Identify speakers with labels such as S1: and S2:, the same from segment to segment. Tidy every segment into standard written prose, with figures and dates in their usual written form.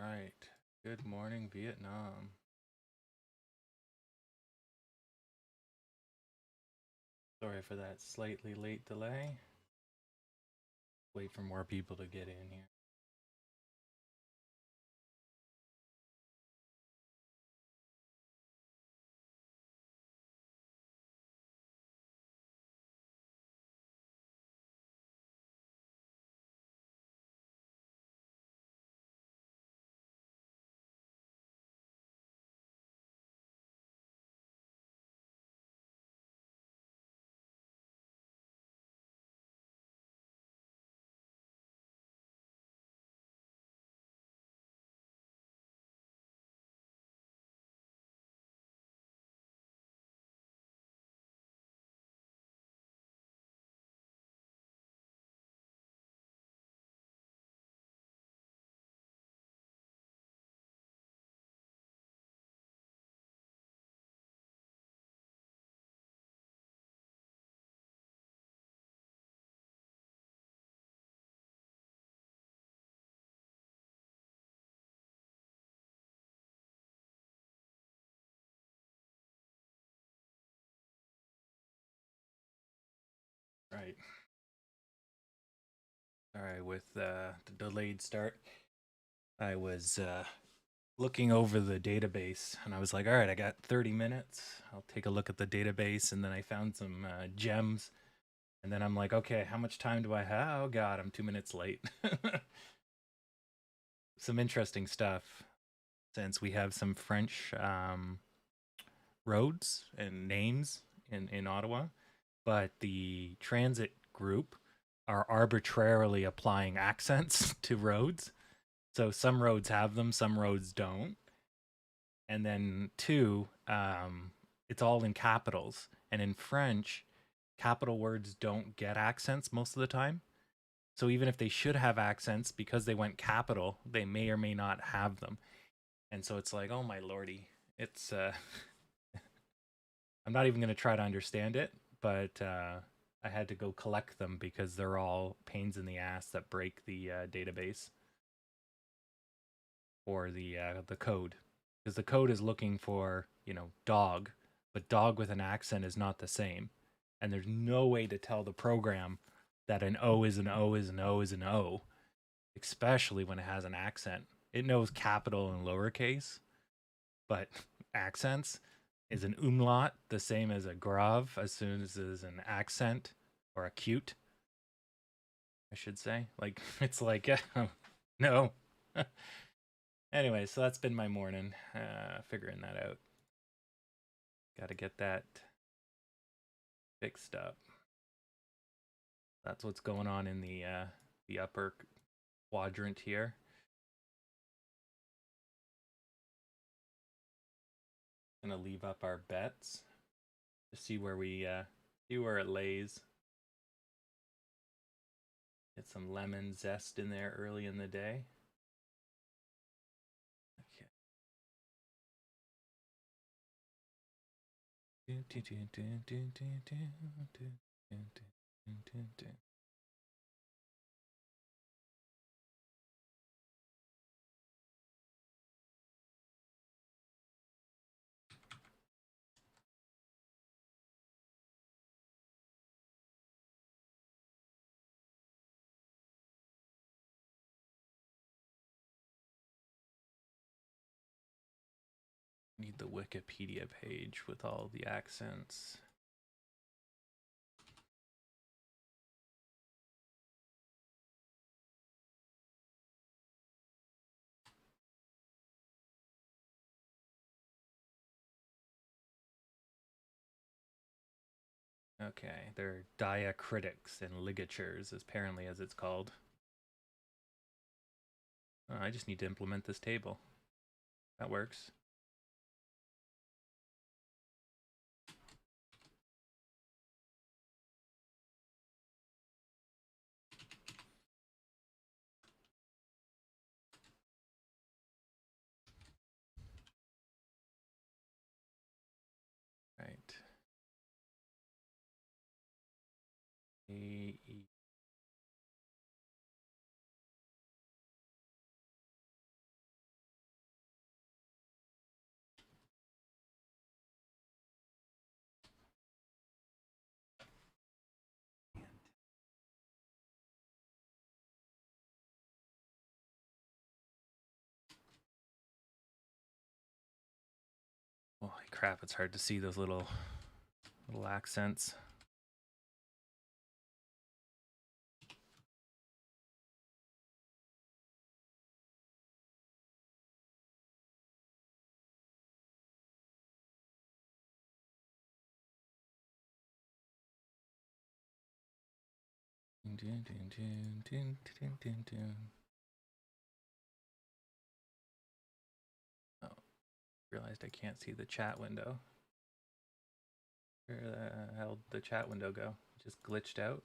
S1: Right. Good morning, Vietnam. Sorry for that slightly late delay. Wait for more people to get in here. Right. All right, with the delayed start, I was looking over the database and I was like, all right, I got 30 minutes. I'll take a look at the database. And then I found some gems. And then I'm like, okay, how much time do I have? Oh, God, I'm 2 minutes late. Some interesting stuff since we have some French roads and names in Ottawa, but the transit group are arbitrarily applying accents to roads. So some roads have them, some roads don't. And then two, it's all in capitals. And in French, capital words don't get accents most of the time. So even if they should have accents because they went capital, they may or may not have them. And so it's like, oh my lordy, it's I'm not even going to try to understand it, but I had to go collect them because they're all pains in the ass that break the database or the code, because the code is looking for dog, but dog with an accent is not the same, and there's no way to tell the program that an O is an O is an O is an O, especially when it has an accent. It knows capital and lowercase, but accents is an umlaut the same as a grav as soon as is an accent or acute, I should say. Like it's like no. Anyway, so that's been my morning, figuring that out. Got to get that fixed up. That's what's going on in the upper quadrant here. Gonna leave up our bets to see where we see where it lays. Get some lemon zest in there early in the day. Need the Wikipedia page with all the accents. Okay, they're diacritics and ligatures, apparently, as it's called. Oh, I just need to implement this table. That works. Right. A-E. crap, it's hard to see those little accents. Oh, realized I can't see the chat window. Where the hell did the chat window go? Just glitched out.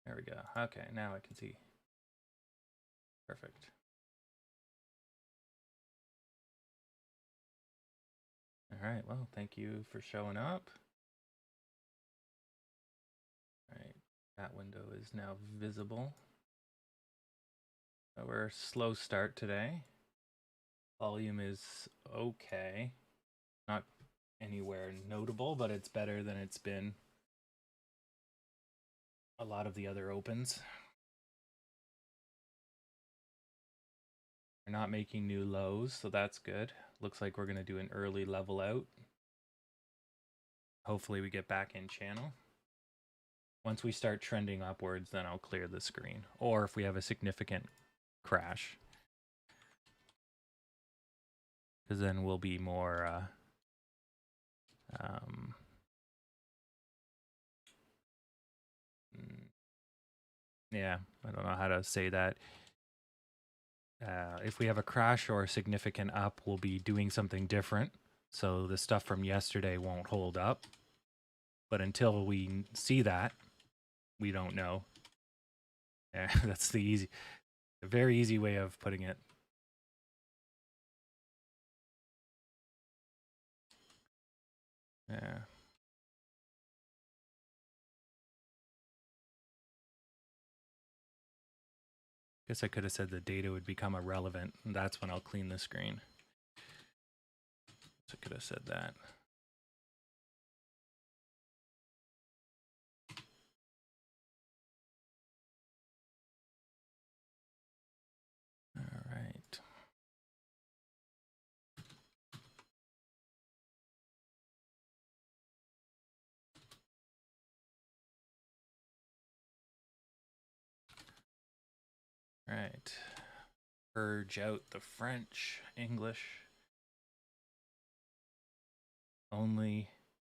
S1: There we go. Okay, now I can see. Perfect. All right, well, thank you for showing up. All right, that window is now visible. So we're a slow start today. Volume is okay. Not anywhere notable, but it's better than it's been a lot of the other opens. We're not making new lows, so that's good. Looks like we're going to do an early level out. Hopefully we get back in channel. Once we start trending upwards, then I'll clear the screen. Or if we have a significant crash. Because then we'll be more... yeah, I don't know how to say that. If we have a crash or a significant up, we'll be doing something different. So the stuff from yesterday won't hold up. But until we see that, we don't know. Yeah, that's a very easy way of putting it. Yeah. Guess I could have said the data would become irrelevant. And that's when I'll clean the screen. So I could have said that. All right. All right. Purge out the French, English. Only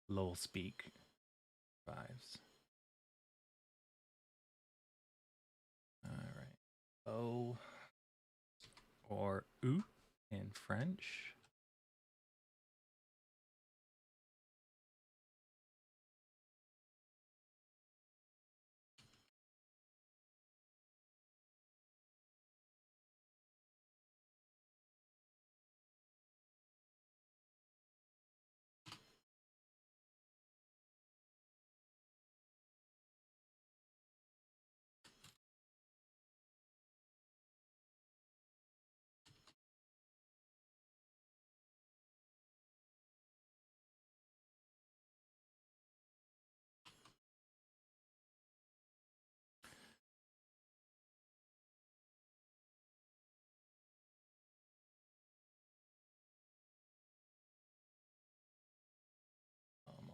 S1: lol speak fives. All right. O or oo in French.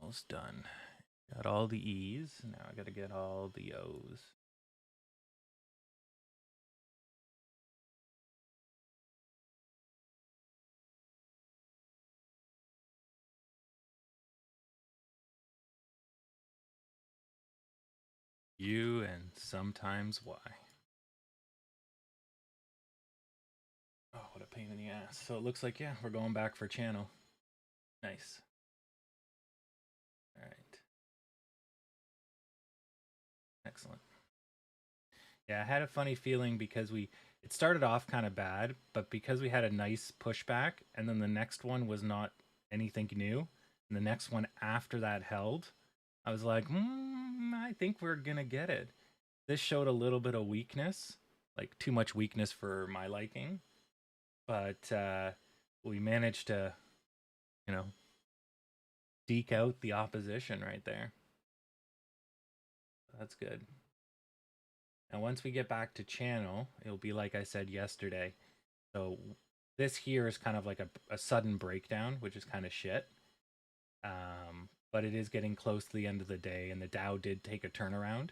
S1: Almost done. Got all the E's. Now I got to get all the O's. U and sometimes Y. Oh, what a pain in the ass. So it looks like, yeah, we're going back for channel. Nice. All right. Excellent. Yeah, I had a funny feeling because it started off kind of bad, but because we had a nice pushback, and then the next one was not anything new, and the next one after that held, I was like, I think we're gonna get it. This showed a little bit of weakness, like too much weakness for my liking, but we managed to, deke out the opposition right there. That's good. And once we get back to channel, it'll be like I said yesterday. So This here is kind of like a sudden breakdown, which is kind of shit. But it is getting close to the end of the day, and the Dow did take a turnaround.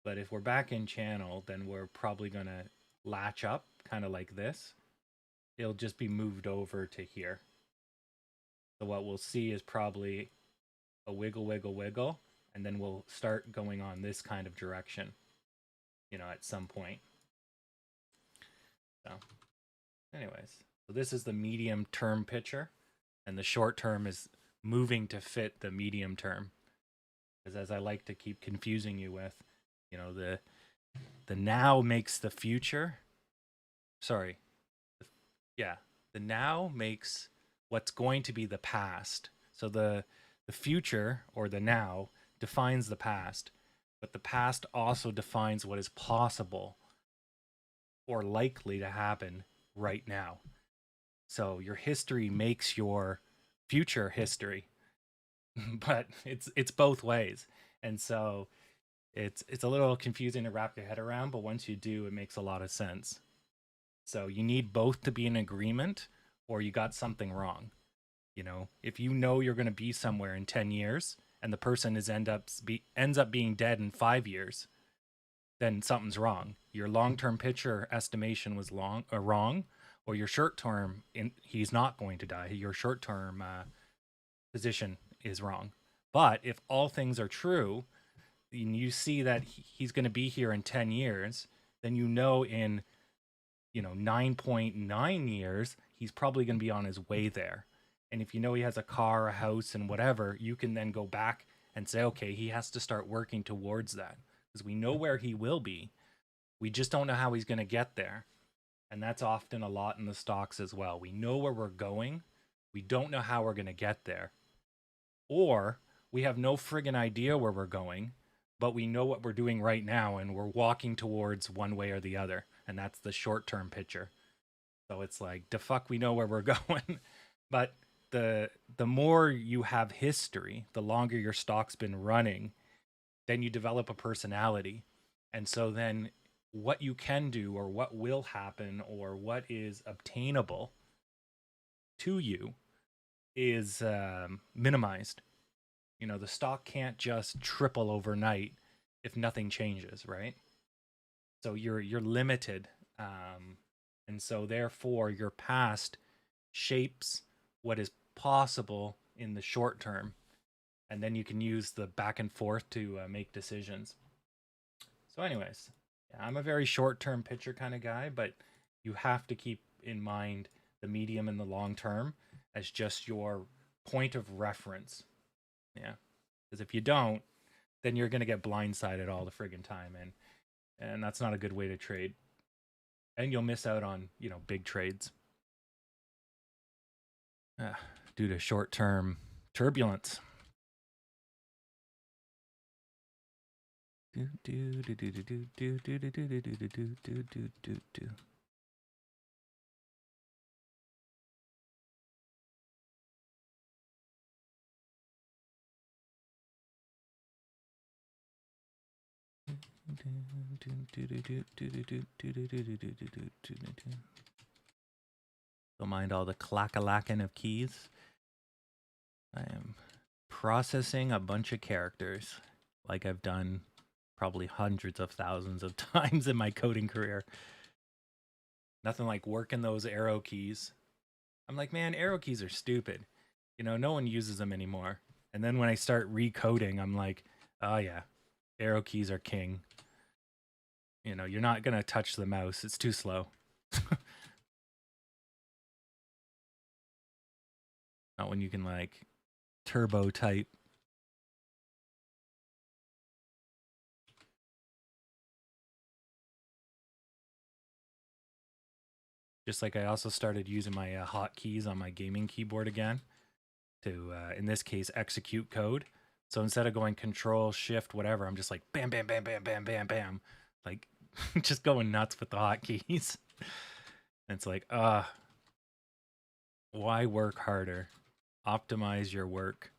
S1: But if we're back in channel, then we're probably going to latch up kind of like this. It'll just be moved over to here. So what we'll see is probably a wiggle, wiggle, wiggle, and then we'll start going on this kind of direction, at some point. So anyways, so this is the medium term picture, and the short term is moving to fit the medium term. Because as I like to keep confusing you with, the now makes the future. Sorry. Yeah, the now makes what's going to be the past. So the future or the now defines the past, but the past also defines what is possible or likely to happen right now. So your history makes your future history, but it's both ways. And so it's a little confusing to wrap your head around, but once you do, it makes a lot of sense. So you need both to be in agreement, or you got something wrong. If you know you're going to be somewhere in 10 years and the person ends up being dead in 5 years, then something's wrong. Your long-term picture estimation was wrong, or your short-term he's not going to die. Your short-term position is wrong. But if all things are true, and you see that he's going to be here in 10 years, then in 9.9 years, he's probably going to be on his way there. And if you know he has a car, a house, and whatever, you can then go back and say, okay, he has to start working towards that. Because we know where he will be. We just don't know how he's going to get there. And that's often a lot in the stocks as well. We know where we're going. We don't know how we're going to get there. Or we have no friggin' idea where we're going, but we know what we're doing right now and we're walking towards one way or the other. And that's the short-term picture. So it's like, the fuck, we know where we're going. But the more you have history, the longer your stock's been running, then you develop a personality. And so then what you can do or what will happen or what is obtainable to you is minimized. The stock can't just triple overnight if nothing changes, right? So you're limited, and so therefore your past shapes what is possible in the short term, and then you can use the back and forth to make decisions. So, anyways, yeah, I'm a very short-term picture kind of guy, but you have to keep in mind the medium and the long term as just your point of reference. Yeah, because if you don't, then you're gonna get blindsided all the friggin' time, and that's not a good way to trade. And you'll miss out on big trades due to short-term turbulence. Don't mind all the clack-a-lacking of keys. I am processing a bunch of characters like I've done probably hundreds of thousands of times in my coding career. Nothing like working those arrow keys. I'm like, man, arrow keys are stupid. No one uses them anymore. And then when I start recoding, I'm like, oh yeah, arrow keys are king. You're not going to touch the mouse. It's too slow. Not when you can like turbo type. Just like I also started using my hotkeys on my gaming keyboard again to, in this case, execute code. So instead of going control, shift, whatever, I'm just like bam, bam, bam, bam, bam, bam, bam. Like just going nuts with the hotkeys. It's like, why work harder? Optimize your work.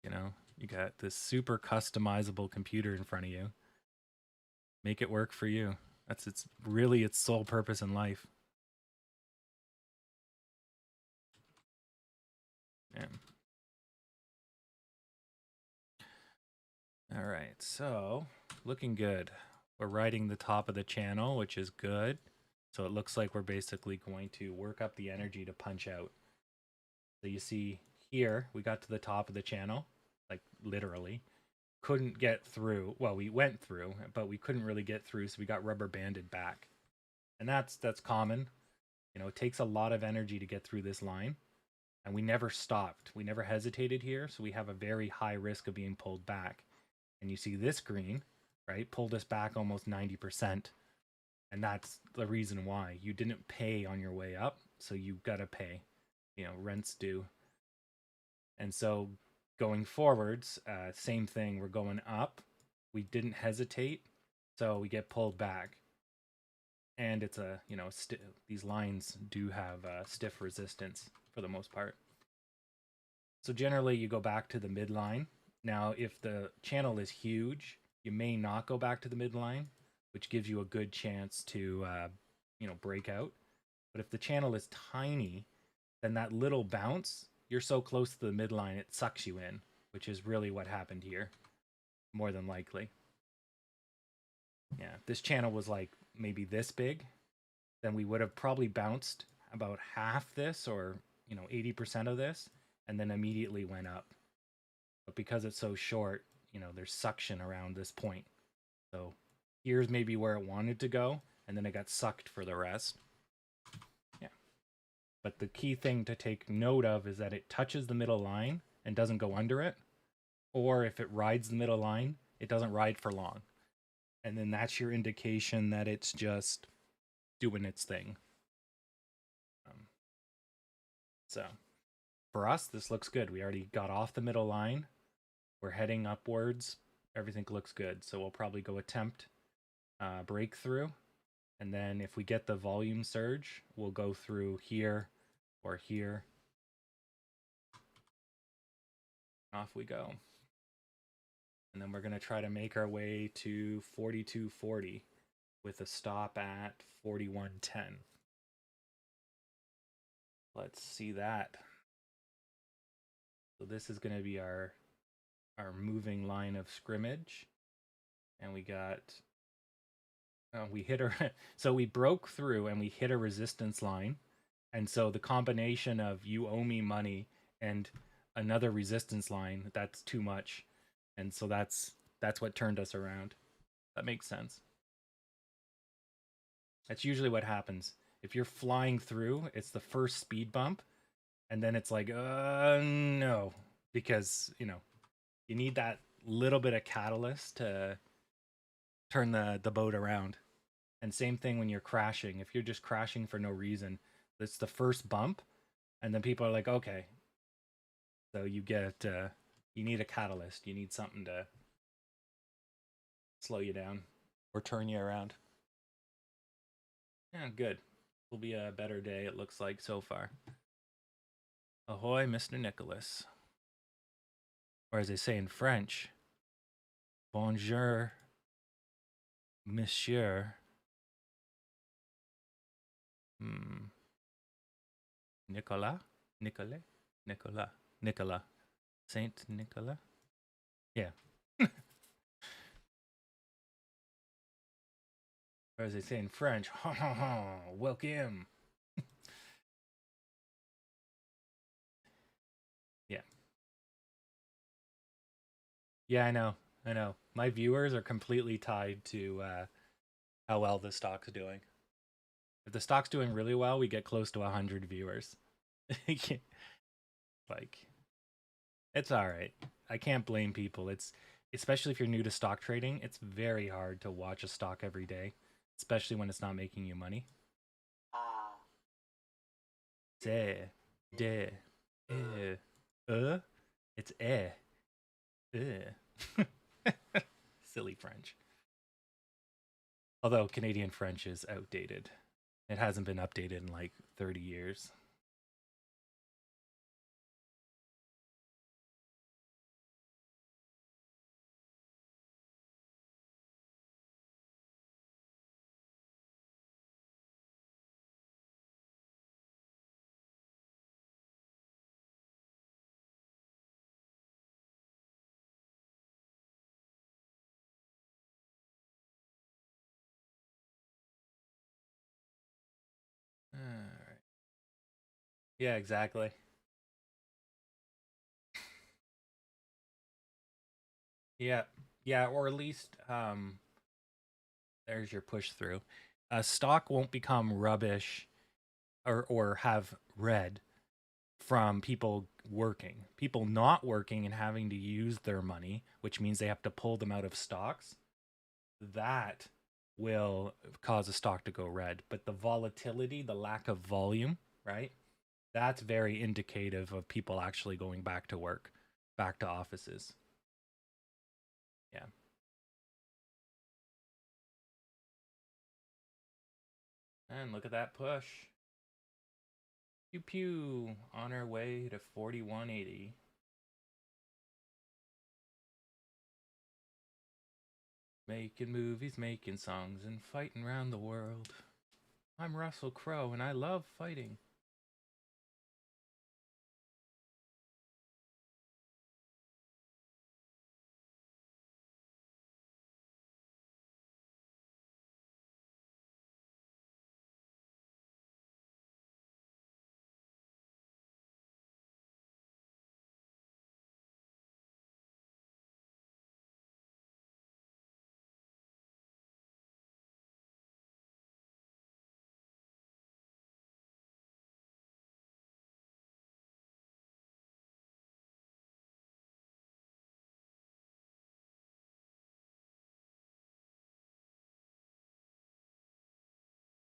S1: You got this super customizable computer in front of you. Make it work for you. That's its sole purpose in life. Yeah. All right, so looking good. We're riding the top of the channel, which is good. So it looks like we're basically going to work up the energy to punch out. So you see here, we got to the top of the channel, like literally. Couldn't get through. Well, we went through, but we couldn't really get through, so we got rubber banded back. And that's common. You know, it takes a lot of energy to get through this line. And we never stopped. We never hesitated here, so we have a very high risk of being pulled back. And you see this green, right, pulled us back almost 90%. And that's the reason why. You didn't pay on your way up, so you gotta pay. You know, rent's due. And so going forwards, same thing. We're going up. We didn't hesitate, so we get pulled back. And it's a, you know, these lines do have stiff resistance for the most part. So generally you go back to the midline. Now, if the channel is huge, you may not go back to the midline, which gives you a good chance to, you know, break out. But if the channel is tiny, then that little bounce, you're so close to the midline, it sucks you in, which is really what happened here, more than likely. Yeah, if this channel was like maybe this big, then we would have probably bounced about half this, or, you know, 80% of this, and then immediately went up. But because it's so short, you know, there's suction around this point. So here's maybe where it wanted to go, and then it got sucked for the rest. Yeah. But the key thing to take note of is that it touches the middle line and doesn't go under it. Or if it rides the middle line, it doesn't ride for long. And then that's your indication that it's just doing its thing. So for us, this looks good. We already got off the middle line. We're heading upwards. Everything looks good. So we'll probably go attempt breakthrough. And then if we get the volume surge, we'll go through here or here. Off we go. And then we're going to try to make our way to 42.40 with a stop at 41.10. Let's see that. So this is going to be our moving line of scrimmage. And we got, we hit our, so we broke through and we hit a resistance line. And so the combination of you owe me money and another resistance line, that's too much. And so that's what turned us around. That makes sense. That's usually what happens. If you're flying through, it's the first speed bump, and then it's like, no, because, you know, you need that little bit of catalyst to turn the boat around. And same thing when you're crashing. If you're just crashing for no reason, it's the first bump, and then people are like, okay. So you get, you need a catalyst. You need something to slow you down or turn you around. Yeah, good. Will be a better day, it looks like, so far. Ahoy, Mr. Nicholas. Or as they say in French, bonjour, monsieur. Nicolas? Nicolas? Nicolas. Nicolas. Saint Nicolas? Yeah. Or as they say in French, ha ha ha, welcome. Yeah. Yeah, I know. I know. My viewers are completely tied to how well the stock's doing. If the stock's doing really well, we get close to 100 viewers. Like, it's all right. I can't blame people. It's, especially if you're new to stock trading, it's very hard to watch a stock every day, especially when it's not making you money. C'est de it's silly French. Although Canadian French is outdated. It hasn't been updated in like 30 years. Yeah, exactly. Yeah. Yeah, or at least there's your push through. Stock won't become rubbish or have red from people working. People not working and having to use their money, which means they have to pull them out of stocks. That will cause a stock to go red. But the volatility, the lack of volume, right? That's very indicative of people actually going back to work, back to offices. Yeah. And look at that push. Pew pew on our way to 4180. Making movies, making songs, and fighting around the world. I'm Russell Crowe, and I love fighting.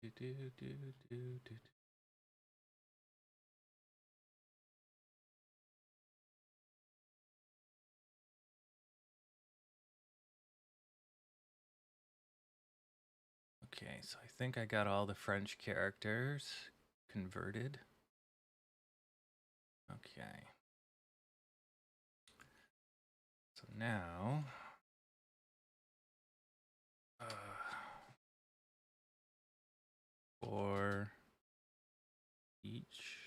S1: Do, do, do, do, do. Okay, so I think I got all the French characters converted. Okay. So now, uh, for each.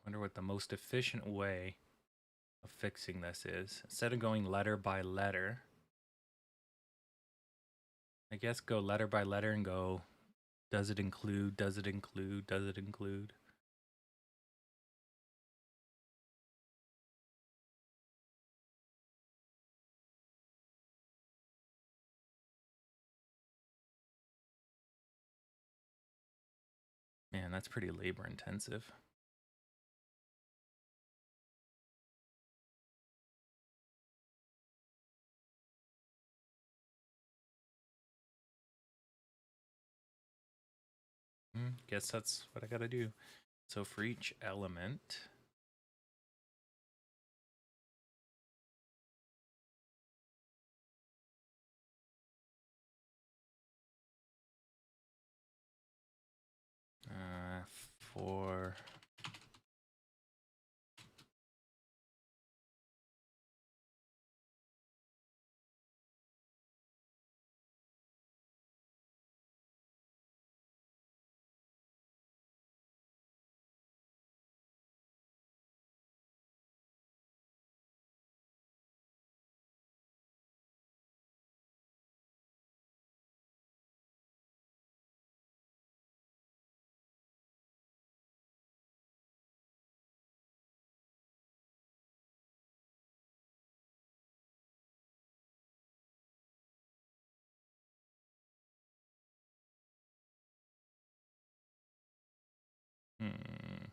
S1: Wonder what the most efficient way of fixing this is. Instead of going letter by letter, I guess go letter by letter and go, does it include, does it include, does it include? Man, that's pretty labor intensive. Guess that's what I gotta do. So for each element, for hmm,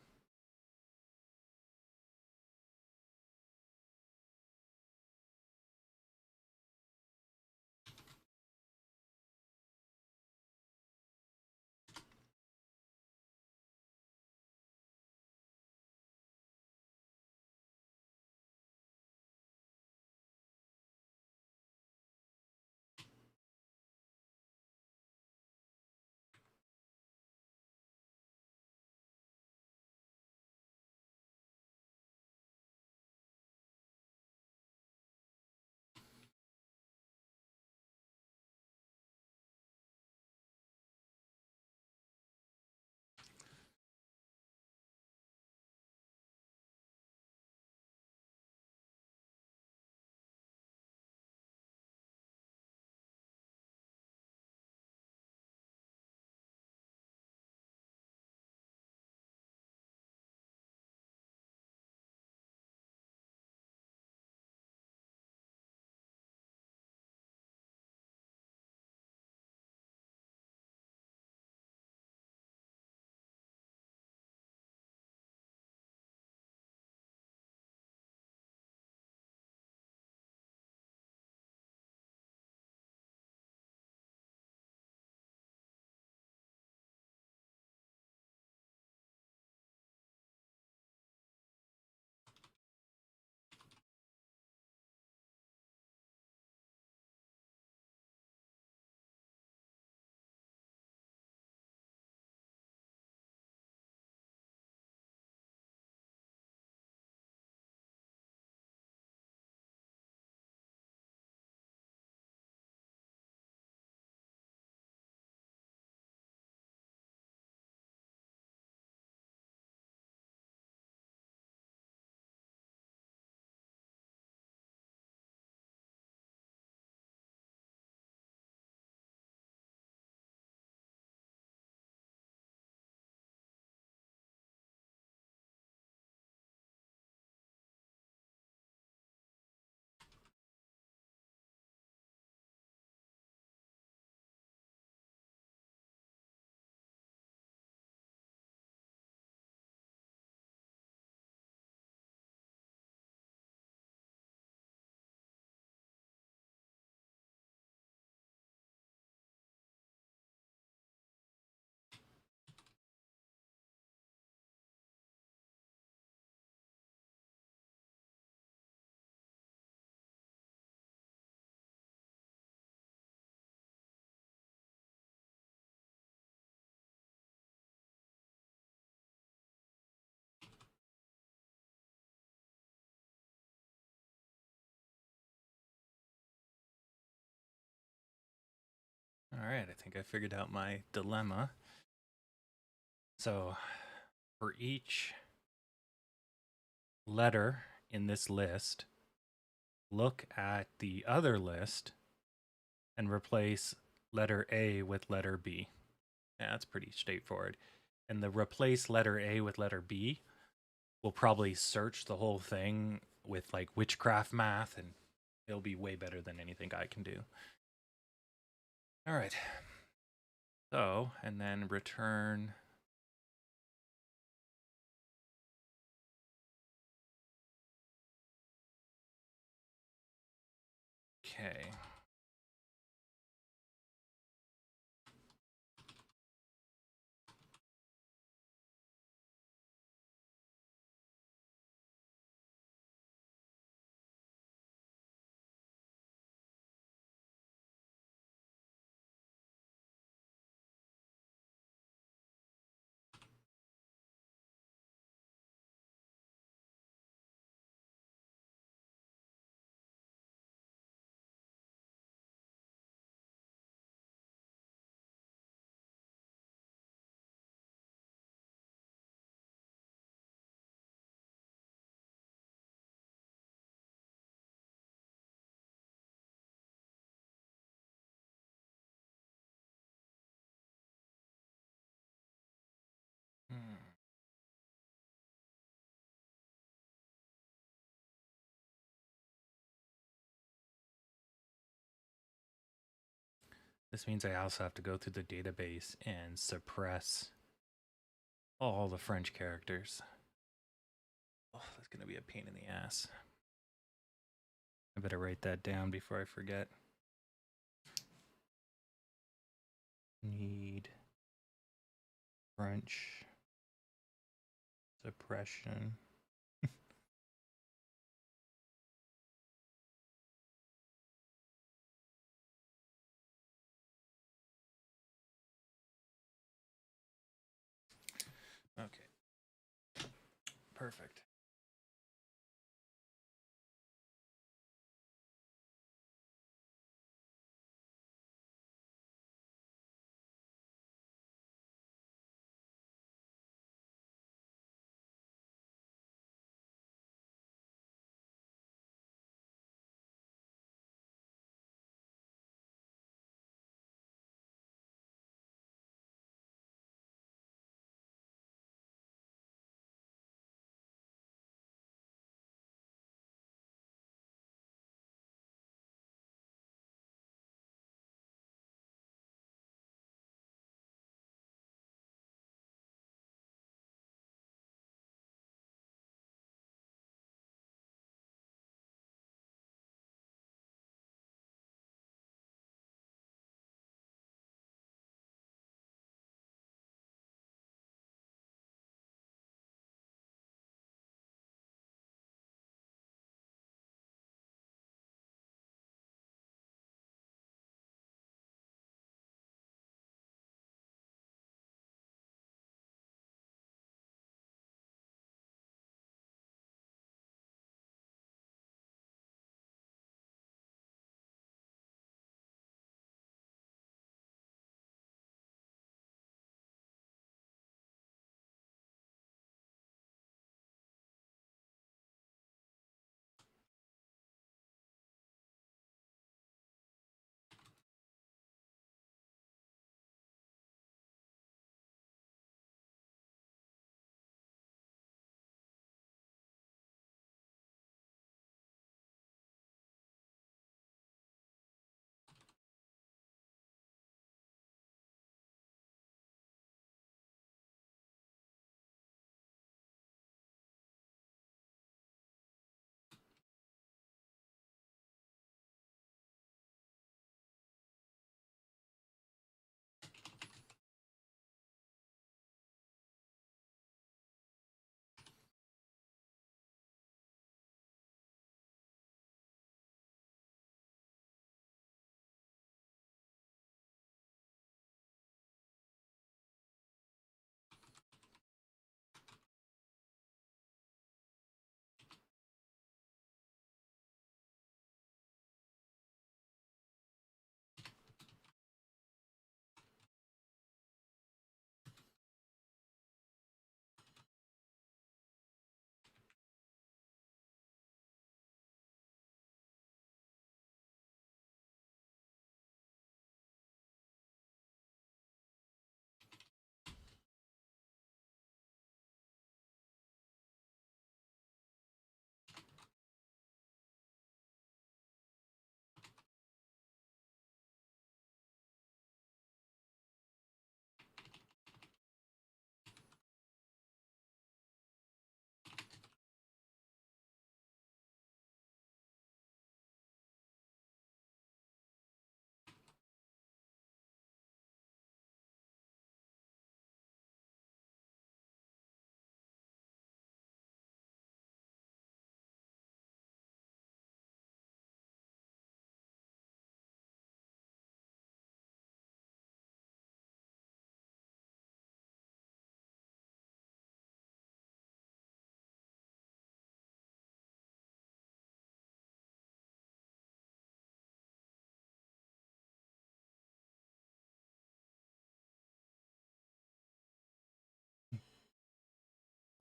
S1: right, I think I figured out my dilemma. So, for each letter in this list, look at the other list and replace letter A with letter B. Yeah, that's pretty straightforward. And the replace letter A with letter B will probably search the whole thing with like witchcraft math, and it'll be way better than anything I can do. All right. So, and then return. Okay. This means I also have to go through the database and suppress all the French characters. Oh, that's going to be a pain in the ass. I better write that down before I forget. Need French suppression. Okay. Perfect.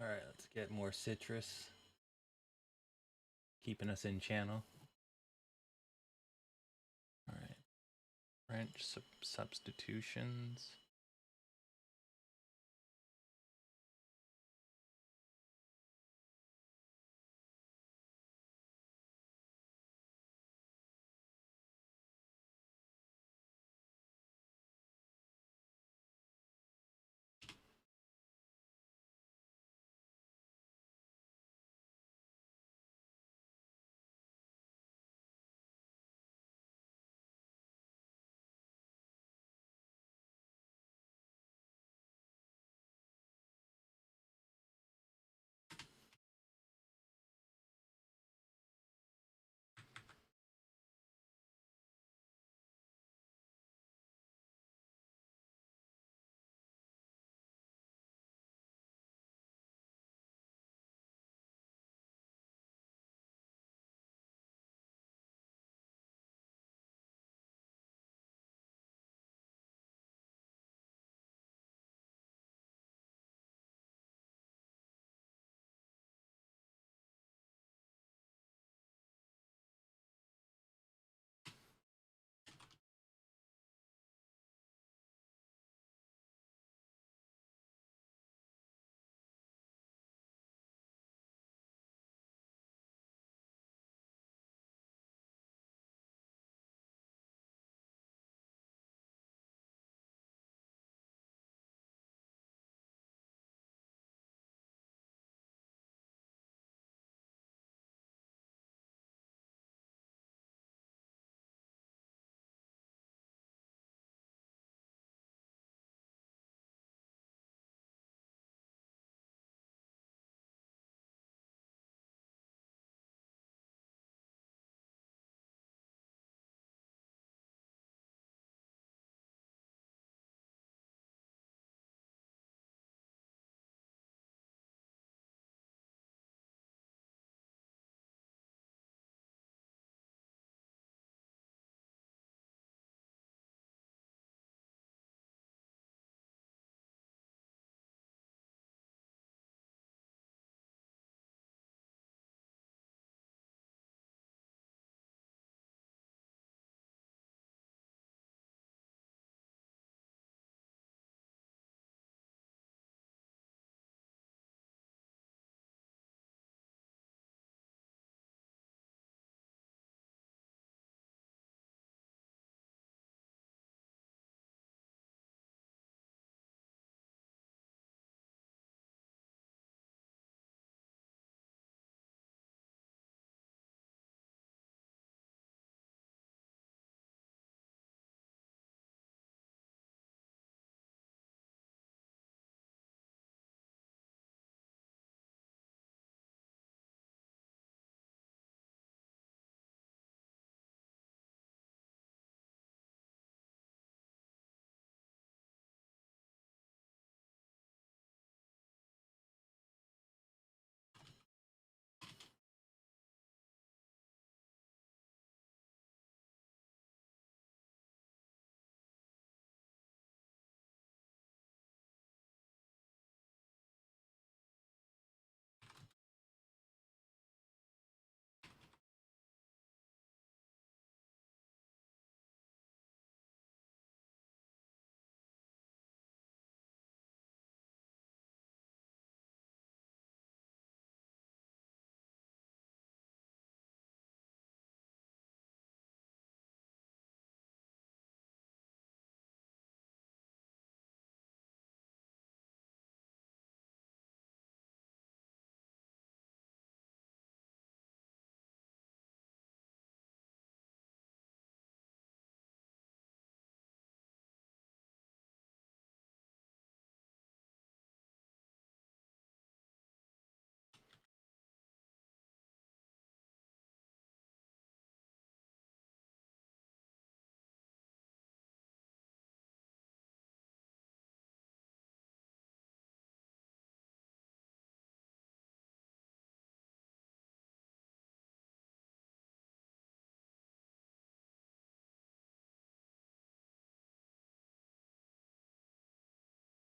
S1: All right, let's get more citrus. Keeping us in channel. All right. French substitutions.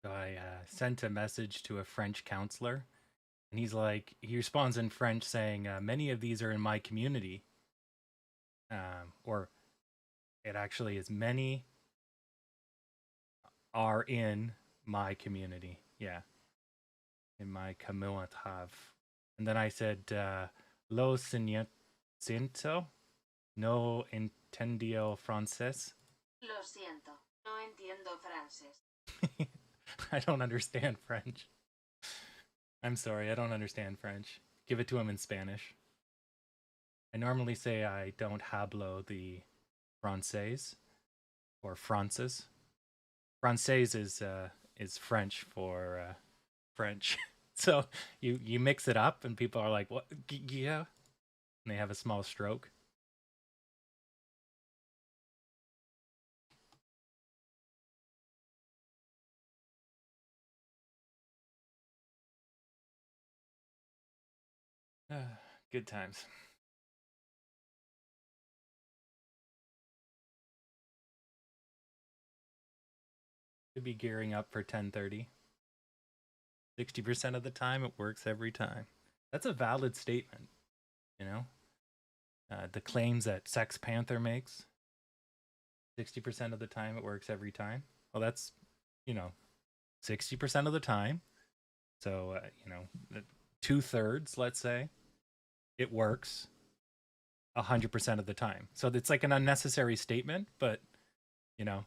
S1: So I sent a message to a French counselor, And he's like, he responds in French saying, many of these are in my community. Or it actually is many are in my community. Yeah, in my community. And then I said, lo siento, no entendio francés.
S2: Lo siento, no entiendo francés.
S1: I don't understand French. I'm sorry, I don't understand French. Give it to him in Spanish. I normally say I don't hablo the francés or frances. Francais is French for French. So you mix it up and people are like, "What? Yeah." And they have a small stroke. Good times. Could be gearing up for 10:30. 60% of the time it works every time. That's a valid statement, you know? The claims that Sex Panther makes, 60% of the time it works every time. Well, that's, you know, 60% of the time. So, 2/3, let's say, it works 100% of the time. So it's like an unnecessary statement, but, you know,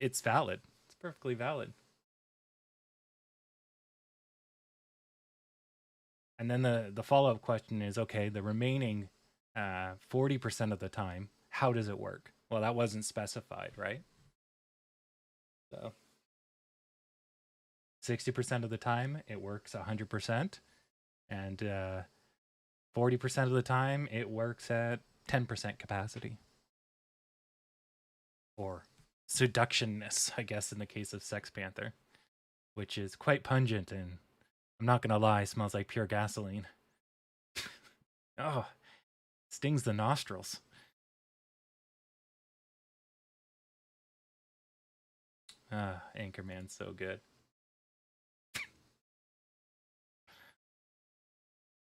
S1: it's valid. It's perfectly valid. And then the follow up question is, okay, the remaining 40% of the time, how does it work? Well, that wasn't specified, right? So 60% of the time, it works 100%. And 40% of the time, it works at 10% capacity. Or seductionness, I guess, in the case of Sex Panther, which is quite pungent and I'm not going to lie, smells like pure gasoline. Oh, stings the nostrils. Anchorman's so good.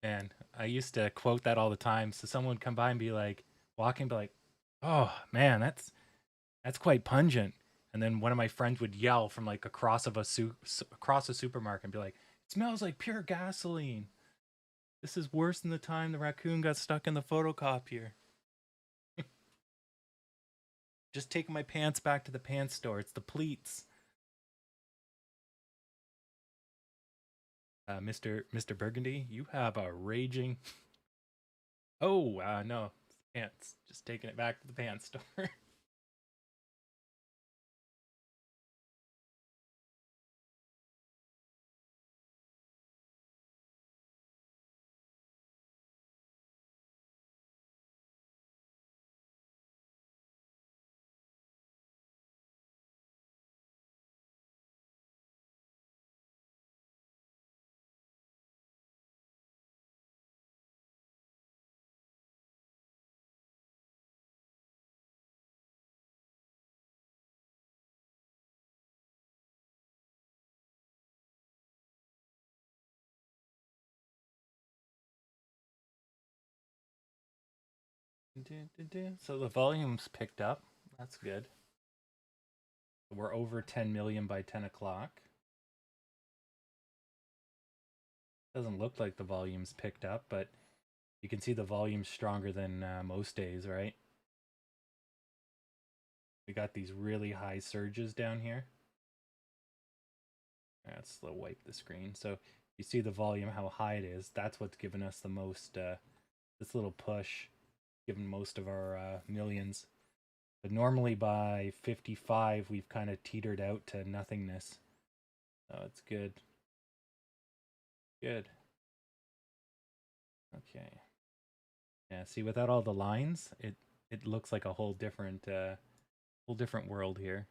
S1: Man, I used to quote that all the time. So someone would come by and be like, walking, be like, "Oh man, that's quite pungent." And then one of my friends would yell from like across a supermarket and be like, "It smells like pure gasoline. This is worse than the time the raccoon got stuck in the photocopier." Just taking my pants back to the pants store. It's the pleats. Mr. Burgundy, you have a raging. Oh, no, it's pants. Just taking it back to the pants store. So the volume's picked up. That's good. We're over 10 million by 10 o'clock. Doesn't look like the volume's picked up, but you can see the volume's stronger than most days, right? We got these really high surges down here. Let's slow wipe the screen. So you see the volume, how high it is. That's what's given us the most, this little push, given most of our millions. But normally by 55, we've kind of teetered out to nothingness. So it's good. Good. Okay. Yeah, see, without all the lines, it looks like a whole different world here.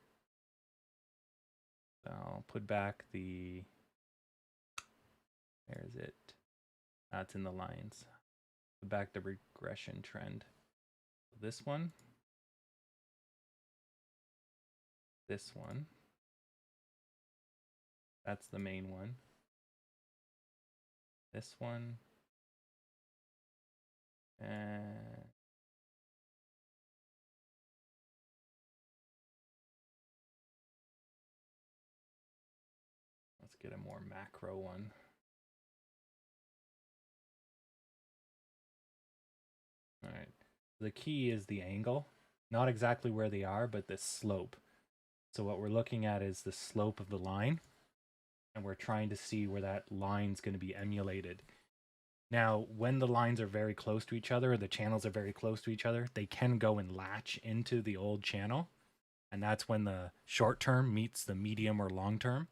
S1: So I'll put back the, where is it? That's in the lines. Put back the regression trend. This one. This one. That's the main one. This one. And let's get a more macro one. All right. The key is the angle. Not exactly where they are, but the slope. So what we're looking at is the slope of the line. And we're trying to see where that line's going to be emulated. Now, when the lines are very close to each other, or the channels are very close to each other, they can go and latch into the old channel. And that's when the short term meets the medium or long term.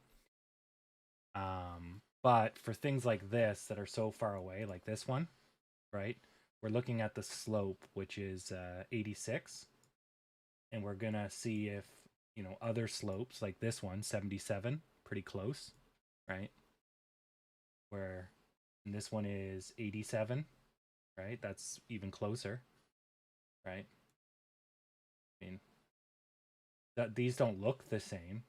S1: But for things like this that are so far away, like this one, right? We're looking at the slope, which is 86. And we're going to see if, other slopes like this one, 77, pretty close, right? Where and this one is 87, right? That's even closer, right? I mean, these don't look the same,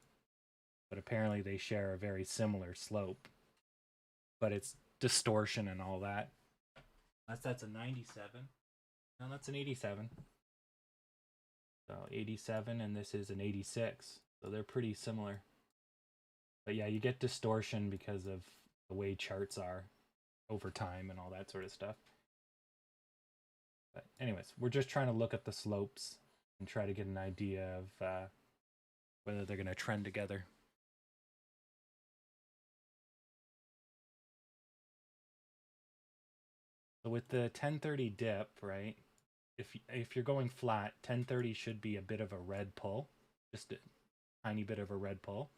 S1: but apparently they share a very similar slope. But it's distortion and all that. That's a 97. No, that's an 87. So 87, and this is an 86. So they're pretty similar. But yeah, you get distortion because of the way charts are over time and all that sort of stuff. But anyways, we're just trying to look at the slopes and try to get an idea of whether they're going to trend together. So with the 1030 dip, right, if you're going flat, 1030 should be a bit of a red pull, just a tiny bit of a red pull.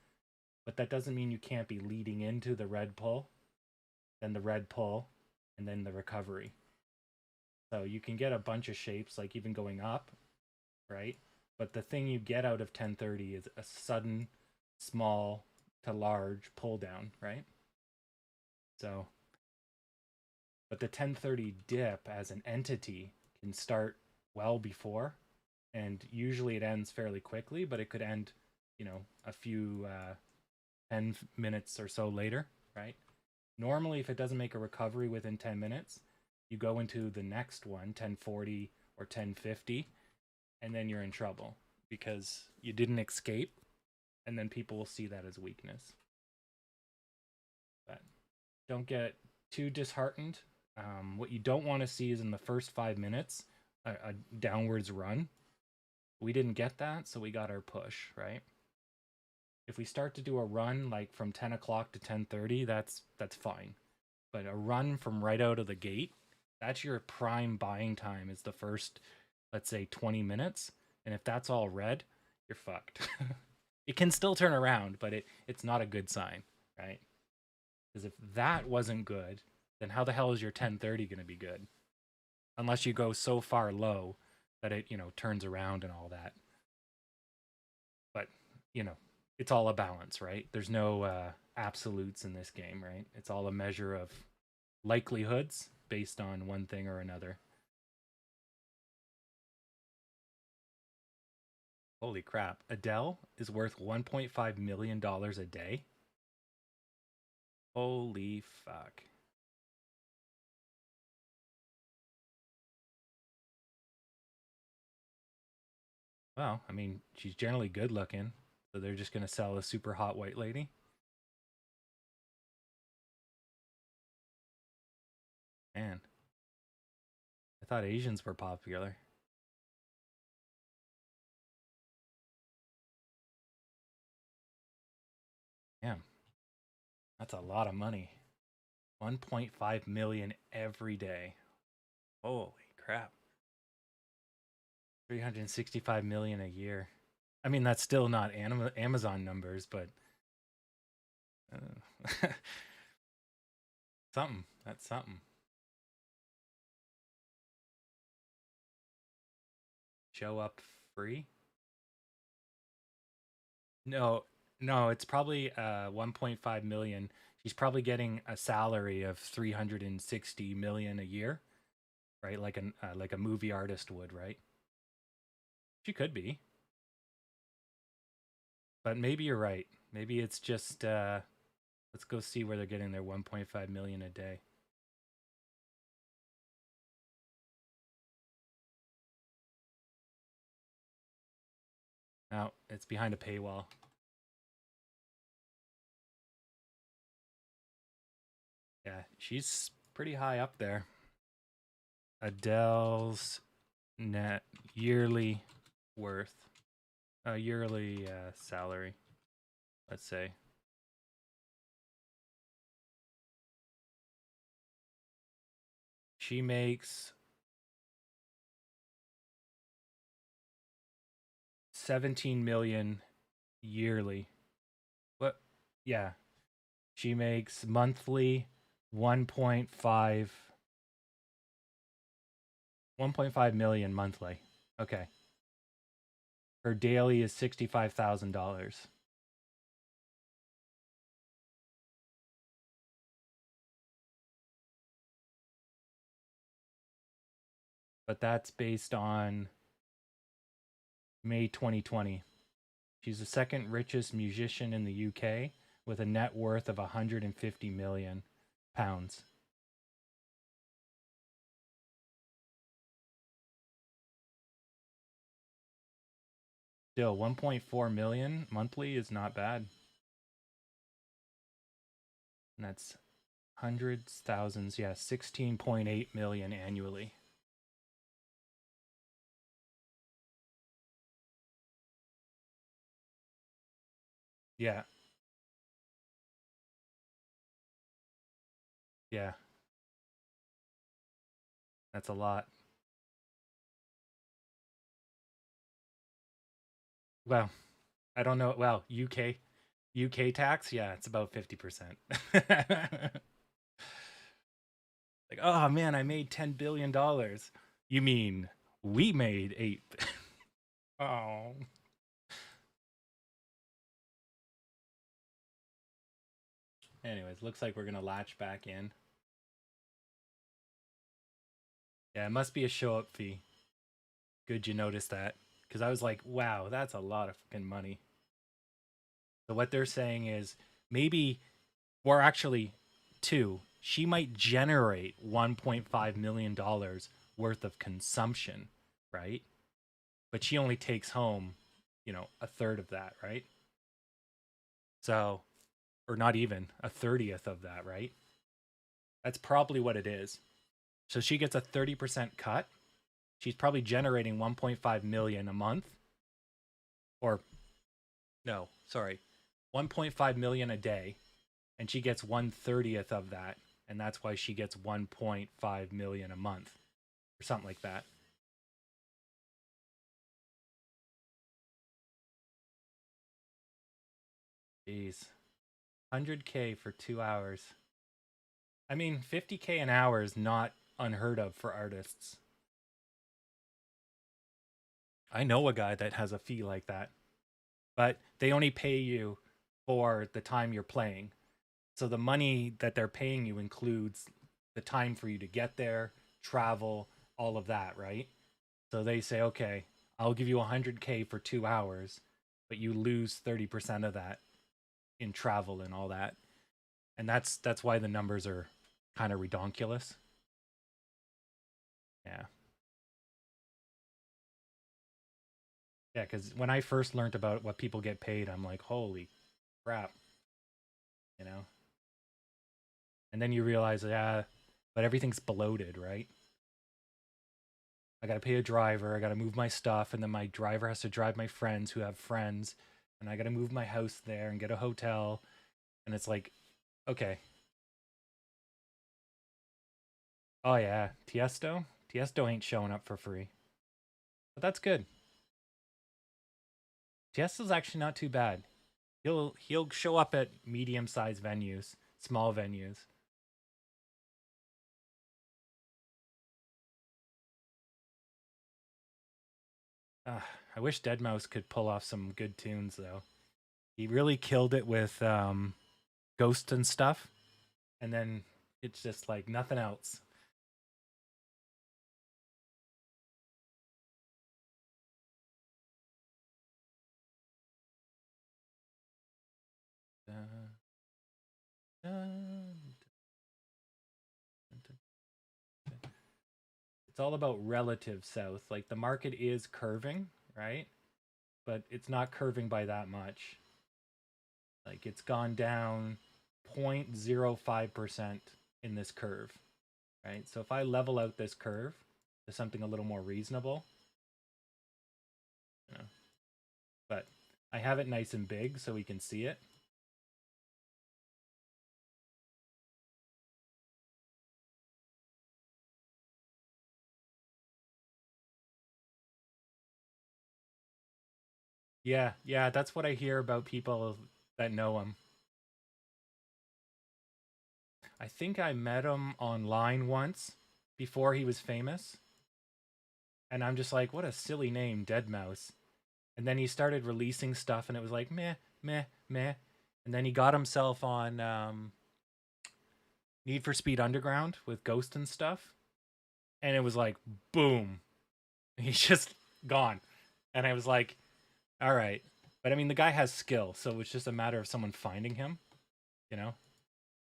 S1: But that doesn't mean you can't be leading into the red pull, then the red pull, and then the recovery. So you can get a bunch of shapes, like even going up, right? But the thing you get out of 1030 is a sudden small to large pull down, right? So, but the 1030 dip as an entity can start well before, and usually it ends fairly quickly, but it could end, a few 10 minutes or so later, right? Normally, if it doesn't make a recovery within 10 minutes, you go into the next one, 1040 or 1050, and then you're in trouble because you didn't escape, and then people will see that as weakness. But don't get too disheartened. What you don't want to see is in the first 5 minutes a downwards run. We didn't get that, so we got our push, right? If we start to do a run like from 10 o'clock to 10:30, that's fine. But a run from right out of the gate, that's your prime buying time, is the first, let's say, 20 minutes. And if that's all red, you're fucked. It can still turn around, but it's not a good sign, right? Because if that wasn't good, then how the hell is your 10:30 going to be good? Unless you go so far low that it, turns around and all that. But, it's all a balance, right? There's no absolutes in this game, right? It's all a measure of likelihoods based on one thing or another. Holy crap. Adele is worth $1.5 million a day. Holy fuck. Well, I mean, she's generally good looking, so they're just going to sell a super hot white lady. Man, I thought Asians were popular. Damn, that's a lot of money. 1.5 million every day. Holy crap. 365 million a year. I mean, that's still not Amazon numbers, but something. That's something. Show up free? No, no, it's probably 1.5 million. She's probably getting a salary of 360 million a year, right? Like a movie artist would, right? She could be. But maybe you're right. Maybe it's just let's go see where they're getting their 1.5 million a day. No, it's behind a paywall. Yeah, she's pretty high up there. Adele's net yearly worth, yearly salary, let's say. She makes 17 million yearly. What? Yeah. She makes monthly 1.5 million monthly. Okay. Her daily is $65,000. But that's based on May 2020. She's the second richest musician in the UK with a net worth of 150 million pounds. Still, 1.4 million monthly is not bad. And that's hundreds, thousands, yeah, 16.8 million annually. Yeah. Yeah. That's a lot. Well, I don't know. Well, UK tax, yeah, it's about 50%. Like, oh man, I made $10 billion. You mean we made eight? Oh. Anyways, looks like we're gonna latch back in. Yeah, it must be a show up fee. Good you noticed that. Because I was like, wow, that's a lot of fucking money. So what they're saying is maybe, or actually, two, she might generate $1.5 million worth of consumption, right? But she only takes home, a third of that, right? So, or not even a 30th of that, right? That's probably what it is. So she gets a 30% cut. She's probably generating 1.5 million a month, or no, sorry, 1.5 million a day, and she gets 1/30th of that, and that's why she gets 1.5 million a month, or something like that. Jeez, 100K for 2 hours. I mean, 50K an hour is not unheard of for artists. I know a guy that has a fee like that, but they only pay you for the time you're playing. So the money that they're paying you includes the time for you to get there, travel, all of that, right? So they say, okay, I'll give you 100K for 2 hours, but you lose 30% of that in travel and all that. And that's why the numbers are kind of redonkulous. Yeah. Yeah, because when I first learned about what people get paid, I'm like, holy crap, you know? And then you realize, yeah, but everything's bloated, right? I got to pay a driver, I got to move my stuff, and then my driver has to drive my friends who have friends, and I got to move my house there and get a hotel. And it's like, okay. Oh, yeah. Tiesto? Tiesto ain't showing up for free. But that's good. Tiesto's actually not too bad. He'll show up at medium-sized venues, small venues. I wish Deadmau5 could pull off some good tunes though. He really killed it with Ghost and stuff, and then it's just like nothing else. Dun, dun, dun, dun. It's all about relative south. Like the market is curving, right? but it's not curving by that much. Like it's gone down 0.05% in this curve, right? So if I level out this curve to something a little more reasonable, you know, but I have it nice and big so we can see it. Yeah, yeah, that's what I hear about people that know him. I think I met him online once before he was famous. And I'm just like, what a silly name, Deadmau5. And then he started releasing stuff and it was like, meh, meh, meh. And then he got himself on Need for Speed Underground with Ghost and stuff. And it was like, boom. He's just gone. And I was like, all right. But I mean, the guy has skill. So it's just a matter of someone finding him, you know?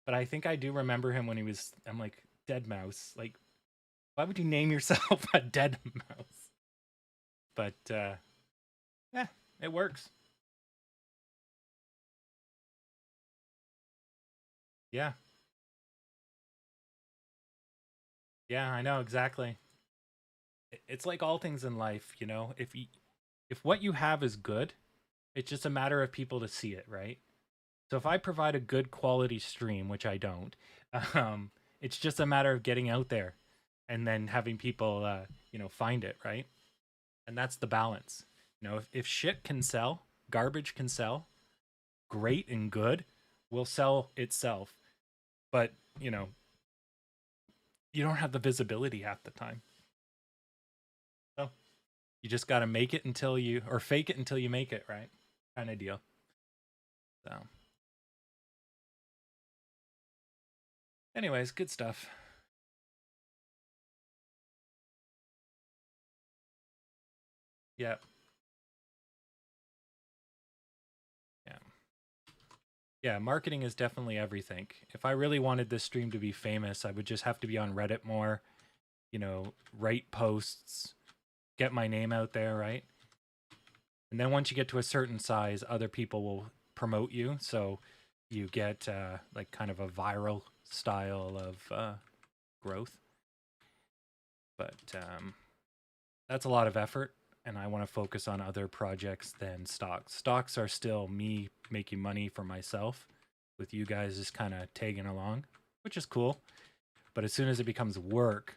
S1: But I think I do remember him when he was, I'm like, Deadmau5. Like, why would you name yourself a Deadmau5? But, yeah, it works. Yeah. Yeah, I know exactly. It's like all things in life, you know. If what you have is good, it's just a matter of people to see it, right? So if I provide a good quality stream, which I don't, it's just a matter of getting out there and then having people, find it, right? And that's the balance. You know, if shit can sell, garbage can sell, great and good will sell itself. But, you don't have the visibility half the time. So you just got to make it until you, or fake it until you make it, right? Kind of deal. So, anyways, good stuff. Yeah. Yeah. Yeah, marketing is definitely everything. If I really wanted this stream to be famous, I would just have to be on Reddit more, write posts, get my name out there, right? And then once you get to a certain size, other people will promote you. So you get like kind of a viral style of growth. But that's a lot of effort. And I want to focus on other projects than stocks. Stocks are still me making money for myself, with you guys just kind of tagging along, which is cool. But as soon as it becomes work,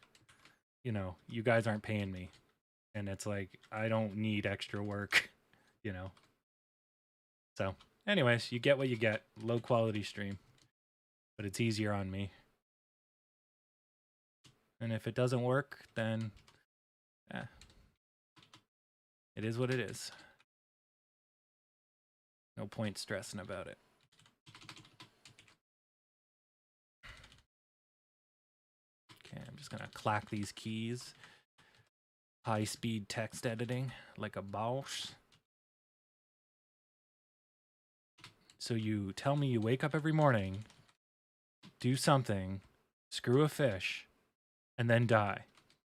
S1: you guys aren't paying me. And it's like, I don't need extra work, you know? So, anyways, you get what you get. Low quality stream. But it's easier on me. And if it doesn't work, then it is what it is. No point stressing about it. Okay, I'm just gonna clack these keys. High speed text editing like a boss. So you tell me you wake up every morning, do something, screw a fish, and then die.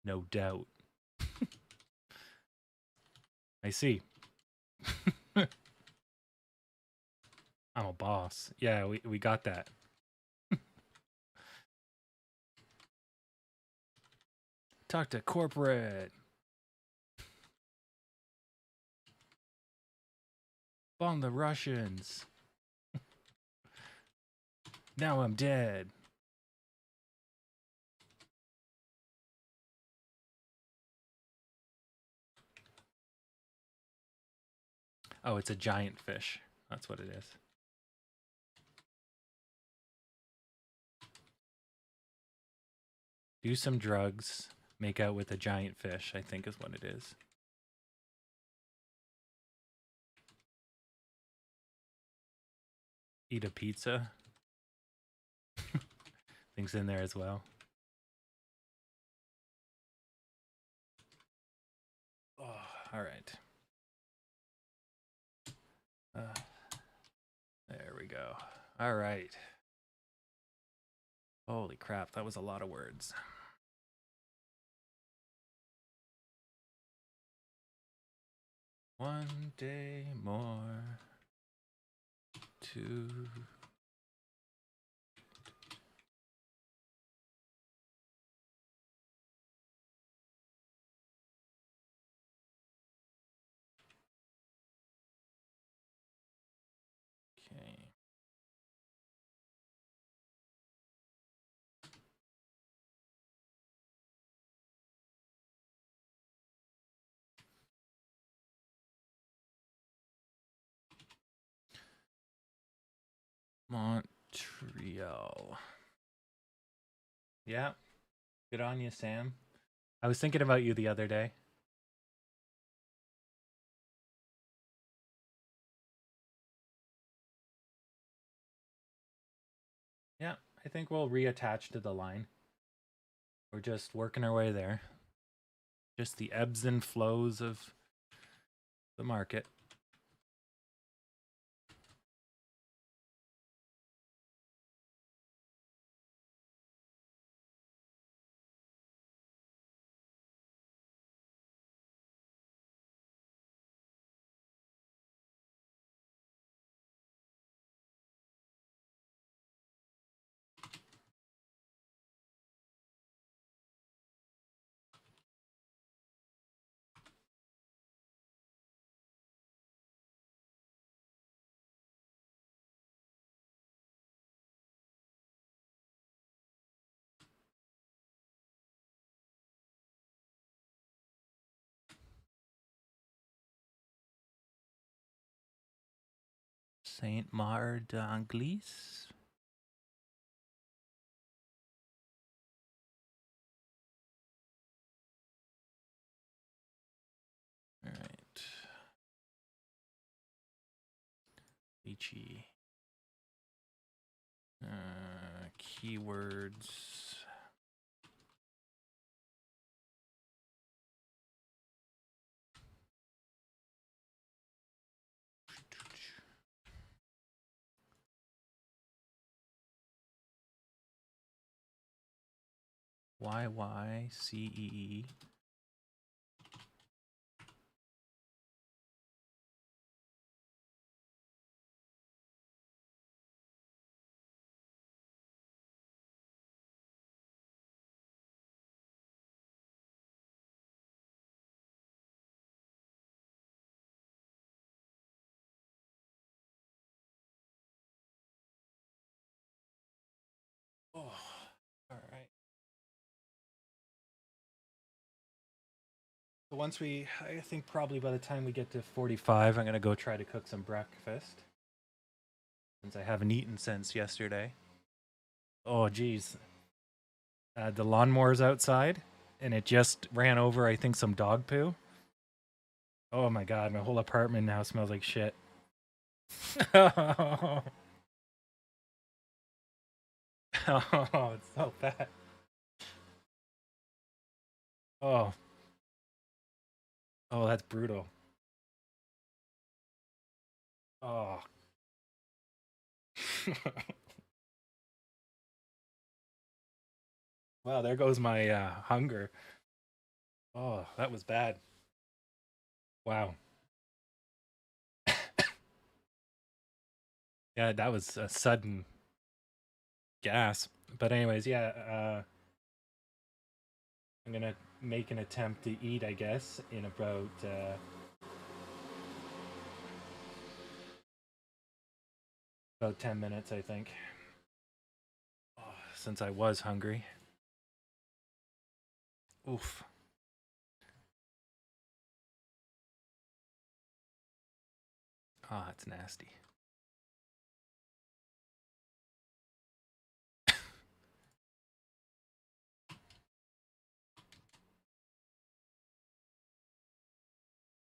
S1: No doubt. I see. I'm a boss. Yeah, we got that. Talk to corporate. Bomb the Russians. Now I'm dead. Oh, it's a giant fish. That's what it is. Do some drugs, make out with a giant fish, I think is what it is. Eat a pizza. Things in there as well. Oh, all right. There we go. All right. Holy crap, that was a lot of words. One day more to... Okay. Montreal. Yeah. Good on you, Sam. I was thinking about you the other day. Yeah, I think we'll reattach to the line. We're just working our way there. Just the ebbs and flows of the market. Saint Mar d'Anglis. All right. Lychee. Keywords. YYCEE. Oh, all right. So once I think probably by the time we get to 45, I'm going to go try to cook some breakfast. Since I haven't eaten since yesterday. Oh, geez. The lawnmower's outside, and it just ran over, I think, some dog poo. Oh my god, my whole apartment now smells like shit. Oh, it's so bad. Oh, oh, that's brutal. Oh. Wow, there goes my hunger. Oh, that was bad. Wow. Yeah, that was a sudden gas. But anyways, yeah, I'm gonna make an attempt to eat, I guess, in about 10 minutes, I think. Oh, since I was hungry. Oof. Ah, oh, it's nasty.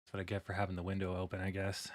S1: That's what I get for having the window open, I guess.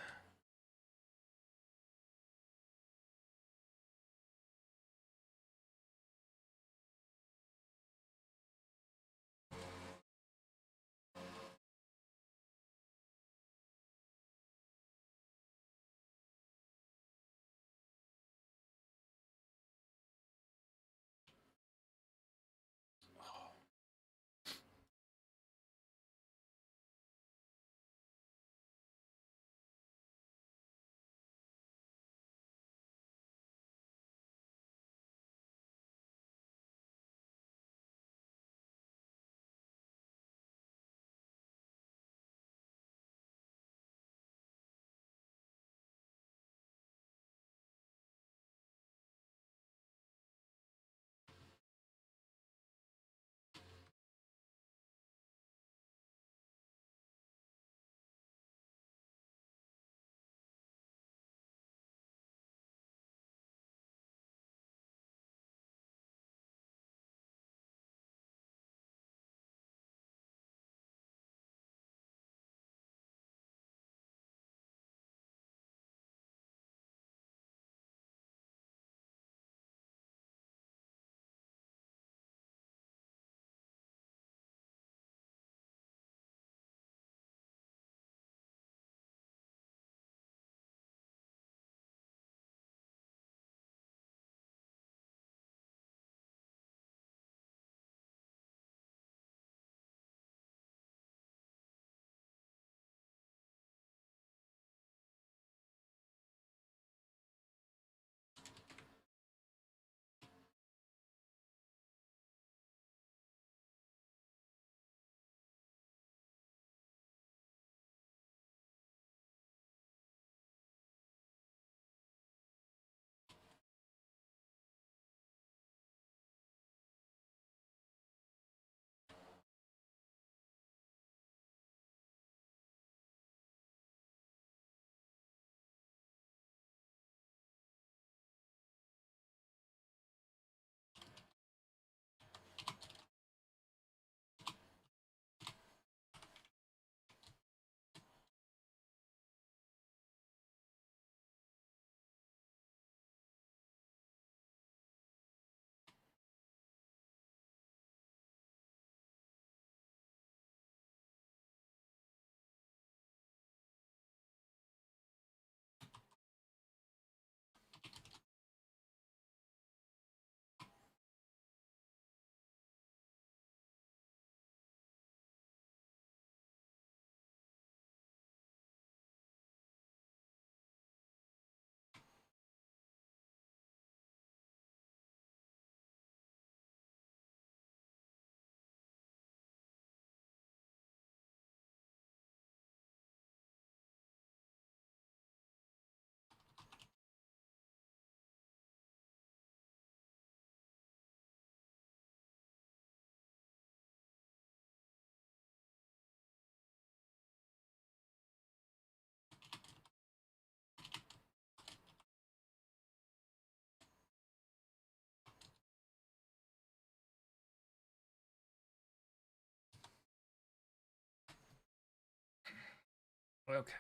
S1: Okay.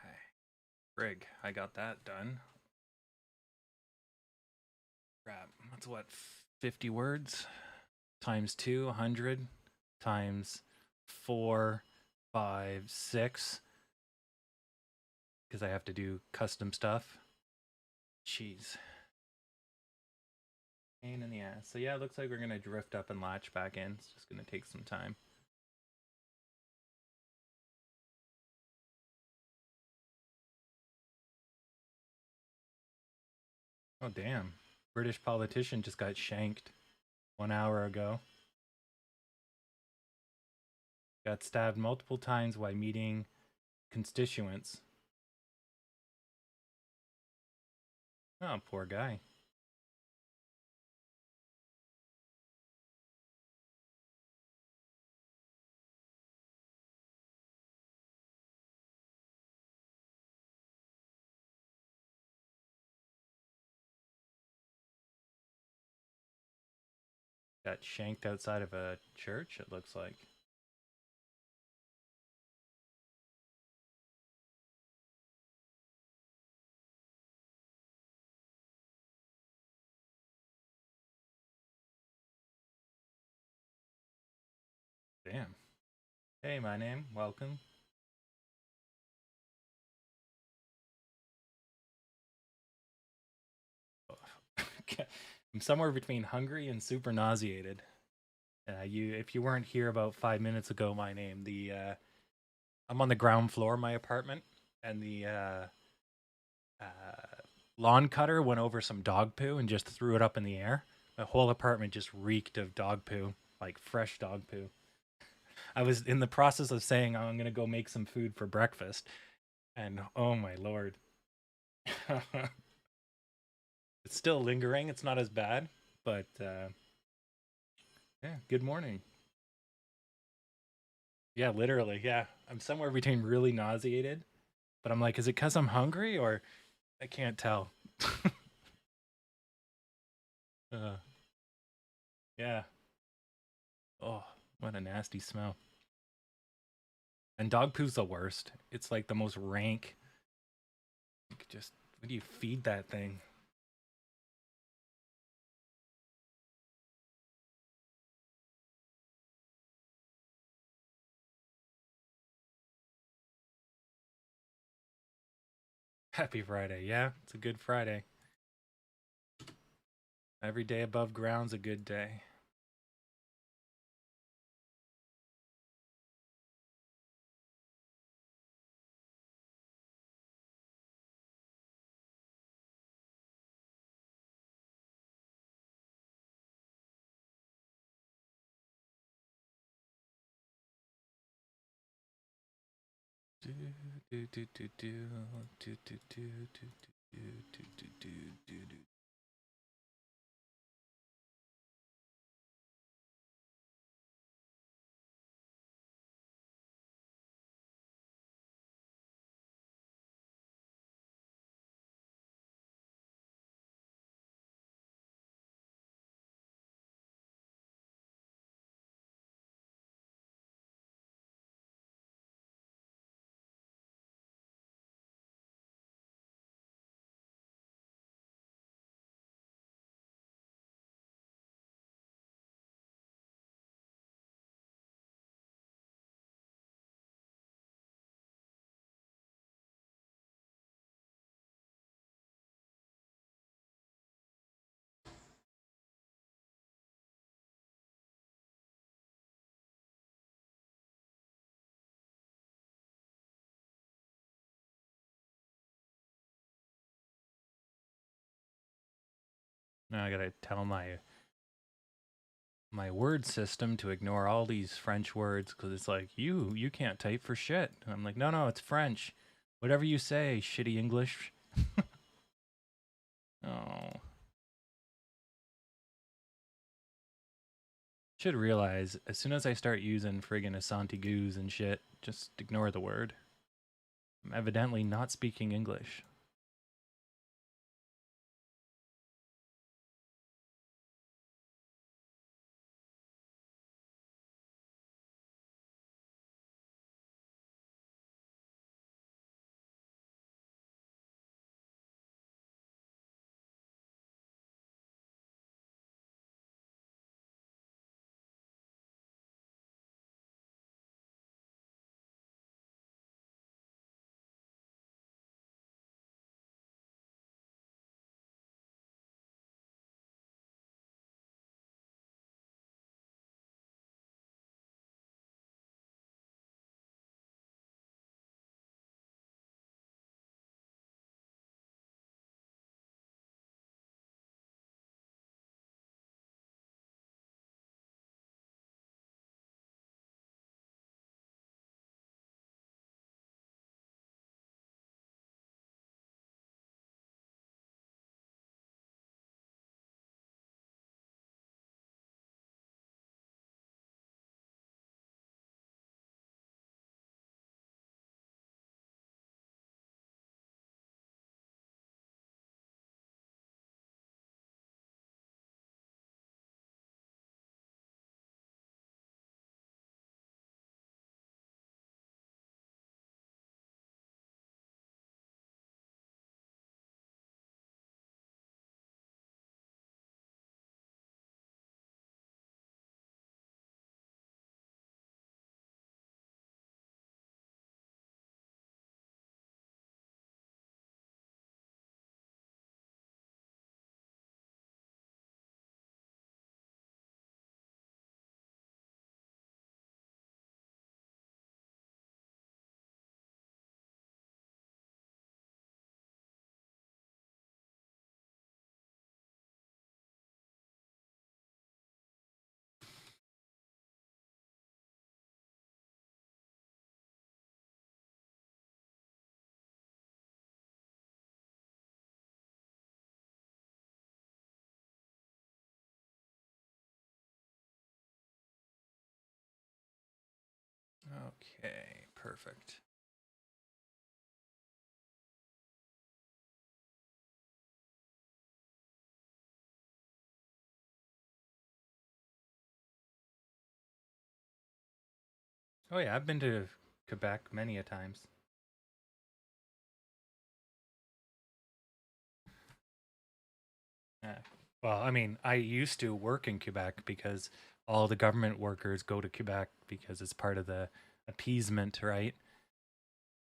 S1: Frig, I got that done. Crap. That's what, 50 words? Times 2, 100. Times 4, 5, 6. Because I have to do custom stuff. Jeez. Pain in the ass. So yeah, it looks like we're going to drift up and latch back in. It's just going to take some time. Oh, damn. British politician just got shanked 1 hour ago. Got stabbed multiple times while meeting constituents. Oh, poor guy. Got shanked outside of a church, it looks like. Damn. Hey, my name. Welcome. I'm somewhere between hungry and super nauseated. If you weren't here about 5 minutes ago, my name. I'm on the ground floor of my apartment, and the lawn cutter went over some dog poo and just threw it up in the air. My whole apartment just reeked of dog poo, like fresh dog poo. I was in the process of saying I'm gonna go make some food for breakfast, and oh my lord. It's still lingering. It's not as bad, but yeah, good morning. Yeah, literally. Yeah, I'm somewhere between really nauseated, but I'm like, is it because I'm hungry or I can't tell? uh, yeah. Oh, what a nasty smell. And dog poo's the worst. It's like the most rank. Just, what do you feed that thing? Happy Friday. Yeah, it's a good Friday. Every day above ground's a good day. Do, do, do, do, do, do, do, do, do, do, do, do, do, do, do. Now I gotta tell my word system to ignore all these French words because it's like you can't type for shit. And I'm like, no, it's French. Whatever you say, shitty English. Oh, should realize as soon as I start using friggin' Asante goos and shit, just ignore the word. I'm evidently not speaking English. Okay, perfect. Oh yeah, I've been to Quebec many a times. Yeah. Well, I mean, I used to work in Quebec because all the government workers go to Quebec because it's part of the appeasement, right,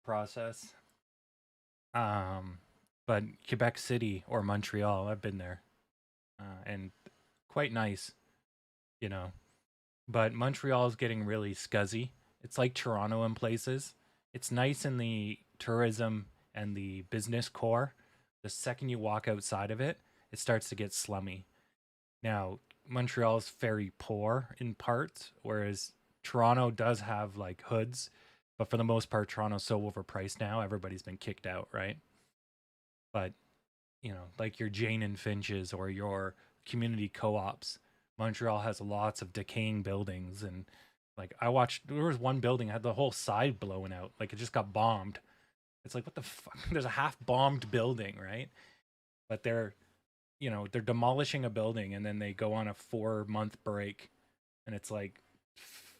S1: process. Um, but Quebec City or Montreal, I've been there, and quite nice, you know. But Montreal is getting really scuzzy. It's like Toronto in places. It's nice in the tourism and the business core. The second you walk outside of it, it starts to get slummy. Now, Montreal's very poor in parts, whereas Toronto does have like hoods, but for the most part, Toronto's so overpriced now. Everybody's been kicked out, right? But like your Jane and Finches or your community co-ops, Montreal has lots of decaying buildings, and like I watched, there was one building had the whole side blowing out, like it just got bombed. It's like what the fuck? There's a half bombed building, right? But they're demolishing a building and then they go on a 4 month break, and it's like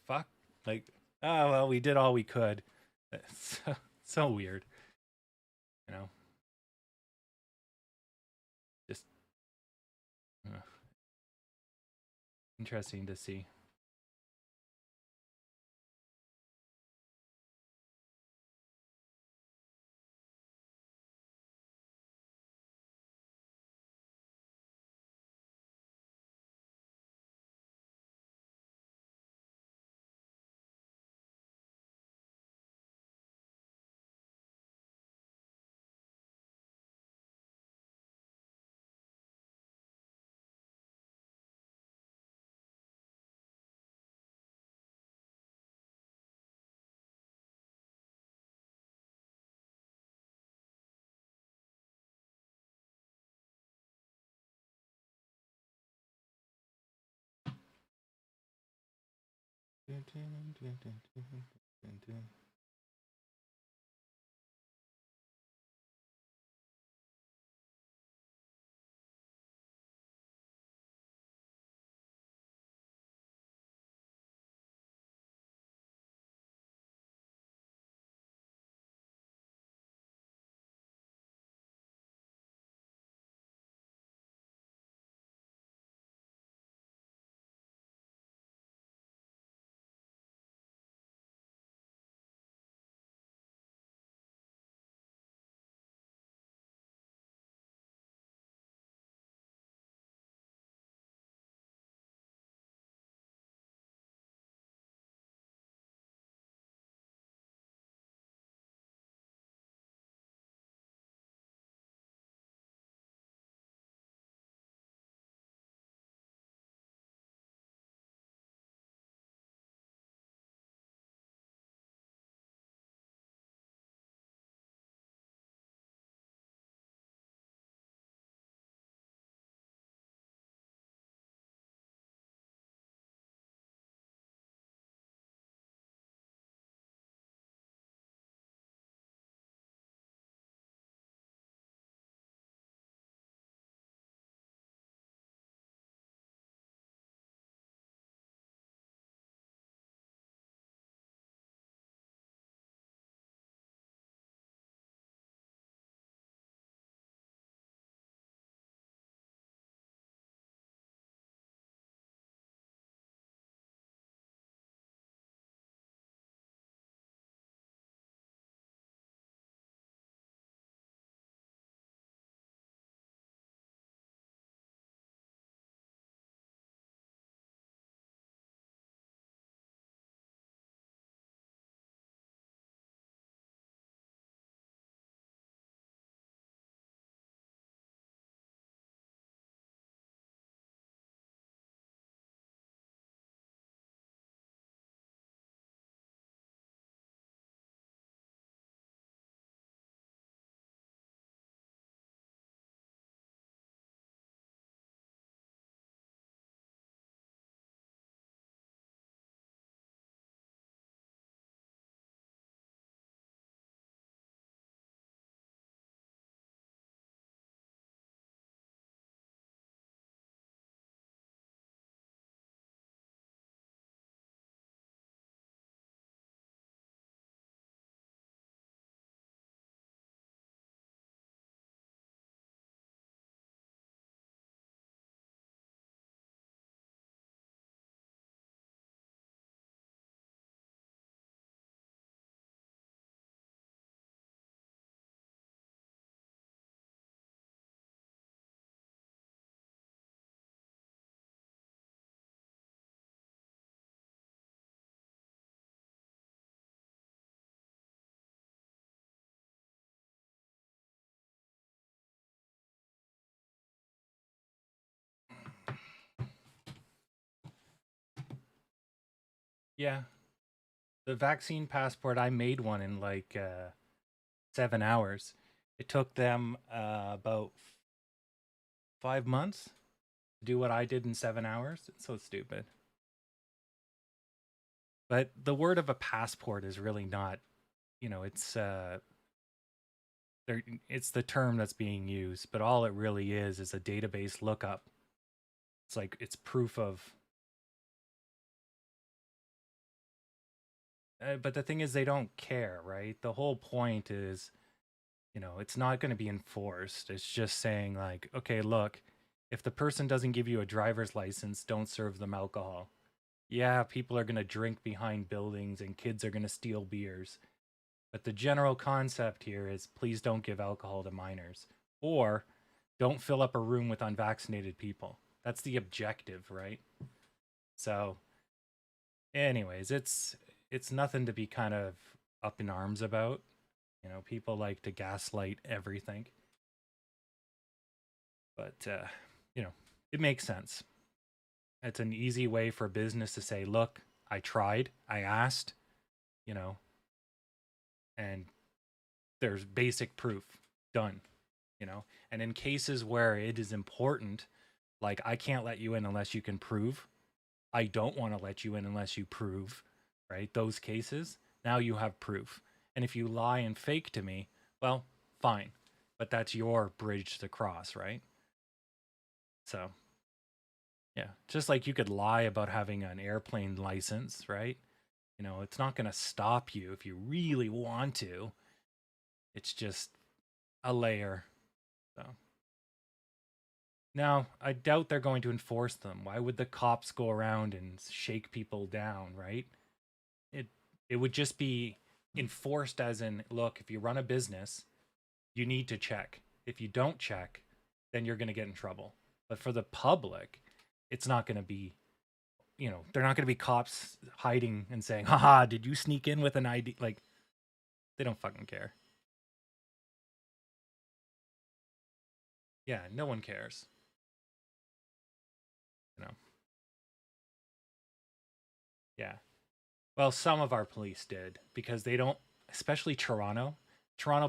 S1: fuck, like, oh well, we did all we could. It's so weird, you know just uh, interesting to see. Yeah. The vaccine passport, I made one in like 7 hours. It took them about 5 months to do what I did in 7 hours. It's so stupid. But the word of a passport is really not, it's the term that's being used, but all it really is a database lookup. It's like it's proof of. But the thing is, they don't care, right? The whole point is, it's not going to be enforced. It's just saying, like, okay, look, if the person doesn't give you a driver's license, don't serve them alcohol. Yeah, people are going to drink behind buildings and kids are going to steal beers. But the general concept here is please don't give alcohol to minors or don't fill up a room with unvaccinated people. That's the objective, right? So, anyways, it's nothing to be kind of up in arms about. People like to gaslight everything. But it makes sense. It's an easy way for business to say, "Look, I tried, I asked, you know, and there's basic proof. Done." And in cases where it is important, like I can't let you in unless you can prove. I don't want to let you in unless you prove, right? Those cases, now you have proof. And if you lie and fake to me, well, fine. But that's your bridge to cross, right? So, yeah, just like you could lie about having an airplane license, right? It's not going to stop you if you really want to. It's just a layer. So, now, I doubt they're going to enforce them. Why would the cops go around and shake people down, right? It it would just be enforced as in, look, if you run a business, you need to check. If you don't check, then you're going to get in trouble. But for the public, it's not going to be, they're not going to be cops hiding and saying, haha, did you sneak in with an ID? Like, they don't fucking care. Yeah, no one cares. You know, yeah. Well, some of our police did because they don't, especially Toronto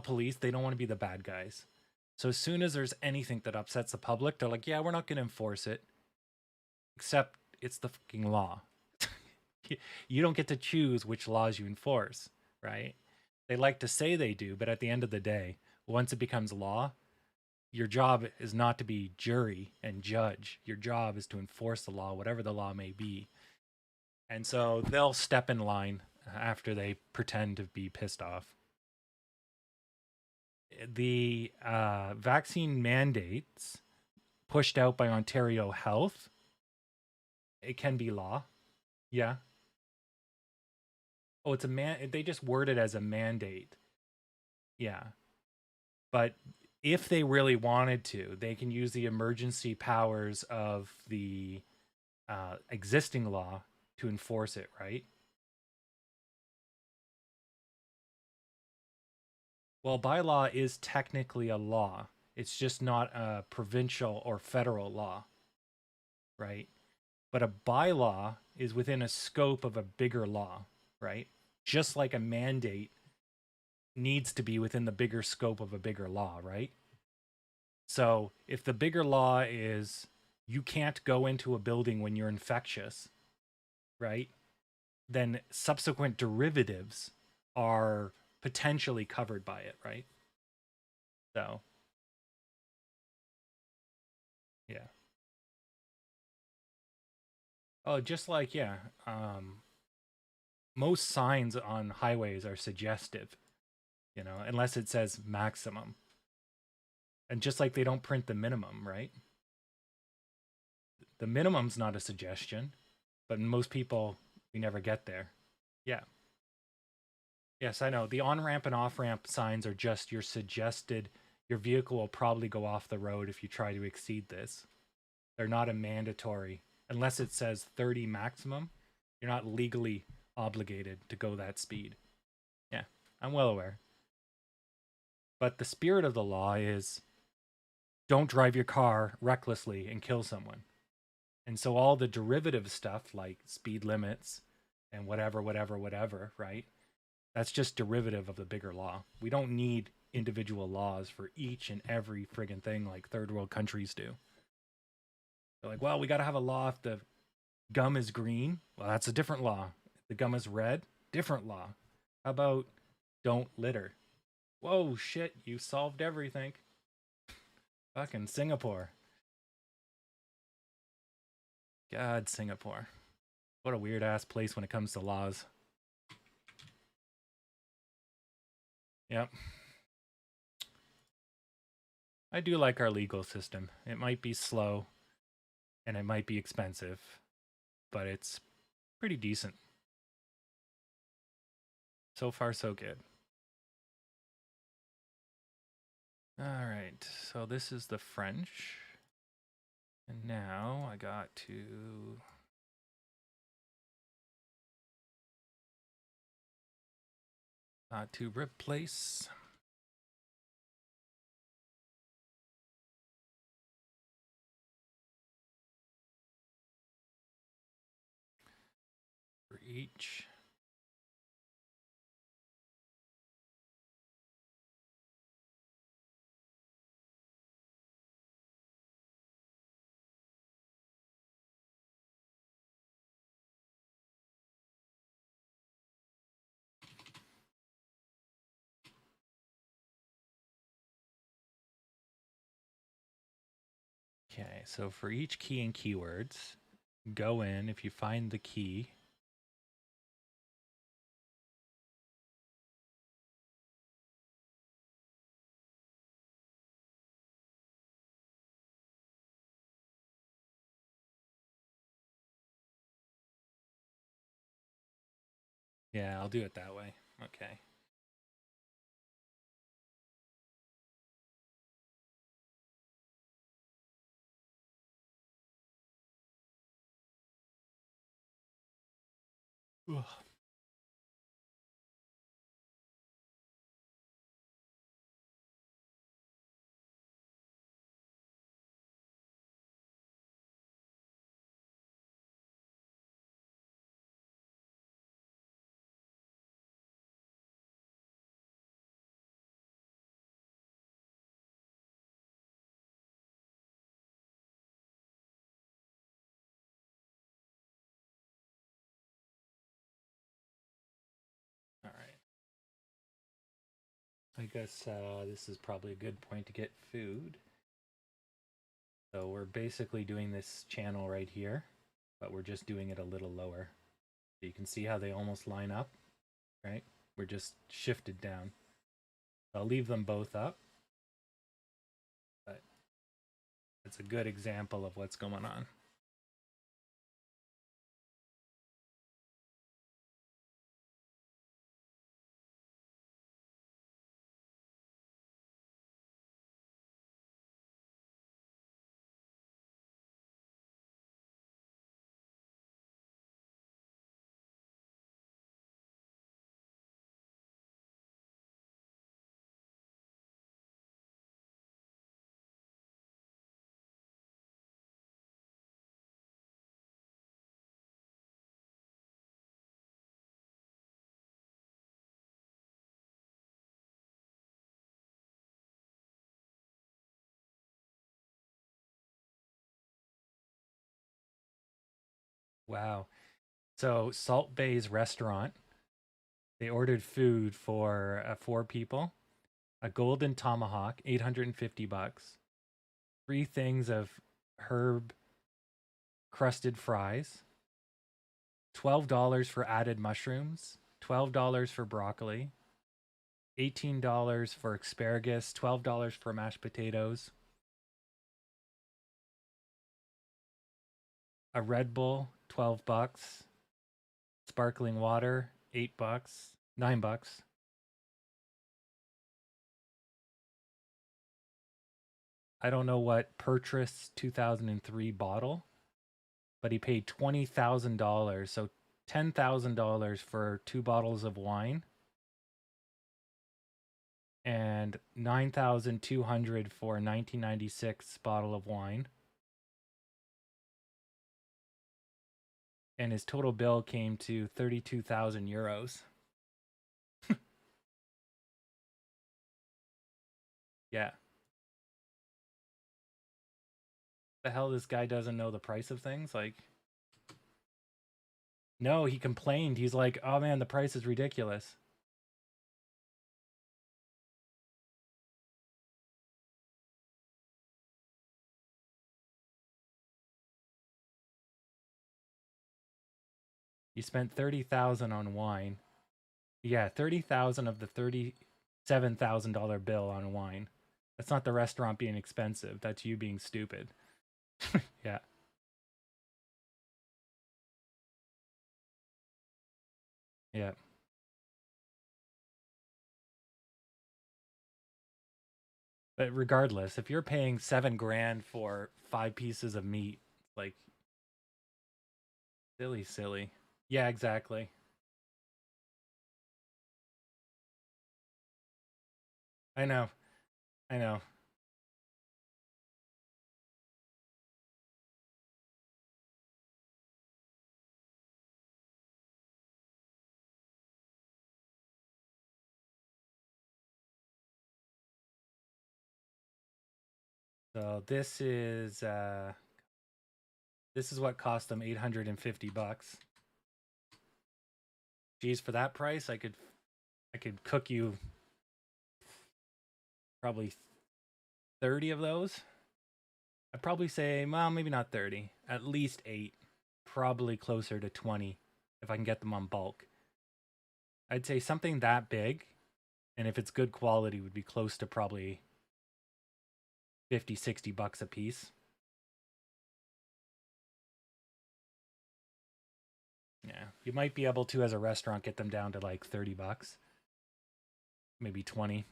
S1: police, they don't want to be the bad guys. So as soon as there's anything that upsets the public, they're like, yeah, we're not going to enforce it. Except it's the fucking law. You don't get to choose which laws you enforce, right? They like to say they do, but at the end of the day, once it becomes law, your job is not to be jury and judge. Your job is to enforce the law, whatever the law may be. And so they'll step in line after they pretend to be pissed off. The vaccine mandates pushed out by Ontario Health, it can be law. Yeah. Oh, it's a man. They just word it as a mandate. Yeah. But if they really wanted to, they can use the emergency powers of the existing law to enforce it, right? Well, bylaw is technically a law. It's just not a provincial or federal law, right? But a bylaw is within a scope of a bigger law, right? Just like a mandate needs to be within the bigger scope of a bigger law, right? So if the bigger law is you can't go into a building when you're infectious, right? Then subsequent derivatives are potentially covered by it, right? So, yeah. Oh, just like, yeah, most signs on highways are suggestive, unless it says maximum. And just like they don't print the minimum, right? The minimum's not a suggestion, but most people, we never get there. Yeah. Yes, I know. The on ramp and off ramp signs are just your suggested, your vehicle will probably go off the road if you try to exceed this. They're not a mandatory, unless it says 30 maximum, you're not legally obligated to go that speed. Yeah, I'm well aware. But the spirit of the law is don't drive your car recklessly and kill someone. And so all the derivative stuff like speed limits and whatever, right? That's just derivative of the bigger law. We don't need individual laws for each and every friggin' thing like third world countries do. They're like, well, we got to have a law if the gum is green. Well, that's a different law. If the gum is red, different law. How about don't litter? Whoa, shit, you solved everything. Fucking Singapore. God, Singapore. What a weird ass place when it comes to laws. Yep. I do like our legal system. It might be slow and it might be expensive, but it's pretty decent. So far, so good. All right, so this is the French. And now I got to replace. For each. Okay, so for each key and keywords, go in if you find the key. Yeah, I'll do it that way. Okay. Ugh. All right. I guess this is probably a good point to get food. So we're basically doing this channel right here, but we're just doing it a little lower. So you can see how they almost line up, right? We're just shifted down. I'll leave them both up, but it's a good example of what's going on. Wow. So Salt Bay's restaurant, they ordered food for 4 people, a golden tomahawk, $850, 3 things of herb crusted fries, $12 for added mushrooms, $12 for broccoli, $18 for asparagus, $12 for mashed potatoes, a Red Bull, $12, sparkling water, $8, $9. I don't know what Pertris 2003 bottle, but he paid $20,000, so $10,000 for 2 bottles of wine and 9,200 for a 1996 bottle of wine. And his total bill came to 32,000 euros. Yeah. The hell, this guy doesn't know the price of things? Like, no, he complained. He's like, oh man, the price is ridiculous. You spent 30,000 on wine. Yeah, 30,000 of the $37,000 bill on wine. That's not the restaurant being expensive. That's you being stupid. Yeah. Yeah. But regardless, if you're paying 7 grand for 5 pieces of meat, like silly. Yeah, exactly. I know. I know. So this is what cost them $850. Geez, for that price, I could cook you probably 30 of those. I'd probably say, well, maybe not 30, at least 8, probably closer to 20 if I can get them on bulk. I'd say something that big, and if it's good quality, would be close to probably 50, $60 a piece. Yeah, you might be able to, as a restaurant, get them down to like $30, maybe 20.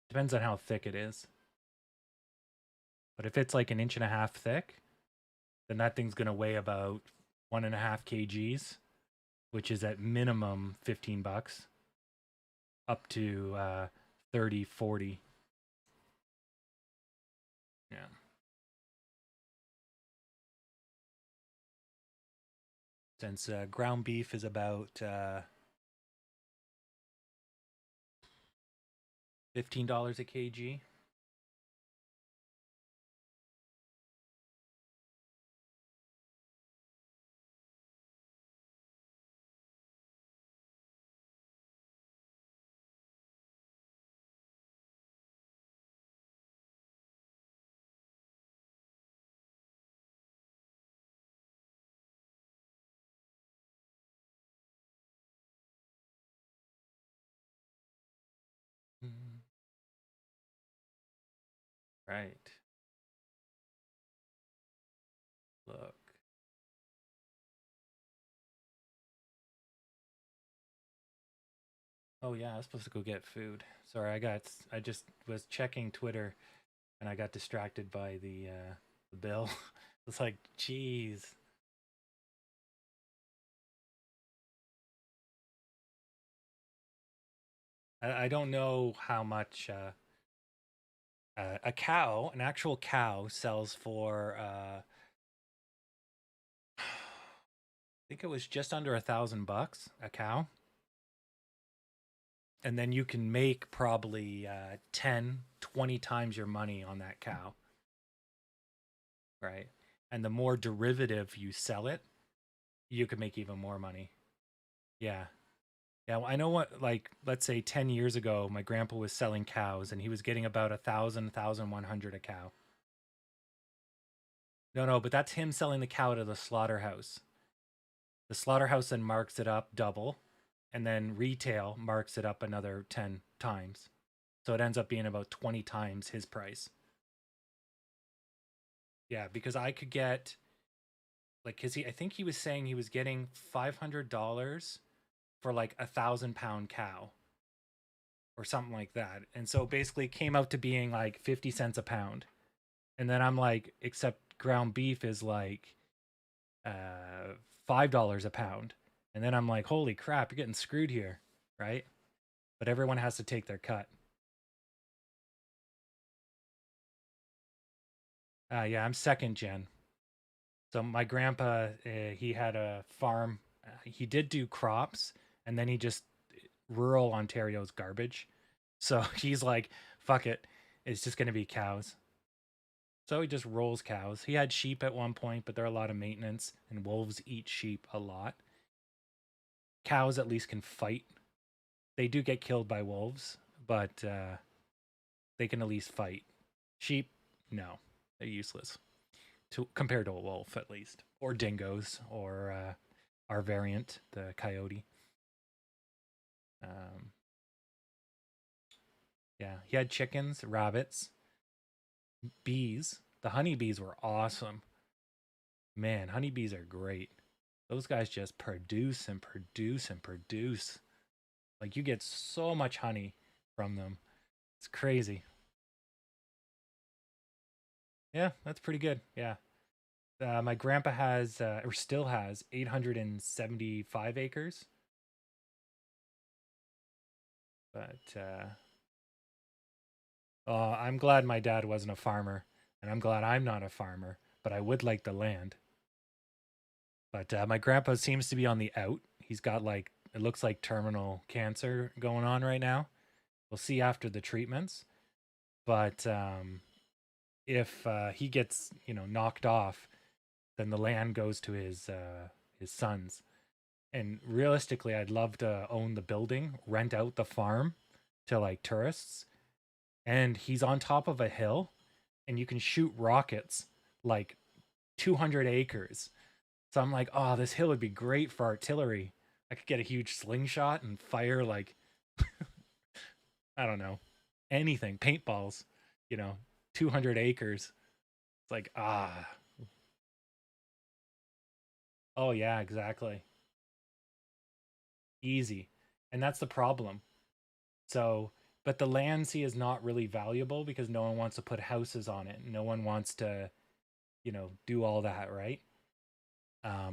S1: Depends on how thick it is. But if it's like an inch and a half thick, then that thing's gonna weigh about 1.5 kgs, which is at minimum $15, up to 30, 40. Yeah. Since ground beef is about $15 a kg. Mm. Right. Look. Oh yeah, I was supposed to go get food. Sorry, I just was checking Twitter and I got distracted by the bill. It's like, geez. I don't know how much a cow, an actual cow, sells for. I think it was just under $1,000 a cow, and then you can make probably 10, 20 times your money on that cow, right? And the more derivative you sell it, you could make even more money. Yeah. Yeah, well, I know what, like, let's say 10 years ago, my grandpa was selling cows and he was getting about 1,100 a cow. No, but that's him selling the cow to the slaughterhouse. The slaughterhouse then marks it up double, and then retail marks it up another 10 times. So it ends up being about 20 times his price. Yeah, because I could get, like, cause I think he was saying he was getting $500 for like 1,000 pound cow or something like that. And so basically it came out to being like 50 cents a pound. And then I'm like, except ground beef is like $5 a pound. And then I'm like, holy crap, you're getting screwed here, right? But everyone has to take their cut. Yeah, I'm second gen. So my grandpa, he had a farm. He did do crops, and then he just rural Ontario's garbage. So he's like, fuck it, it's just gonna be cows. So he just rolls cows. He had sheep at one point, but they're a lot of maintenance, and wolves eat sheep a lot. Cows at least can fight. They do get killed by wolves, but they can at least fight. Sheep, no, they're useless to compared to a wolf at least, or dingoes, or our variant, the coyote. Um, yeah, he had chickens, rabbits, bees. The honeybees were awesome. Man, honeybees are great. Those guys just produce and produce and produce. Like you get so much honey from them. It's crazy. Yeah, that's pretty good. Yeah. My grandpa has, or still has, 875 acres. But I'm glad my dad wasn't a farmer, and I'm glad I'm not a farmer. But I would like the land. But my grandpa seems to be on the out. He's got like it looks like terminal cancer going on right now. We'll see after the treatments. But if he gets knocked off, then the land goes to his sons. And realistically, I'd love to own the building, rent out the farm to like tourists. And he's on top of a hill, and you can shoot rockets like 200 acres. So I'm like, oh, this hill would be great for artillery. I could get a huge slingshot and fire like I don't know, anything, paintballs, you know, 200 acres. It's like, oh yeah, exactly. Easy. And that's the problem. So, but the land sea is not really valuable because no one wants to put houses on it. No one wants to, do all that, right?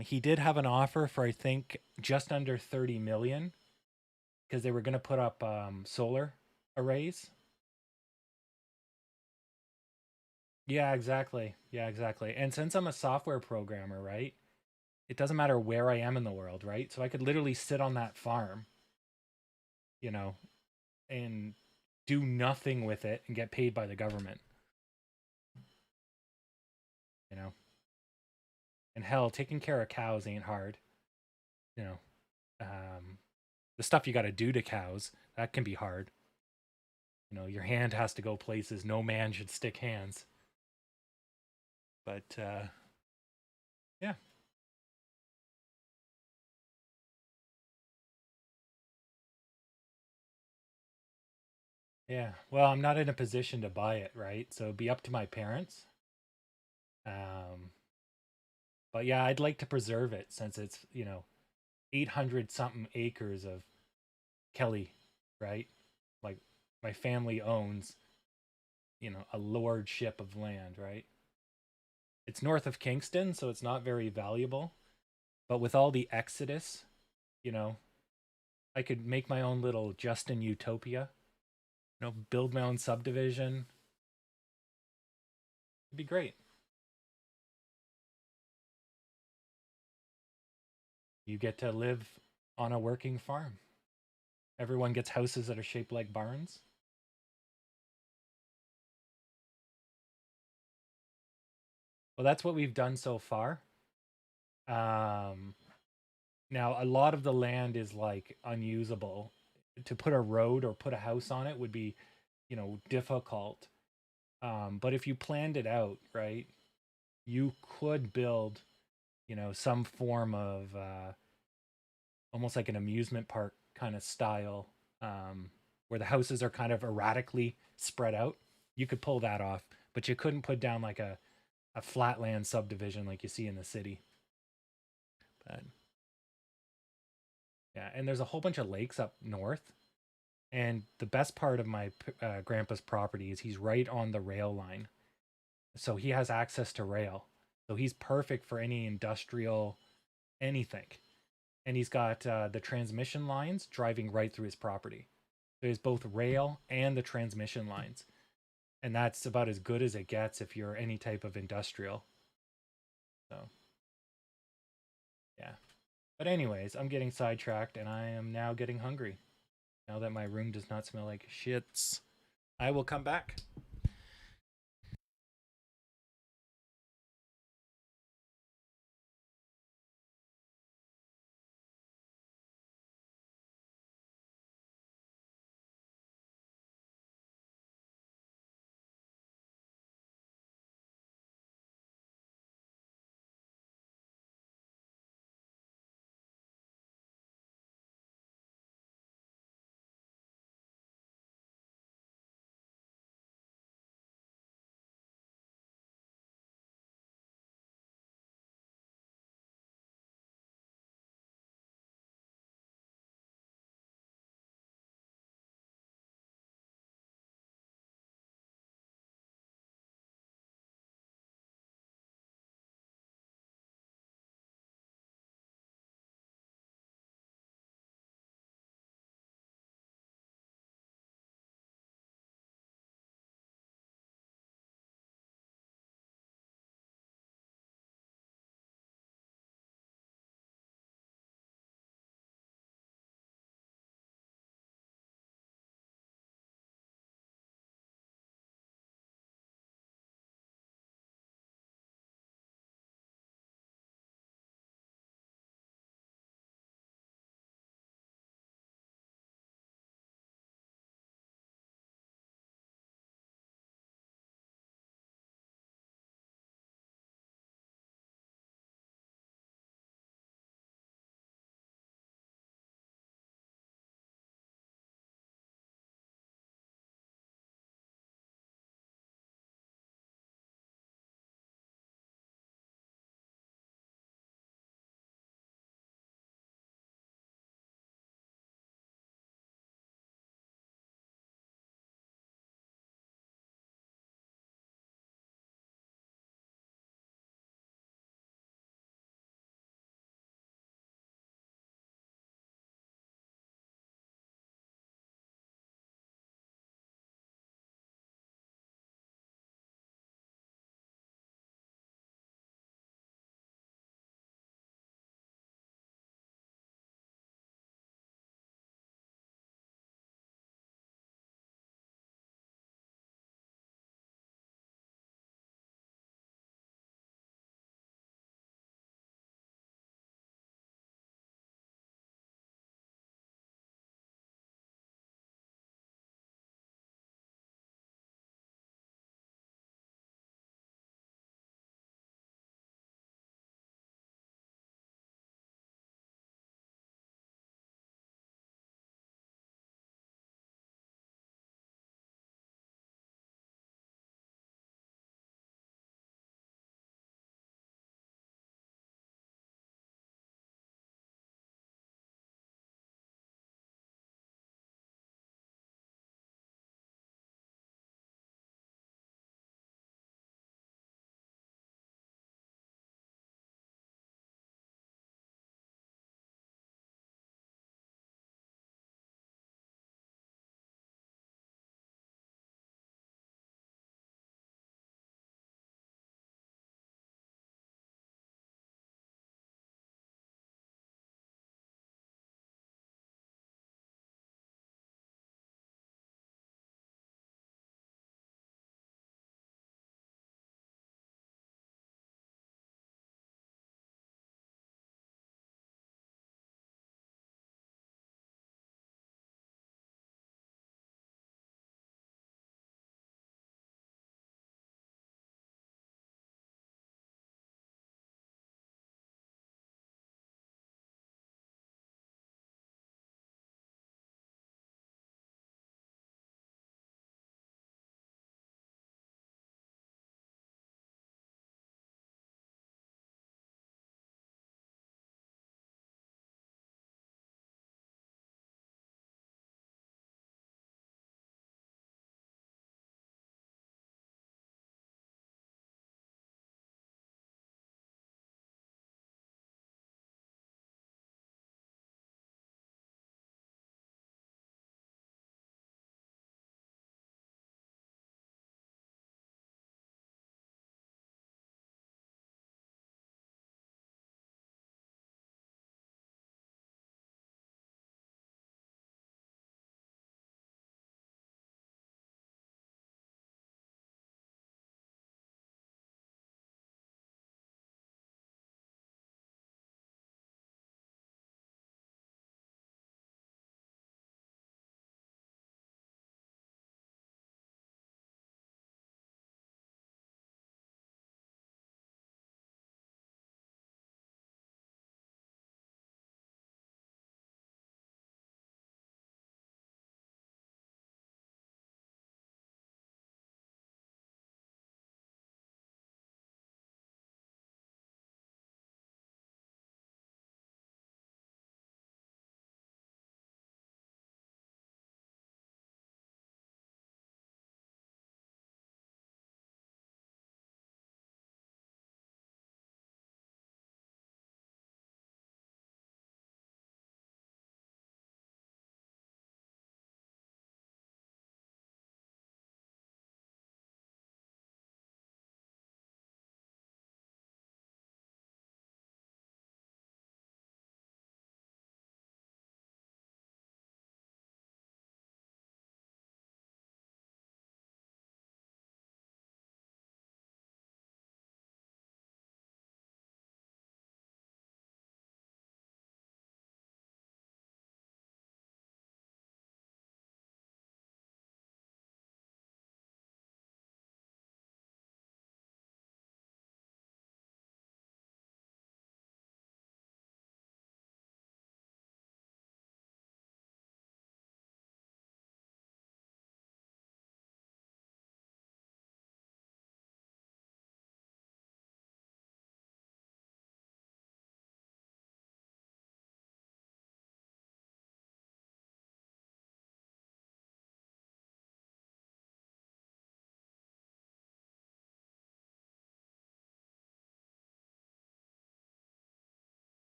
S1: He did have an offer for I think just under 30 million because they were going to put up solar arrays. Yeah, exactly. Yeah, exactly. And since I'm a software programmer, right? It doesn't matter where I am in the world, right? So I could literally sit on that farm, you know, and do nothing with it and get paid by the government, you know. And hell, taking care of cows ain't hard, you know. The stuff you got to do to cows, that can be hard. Your hand has to go places no man should stick hands. But yeah, yeah. Well, I'm not in a position to buy it, right? So it'd be up to my parents. Um, but yeah, I'd like to preserve it since it's 800 something acres of Kelly, right? Like my family owns, a lordship of land, right? It's north of Kingston, so it's not very valuable. But with all the exodus, you know, I could make my own little Justin Utopia, build my own subdivision. It'd be great. You get to live on a working farm. Everyone gets houses that are shaped like barns. Well, that's what we've done so far. Um, Now, a lot of the land is like unusable. To put a road or put a house on it would be, difficult. But if you planned it out, right, you could build, some form of almost like an amusement park kind of style, where the houses are kind of erratically spread out. You could pull that off, but you couldn't put down like a flatland subdivision like you see in the city. But yeah, and there's a whole bunch of lakes up north. And the best part of my grandpa's property is he's right on the rail line. So he has access to rail. So he's perfect for any industrial anything. And he's got the transmission lines driving right through his property. There's both rail and the transmission lines. And that's about as good as it gets if you're any type of industrial. So Yeah. But anyways, I'm getting sidetracked and I am now getting hungry. Now that my room does not smell like shits. I will come back.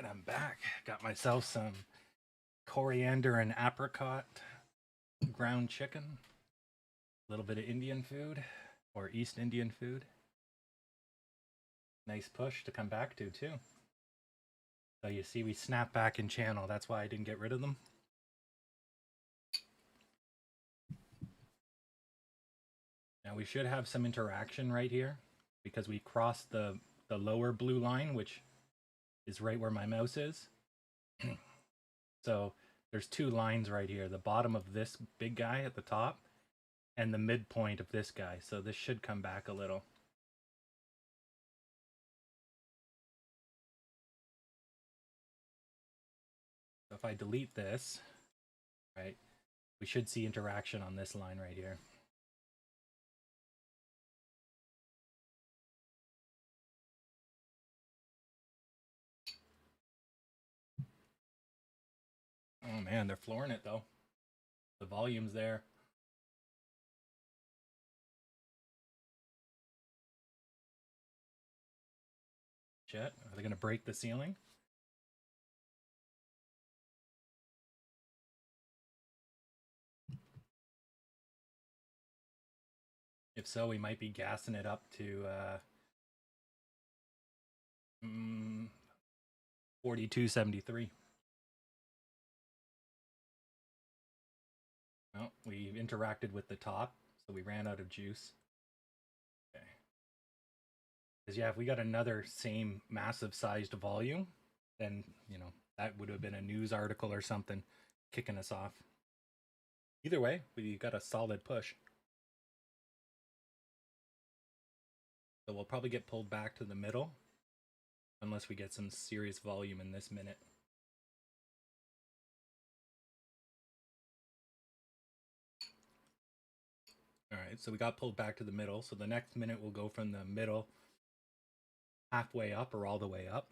S1: right, I'm back. Got myself some coriander and apricot ground chicken. A little bit of Indian food, or East Indian food. Nice push to come back to, too. So you see we snap back in channel. That's why I didn't get rid of them. Now we should have some interaction right here because we crossed the lower blue line, which is right where my mouse is. So there's two lines right here, the bottom of this big guy at the top and the midpoint of this guy. So this should come back a little. So if I delete this, right, we should see interaction on this line right here. Oh man, they're flooring it though. The volume's there. Shit, are they gonna break the ceiling? If so, we might be gassing it up to 42.73. Well, we interacted with the top, so we ran out of juice. Okay. Because yeah, if we got another same massive sized volume, then, you know, that would have been a news article or something kicking us off. Either way, we got a solid push. So we'll probably get pulled back to the middle unless we get some serious volume in this minute. All right, so we got pulled back to the middle. So the next minute we'll go from the middle halfway up or all the way up.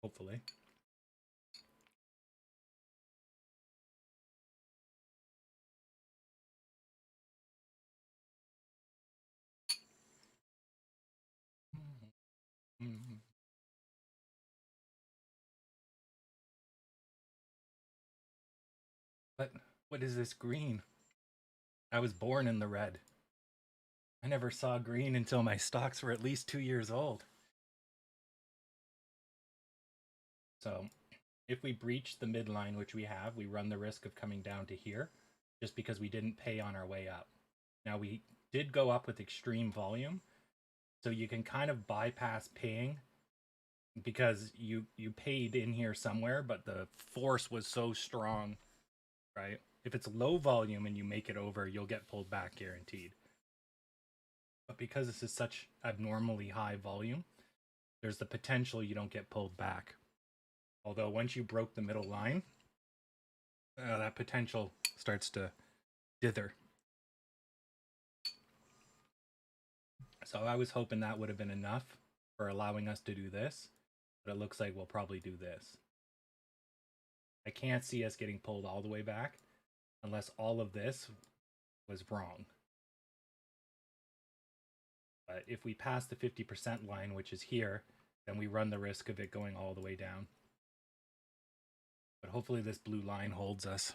S1: Hopefully. But what is this green? I was born in the red. I never saw green until my stocks were at least 2 years old. So if we breach the midline, which we have, we run the risk of coming down to here just because we didn't pay on our way up. Now we did go up with extreme volume, so you can kind of bypass paying because you paid in here somewhere, but the force was so strong, right? If it's low volume and you make it over, you'll get pulled back guaranteed. But because this is such abnormally high volume, there's the potential you don't get pulled back. Although once you broke the middle line, that potential starts to dither. So I was hoping that would have been enough for allowing us to do this, but it looks like we'll probably do this. I can't see us getting pulled all the way back unless all of this was wrong. But if we pass the 50% line, which is here, then we run the risk of it going all the way down. But hopefully this blue line holds us.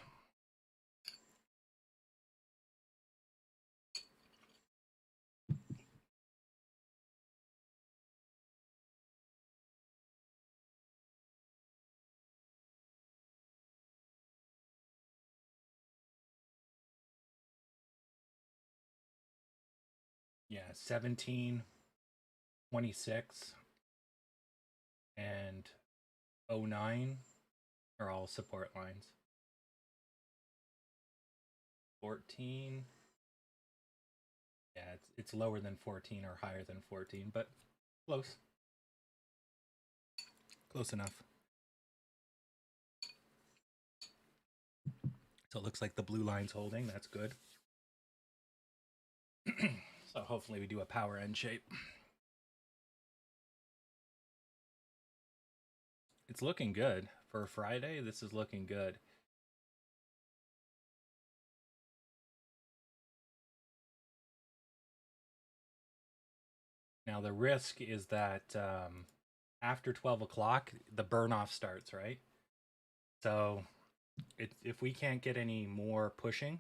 S1: Yeah, 17, 26, and 09 are all support lines. 14, yeah, it's lower than 14 or higher than 14, but close. Close enough. So it looks like the blue line's holding. That's good. So hopefully we do a power end shape. It's looking good. For Friday, this is looking good. Now the risk is that after 12 o'clock, the burn off starts, right? So if we can't get any more pushing,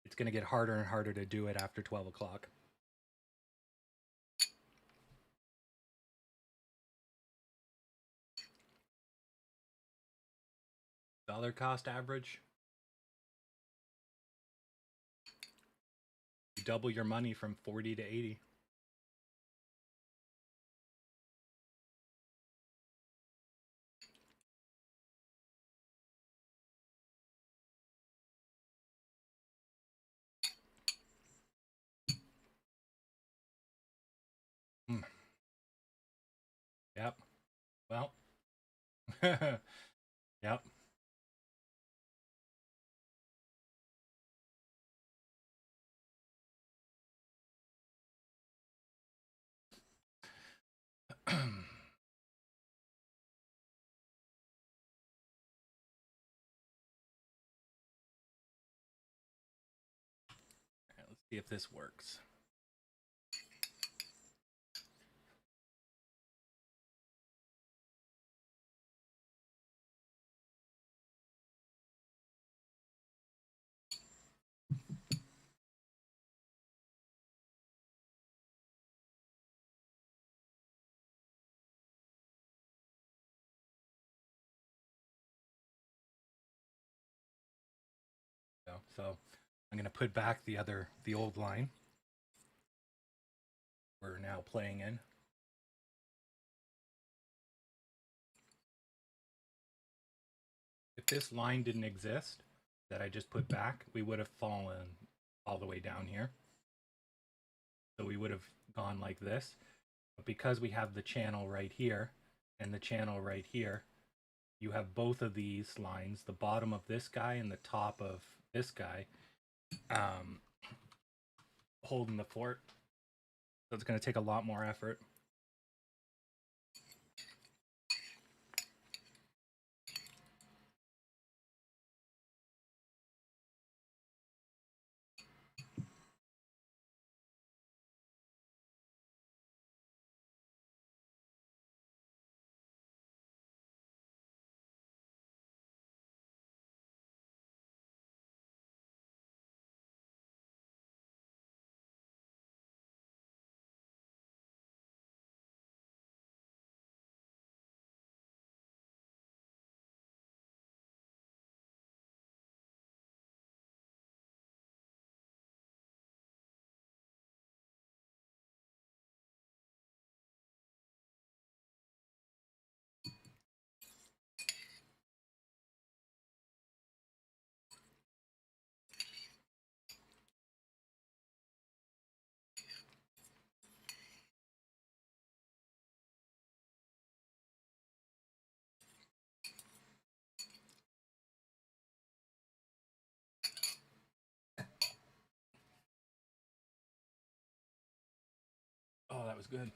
S1: it's going to get harder and harder to do it after 12 o'clock. Dollar cost average. You double your money from 40 to 80. Hmm. Yep. Well. Yep. Let's see if this works. So I'm going to put back the old line we're now playing in. If this line didn't exist that I just put back, we would have fallen all the way down here. So we would have gone like this. But because we have the channel right here and the channel right here, you have both of these lines, the bottom of this guy and the top of this guy, holding the fort. So it's going to take a lot more effort. Oh, that was good.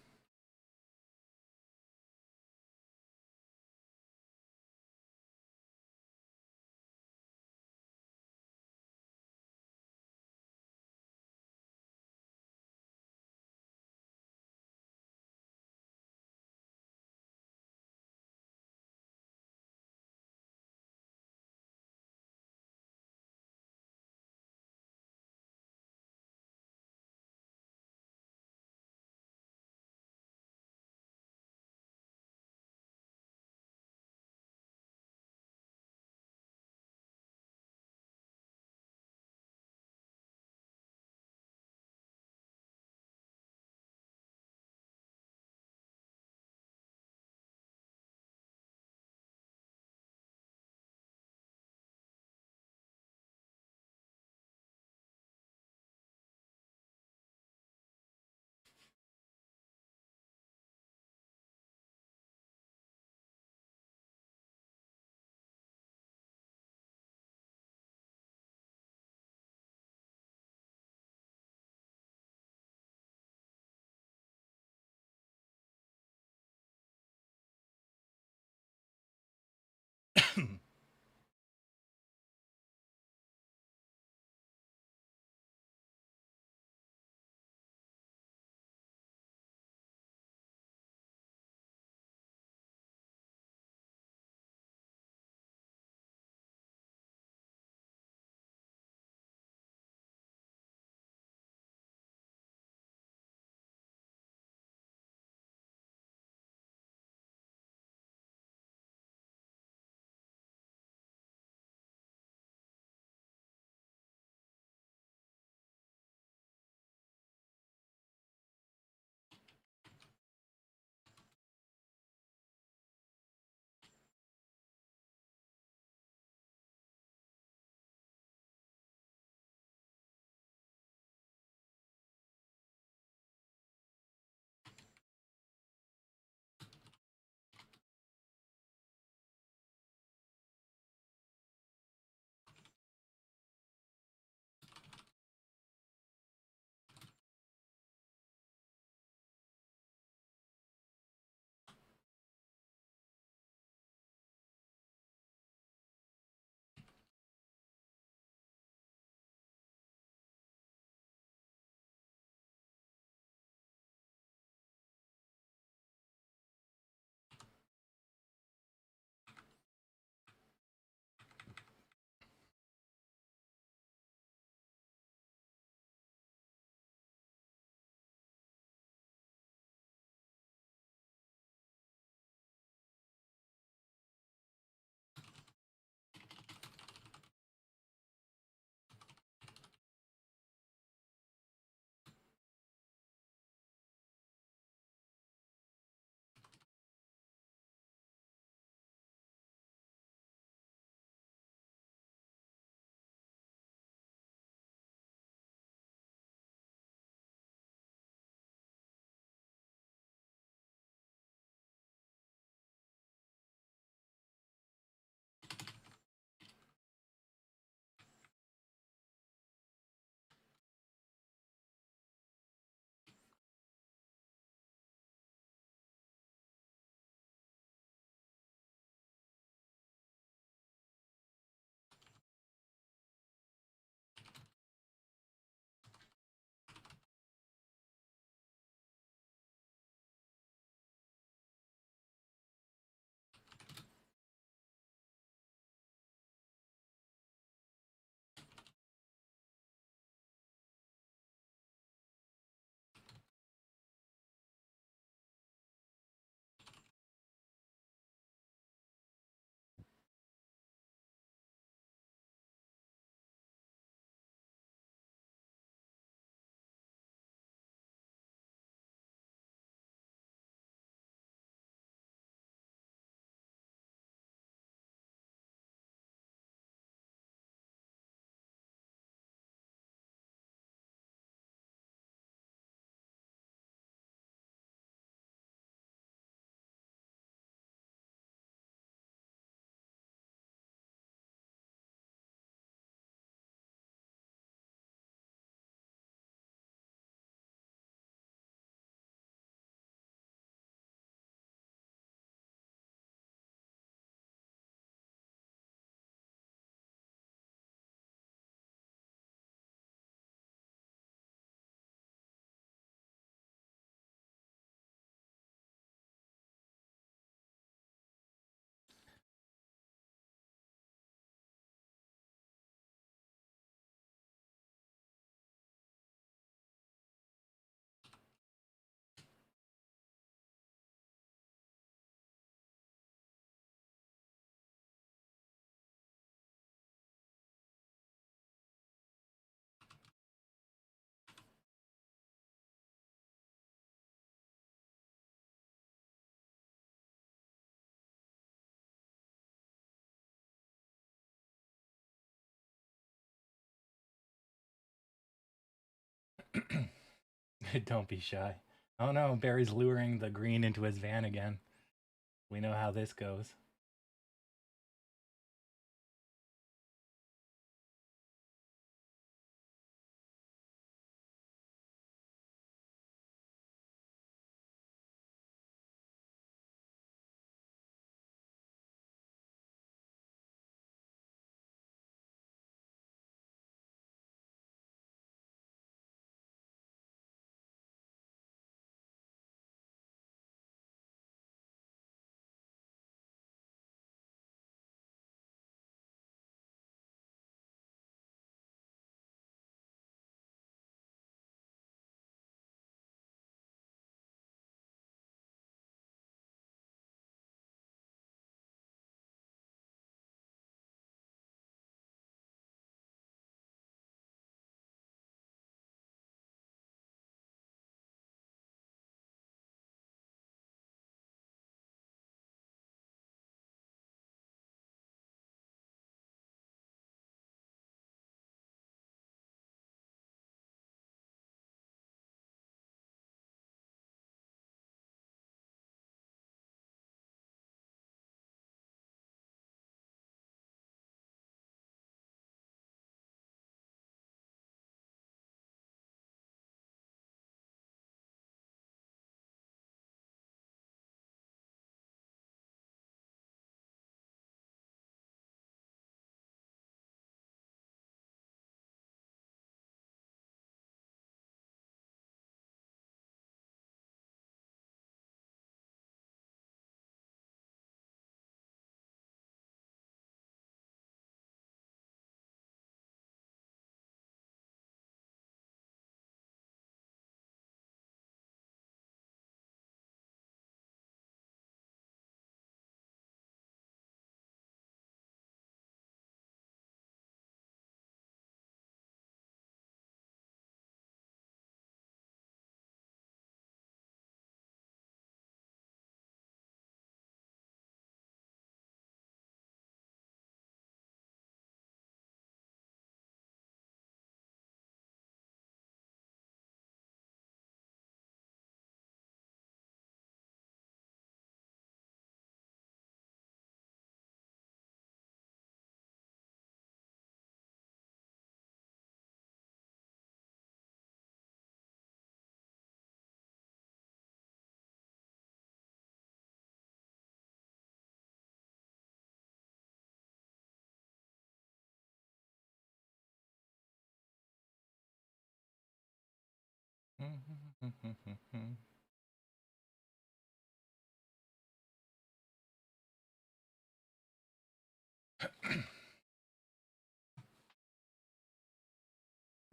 S1: Don't be shy. Oh no, Barry's luring the green into his van again. We know how this goes.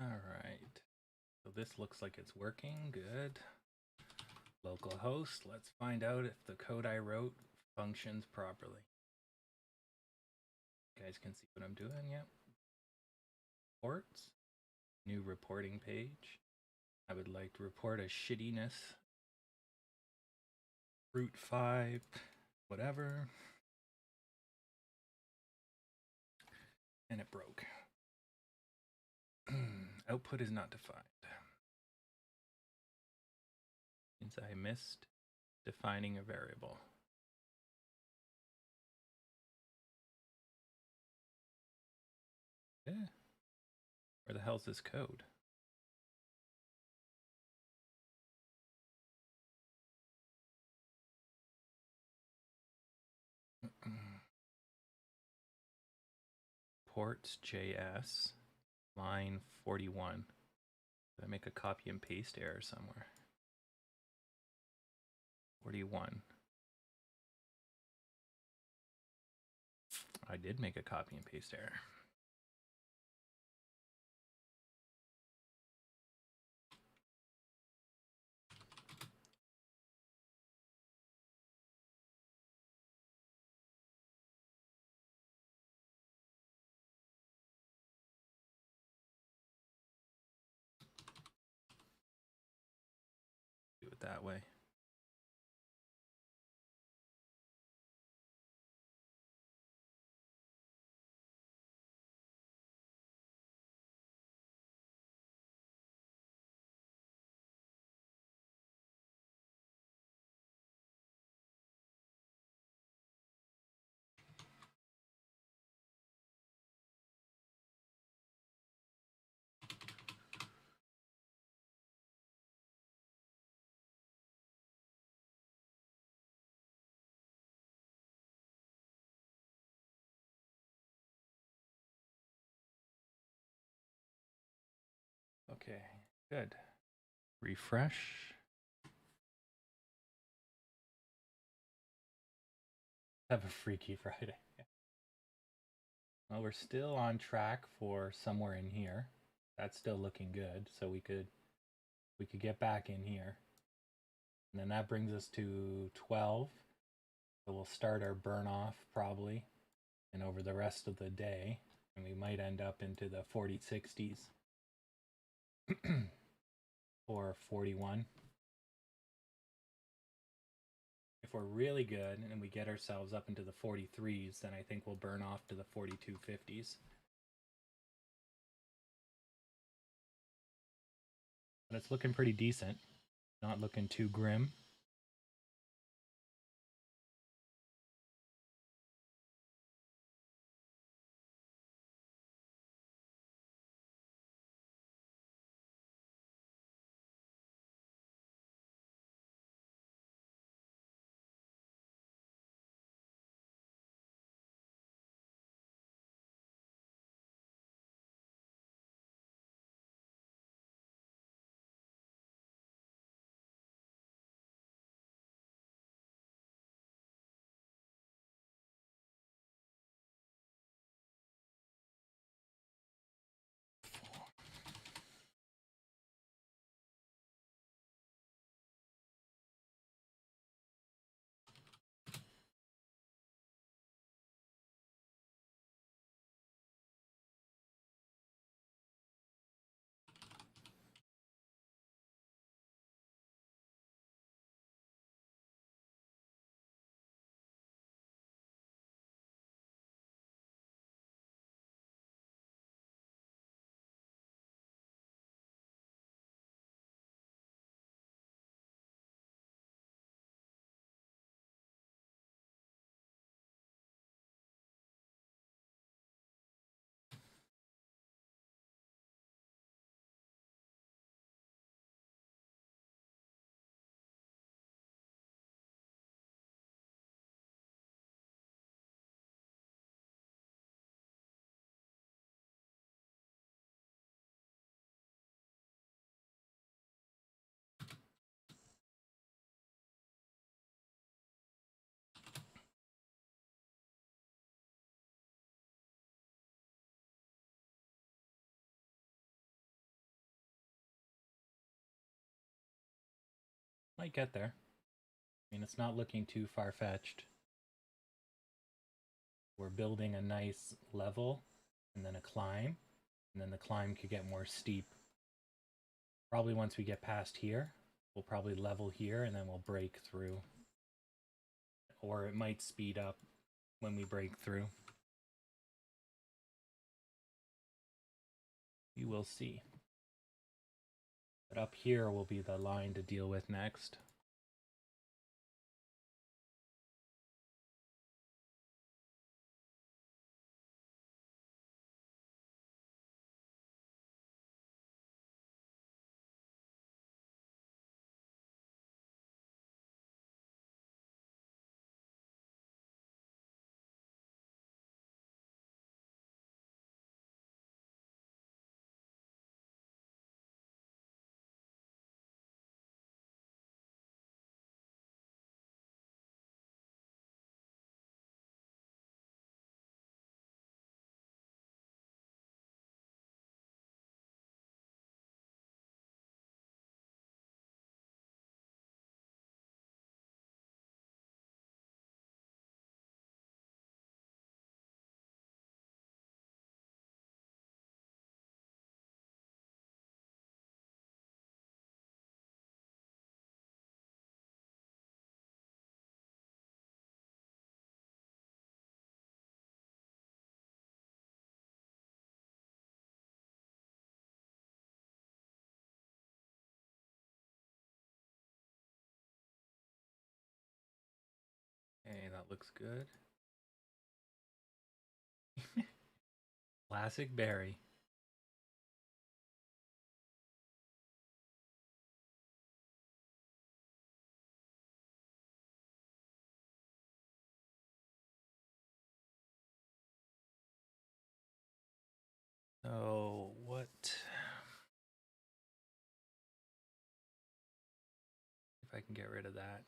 S1: All right. So this looks like it's working. Good. Localhost. Let's find out if the code I wrote functions properly. You guys can see what I'm doing. Yep. Reports. New reporting page. I would like to report a shittiness. Route 5. Whatever. And it broke. Output is not defined. Means I missed defining a variable. Yeah. Where the hell's this code? Ports JS line 41. Did I make a copy and paste error somewhere? 41. I did make a copy and paste error. Do it that way. Okay, good. Refresh. Have a Freaky Friday. Well, we're still on track for somewhere in here. That's still looking good, so we could get back in here. And then that brings us to 12. So we'll start our burn off probably, and over the rest of the day, and we might end up into the 40 60s or 41. If we're really good and we get ourselves up into the 43s, then I think we'll burn off to the 42 50s. But it's looking pretty decent. Not looking too grim. Might get there. I mean, it's not looking too far-fetched. We're building a nice level and then a climb, and then the climb could get more steep. Probably once we get past here, we'll probably level here and then we'll break through. Or it might speed up when we break through. You will see. But up here will be the line to deal with next. Okay, that looks good. Classic berry. So what If I can get rid of that.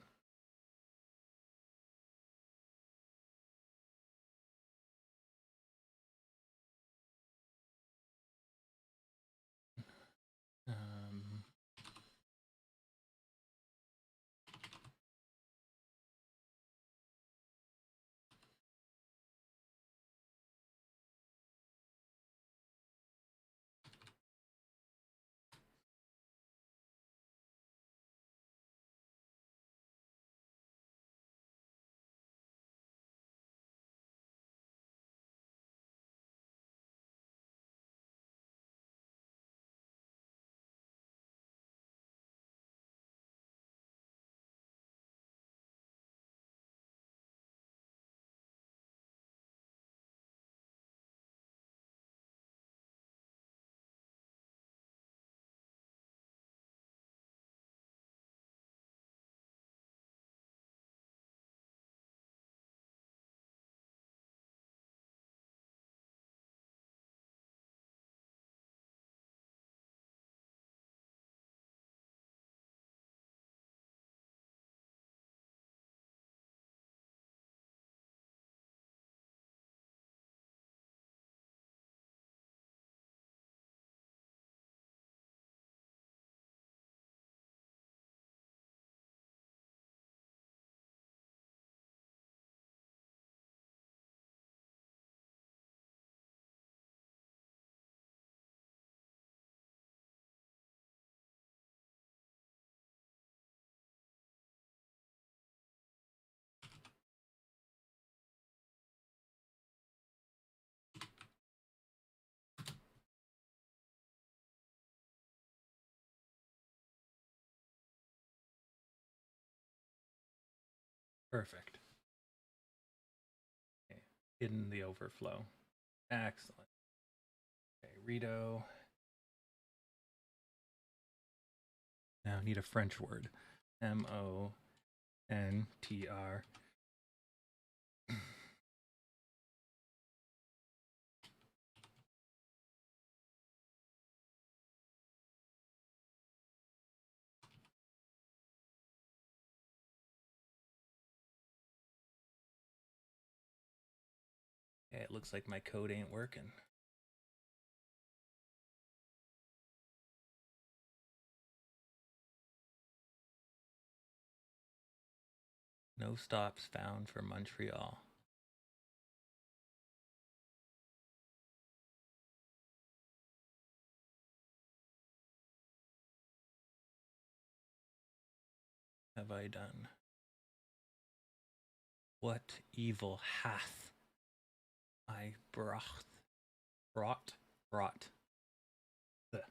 S1: Perfect. Okay. Hidden the overflow. Excellent. Okay, Rito. Now I need a French word. Montr. Okay, it looks like my code ain't working. No stops found for Montreal. Have I done? What evil hath I brought? The.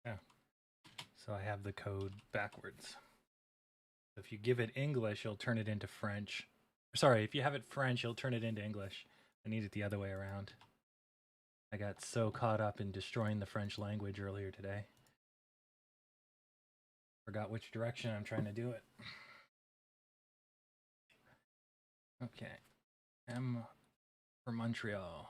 S1: Yeah. So I have the code backwards. If you give it English, you'll turn it into French. Sorry, if you have it French, you'll turn it into English. I need it the other way around. I got so caught up in destroying the French language earlier today. Forgot which direction I'm trying to do it. Okay. M for Montreal.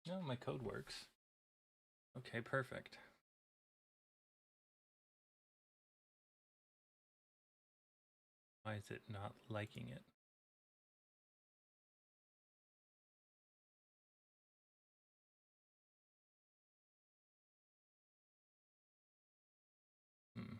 S1: No, my code works. Okay, perfect. Why is it not liking it? Hmm.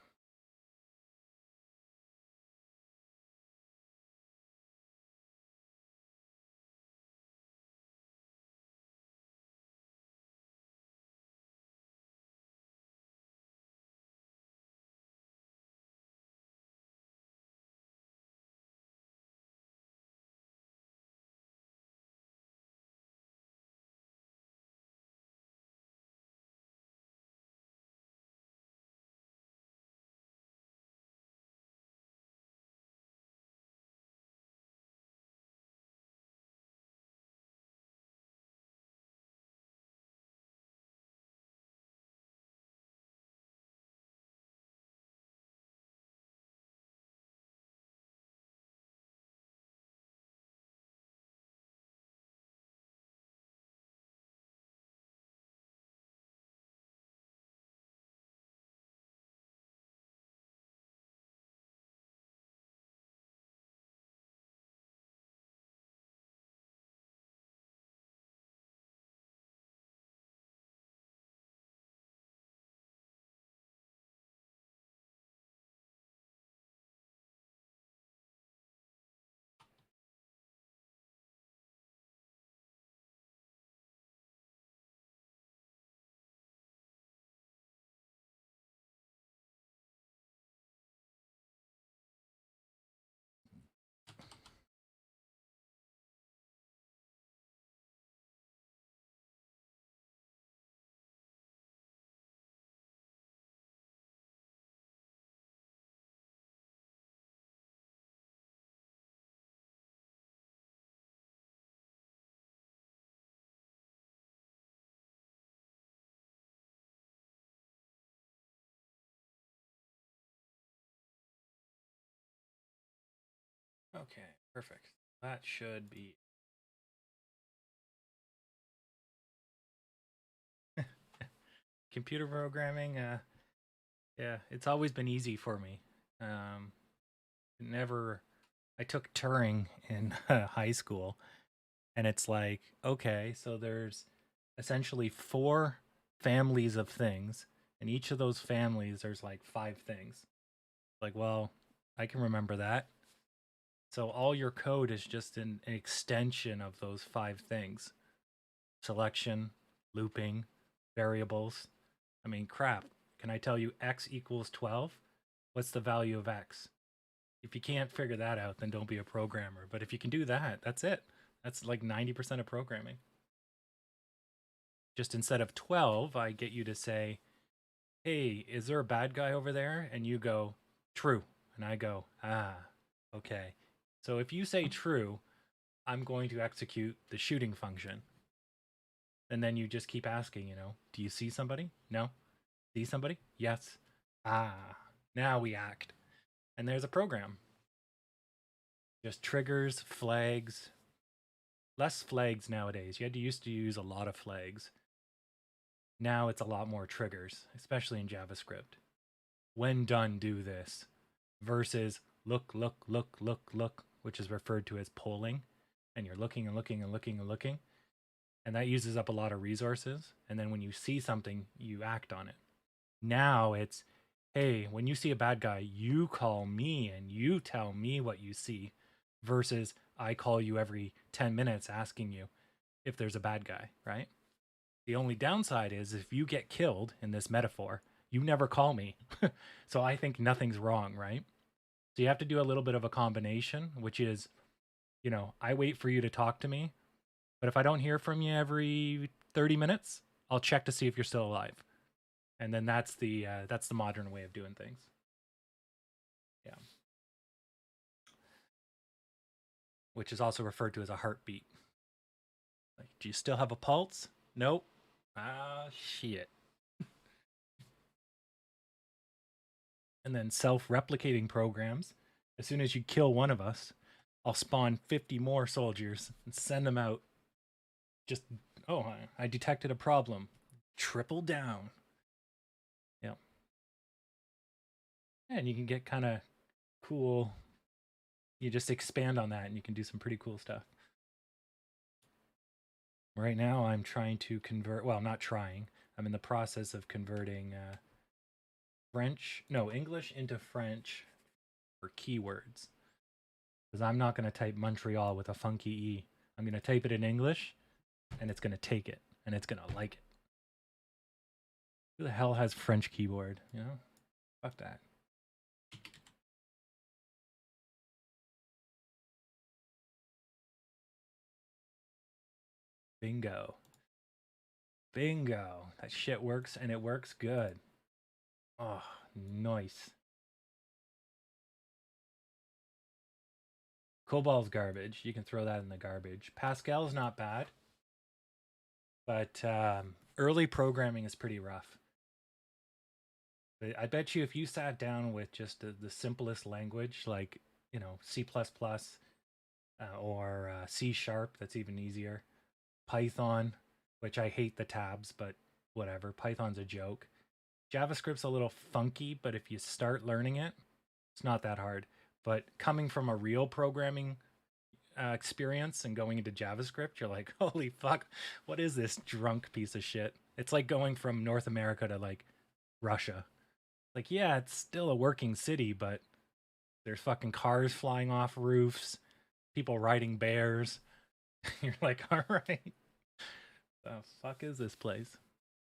S1: Okay, perfect. That should be. Computer programming, yeah, it's always been easy for me. Um, never. I took Turing in high school, and it's like, okay, so there's essentially four families of things, and each of those families there's like five things. Like, well, I can remember that. So all your code is just an extension of those five things: selection, looping, variables. I mean, crap. Can I tell you x equals 12? What's the value of x? If you can't figure that out, then don't be a programmer. But if you can do that, that's it. That's like 90% of programming. Just instead of 12, I get you to say, hey, is there a bad guy over there? And you go, true. And I go, ah, okay. So if you say true, I'm going to execute the shooting function. And then you just keep asking, do you see somebody? No. See somebody? Yes. Ah, now we act. And there's a program. Just triggers, flags. Less flags nowadays. Used to use a lot of flags. Now it's a lot more triggers, especially in JavaScript. When done, do this. Versus look, which is referred to as polling. And you're looking and looking and looking and looking. And that uses up a lot of resources. And then when you see something, you act on it. Now it's, hey, when you see a bad guy, you call me and you tell me what you see, versus I call you every 10 minutes asking you if there's a bad guy, right? The only downside is if you get killed in this metaphor, you never call me. So I think nothing's wrong, right? So you have to do a little bit of a combination, which is, I wait for you to talk to me, but if I don't hear from you every 30 minutes, I'll check to see if you're still alive. And then that's the modern way of doing things. Yeah. Which is also referred to as a heartbeat. Like, do you still have a pulse? Nope. Ah, shit. And then self-replicating programs. As soon as you kill one of us, I'll spawn 50 more soldiers and send them out. Just, oh, I detected a problem. Triple down. Yeah. And you can get kind of cool. You just expand on that and you can do some pretty cool stuff. Right now, I'm trying to convert, well, not trying. I'm in the process of converting English into French for keywords. Because I'm not going to type Montreal with a funky E. I'm going to type it in English, and it's going to take it, and it's going to like it. Who the hell has French keyboard, Fuck that. Bingo. Bingo. That shit works, and it works good. Oh, nice. Cobal's garbage. You can throw that in the garbage. Pascal's not bad. But early programming is pretty rough. But I bet you if you sat down with just the simplest language, like, C++, or C#, that's even easier. Python, which I hate the tabs, but whatever. Python's a joke. JavaScript's a little funky, but if you start learning it, it's not that hard. But coming from a real programming experience and going into JavaScript, you're like, holy fuck, what is this drunk piece of shit? It's like going from North America to like Russia. Like, yeah, it's still a working city, but there's fucking cars flying off roofs, people riding bears. You're like, all right, the fuck is this place?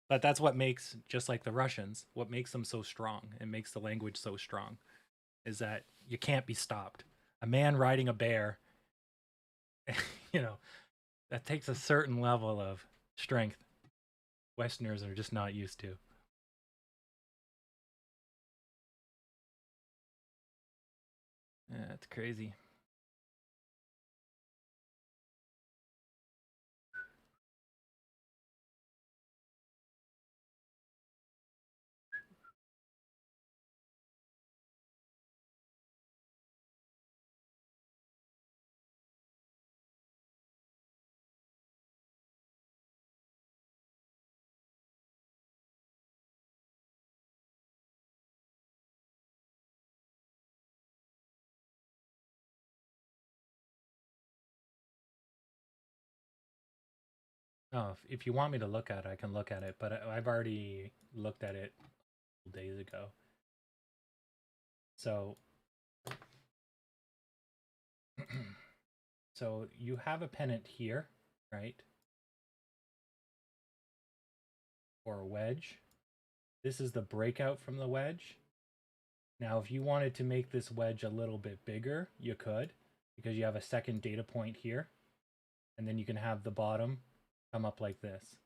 S1: But that's what makes, just like the Russians, what makes them so strong and makes the language so strong is that you can't be stopped. A man riding a bear, that takes a certain level of strength Westerners are just not used to. Yeah, it's crazy. Oh, if you want me to look at it, I can look at it, but I've already looked at it days ago. So, so you have a pennant here, right? Or a wedge. This is the breakout from the wedge. Now, if you wanted to make this wedge a little bit bigger, you could, because you have a second data point here. And then you can have the bottom come up like this.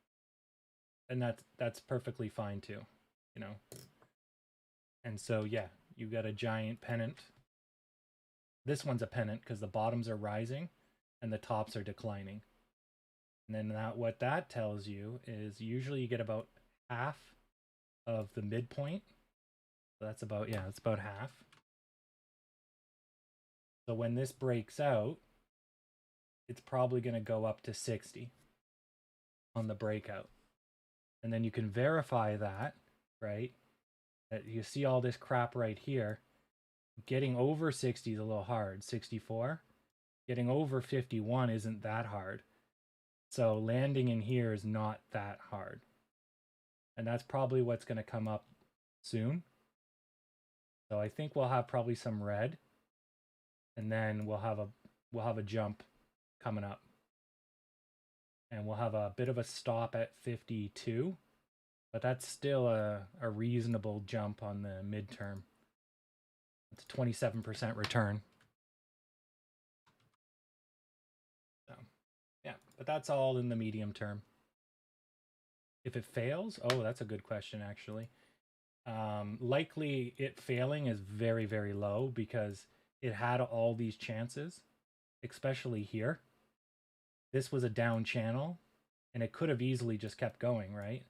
S1: And that's perfectly fine too, you know. And so, yeah, you got a giant pennant. This one's a pennant because the bottoms are rising and the tops are declining. And then what that tells you is usually you get about half of the midpoint. So that's about, yeah, it's about half. So when this breaks out, it's probably going to go up to 60 on the breakout. And then you can verify that, right? That you see all this crap right here. Getting over 60 is a little hard. 64. Getting over 51 isn't that hard. So landing in here is not that hard. And that's probably what's going to come up soon. So I think we'll have probably some red. And then we'll have a jump coming up. And we'll have a bit of a stop at 52. But that's still a reasonable jump on the midterm. It's a 27% return. So, yeah, but that's all in the medium term. If it fails, oh, that's a good question, actually. Likely it failing is very, very low because it had all these chances, especially here. This was a down channel, and it could have easily just kept going, right?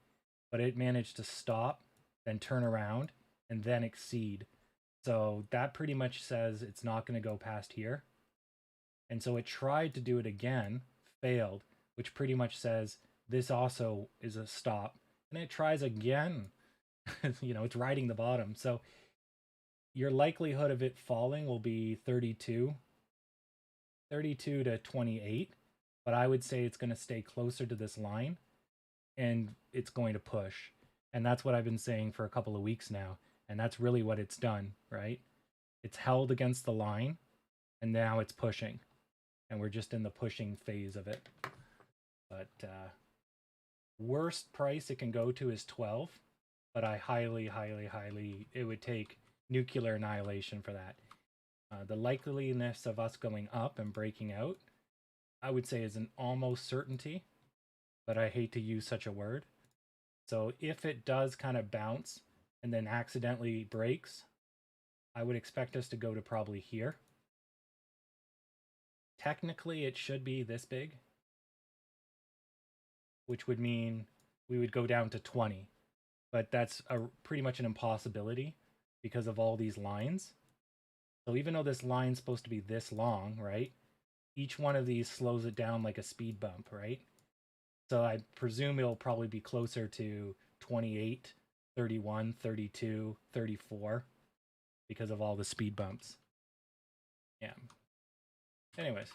S1: But it managed to stop, then turn around, and then exceed. So that pretty much says it's not going to go past here. And so it tried to do it again, failed, which pretty much says this also is a stop. And it tries again. You know, it's riding the bottom. So your likelihood of it falling will be 32 to 28. But I would say it's going to stay closer to this line and it's going to push. And that's what I've been saying for a couple of weeks now. And that's really what it's done, right? It's held against the line and now it's pushing. And we're just in the pushing phase of it. But worst price it can go to is 12. But I highly, it would take nuclear annihilation for that. The likeliness of us going up and breaking out, I would say is an almost certainty, but I hate to use such a word. So if it does kind of bounce and then accidentally breaks, I would expect us to go to probably here. Technically, it should be this big, which would mean we would go down to 20. But that's pretty much an impossibility because of all these lines. So even though this line's supposed to be this long, right? Each one of these slows it down like a speed bump, right? So I presume it'll probably be closer to 28, 31, 32, 34 because of all the speed bumps. Yeah. Anyways.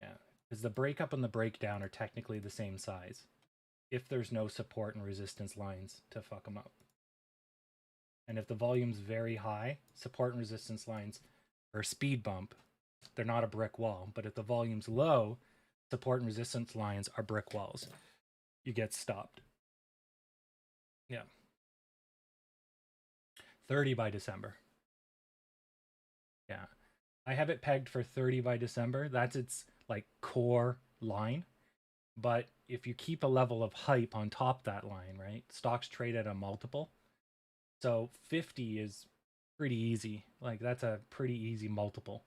S1: Yeah. Because the breakup and the breakdown are technically the same size if there's no support and resistance lines to fuck them up. And if the volume's very high, support and resistance lines are a speed bump. They're not a brick wall. But if the volume's low, support and resistance lines are brick walls. You get stopped. Yeah. 30 by December. Yeah. I have it pegged for 30 by December. That's its like core line. But if you keep a level of hype on top that line, right? Stocks trade at a multiple. So 50 is pretty easy. Like that's a pretty easy multiple.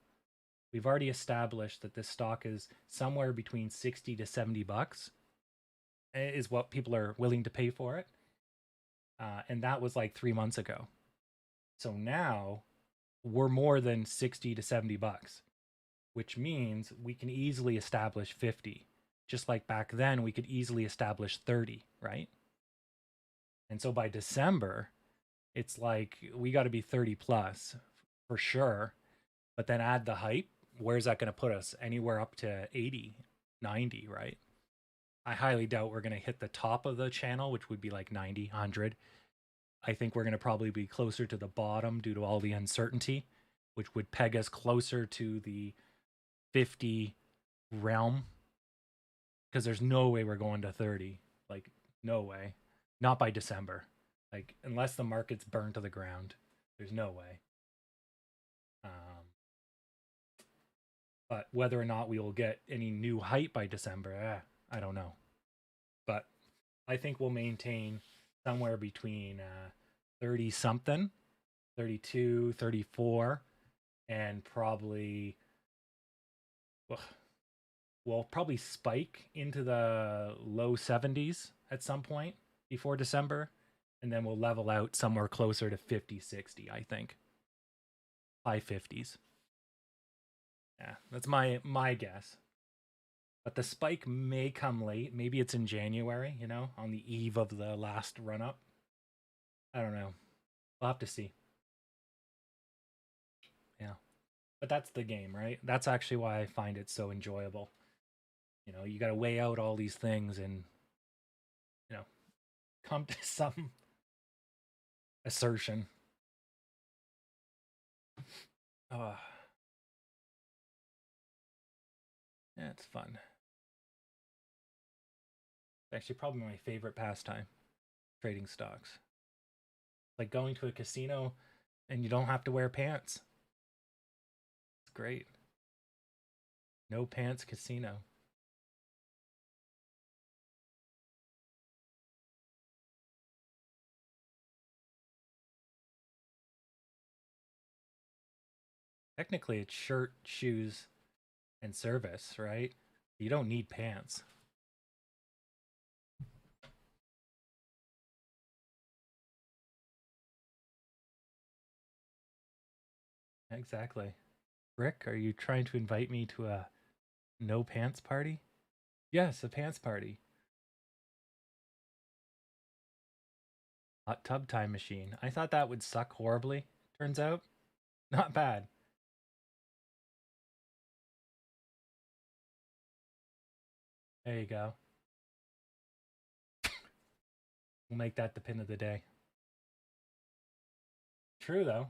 S1: We've already established that this stock is somewhere between 60 to 70 bucks is what people are willing to pay for it. And that was like 3 months ago. So now we're more than 60 to 70 bucks, which means we can easily establish 50. Just like back then, we could easily establish 30, right? And so by December, it's like we got to be 30 plus for sure. But then add the hype. Where's that going to put us? Anywhere up to 80, 90, right? I highly doubt we're going to hit the top of the channel, which would be like 90, 100. I think we're going to probably be closer to the bottom due to all the uncertainty, which would peg us closer to the 50 realm, because there's no way we're going to 30. Like, no way. Not by December. Like, unless the market's burned to the ground, there's no way. But whether or not we will get any new height by December, I don't know. But I think we'll maintain somewhere between 30 something, 32, 34, and probably we'll probably spike into the low 70s at some point before December, and then we'll level out somewhere closer to 50, 60, I think. High 50s. Yeah, that's my guess. But the spike may come late. Maybe it's in January, you know, on the eve of the last run up. I don't know. We'll have to see. Yeah. But that's the game, right? That's actually why I find it so enjoyable. You know, you got to weigh out all these things and, you know, come to some assertion. Yeah, it's fun. It's actually probably my favorite pastime, trading stocks. Like going to a casino and you don't have to wear pants. It's great. No pants casino. Technically, it's shirt, shoes, and service, right? You don't need pants. Exactly. Rick, are you trying to invite me to a no pants party? Yes, a pants party. Hot tub time machine. I thought that would suck horribly. Turns out, not bad. There you go. We'll make that the pin of the day. True, though.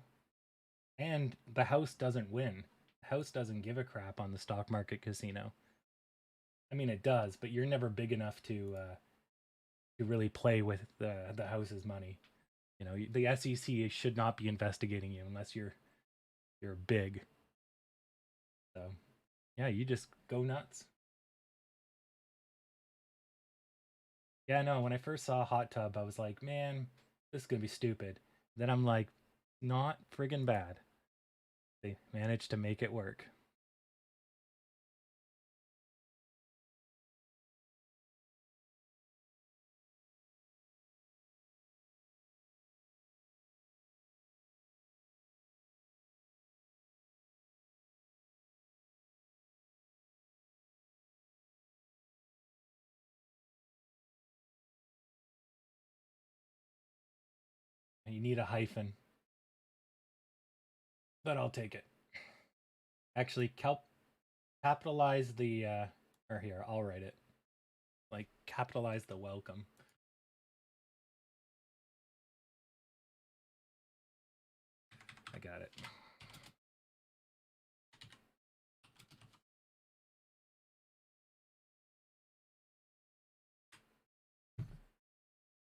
S1: And the house doesn't win. The house doesn't give a crap on the stock market casino. I mean, it does, but you're never big enough to really play with the house's money. You know, the SEC should not be investigating you unless you're big. So, yeah, you just go nuts. Yeah, no, when I first saw Hot Tub, I was like, man, this is going to be stupid. Then I'm like, not friggin' bad. They managed to make it work. You need a hyphen, but I'll take it. Actually, capitalize the, or here, I'll write it. Like, capitalize the welcome. I got it.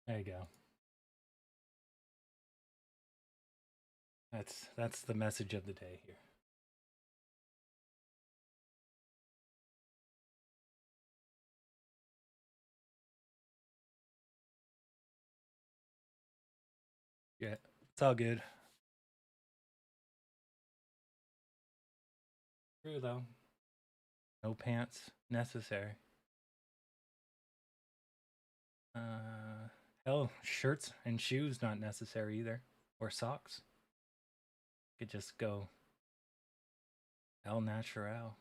S1: There you go. That's the message of the day here. Yeah, it's all good. True though. No pants necessary. Hell, shirts and shoes not necessary either, or socks. Could just go El Natural.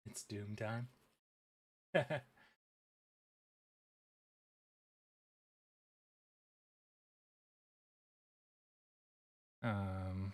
S1: It's doom time. um,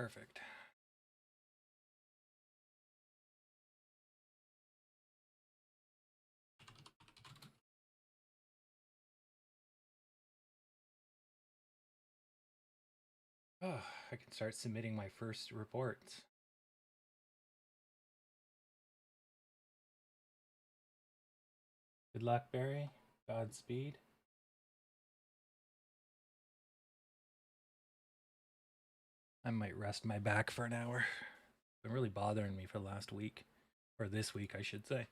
S1: Perfect. Oh, I can start submitting my first reports. Good luck, Barry. Godspeed. I might rest my back for an hour. It's been really bothering me for the last week. Or this week, I should say.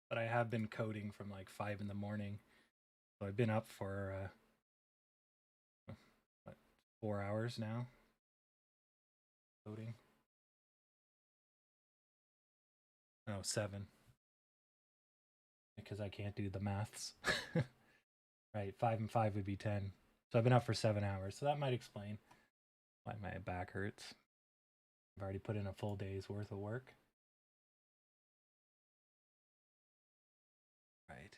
S1: But I have been coding from like 5 in the morning. So I've been up for, what, 4 hours now? Coding. No, 7. Because I can't do the maths. Right, 5 and 5 would be 10. So I've been up for 7 hours. So that might explain why my back hurts. I've already put in a full day's worth of work. Right.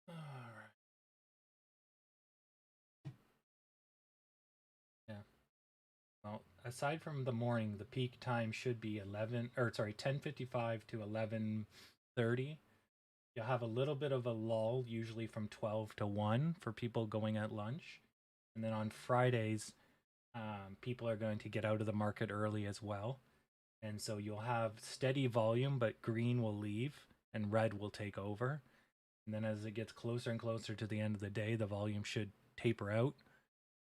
S1: All right. Yeah. Well, aside from the morning, the peak time should be 10:55 to 11:30. You'll have a little bit of a lull, usually from 12 to 1 for people going at lunch. And then on Fridays, people are going to get out of the market early as well. And so you'll have steady volume, but green will leave and red will take over. And then as it gets closer and closer to the end of the day, the volume should taper out.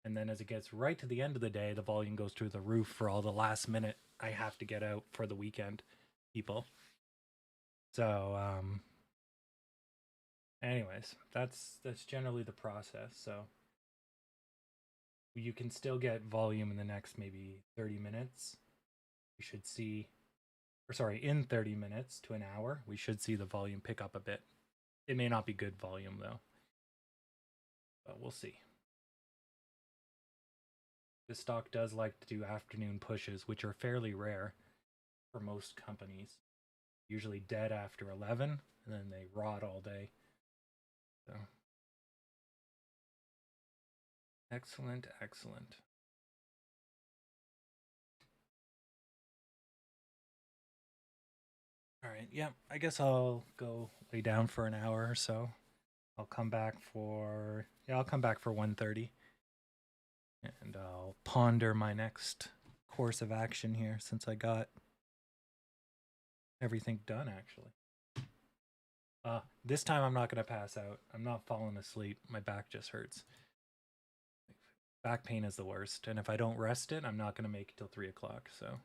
S1: And then as it gets right to the end of the day, the volume goes through the roof for all the last minute I have to get out for the weekend people. So, anyways, that's generally the process. So you can still get volume in the next maybe 30 minutes. You should see, or sorry, in 30 minutes to an hour, we should see the volume pick up a bit. It may not be good volume though, but we'll see. This stock does like to do afternoon pushes, which are fairly rare for most companies. Usually dead after 11, and then they rot all day. So, excellent, excellent. All right, yeah, I guess I'll go lay down for an hour or so. I'll come back for 1:30, and I'll ponder my next course of action here since I got everything done actually. This time I'm not gonna pass out. I'm not falling asleep. My back just hurts. Back pain is the worst, and if I don't rest it, I'm not gonna make it till 3 o'clock. So,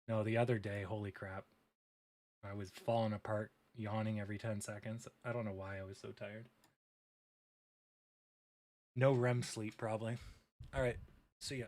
S1: no, the other day, holy crap, I was falling apart, yawning every 10 seconds. I don't know why I was so tired. No REM sleep, probably. All right, see ya.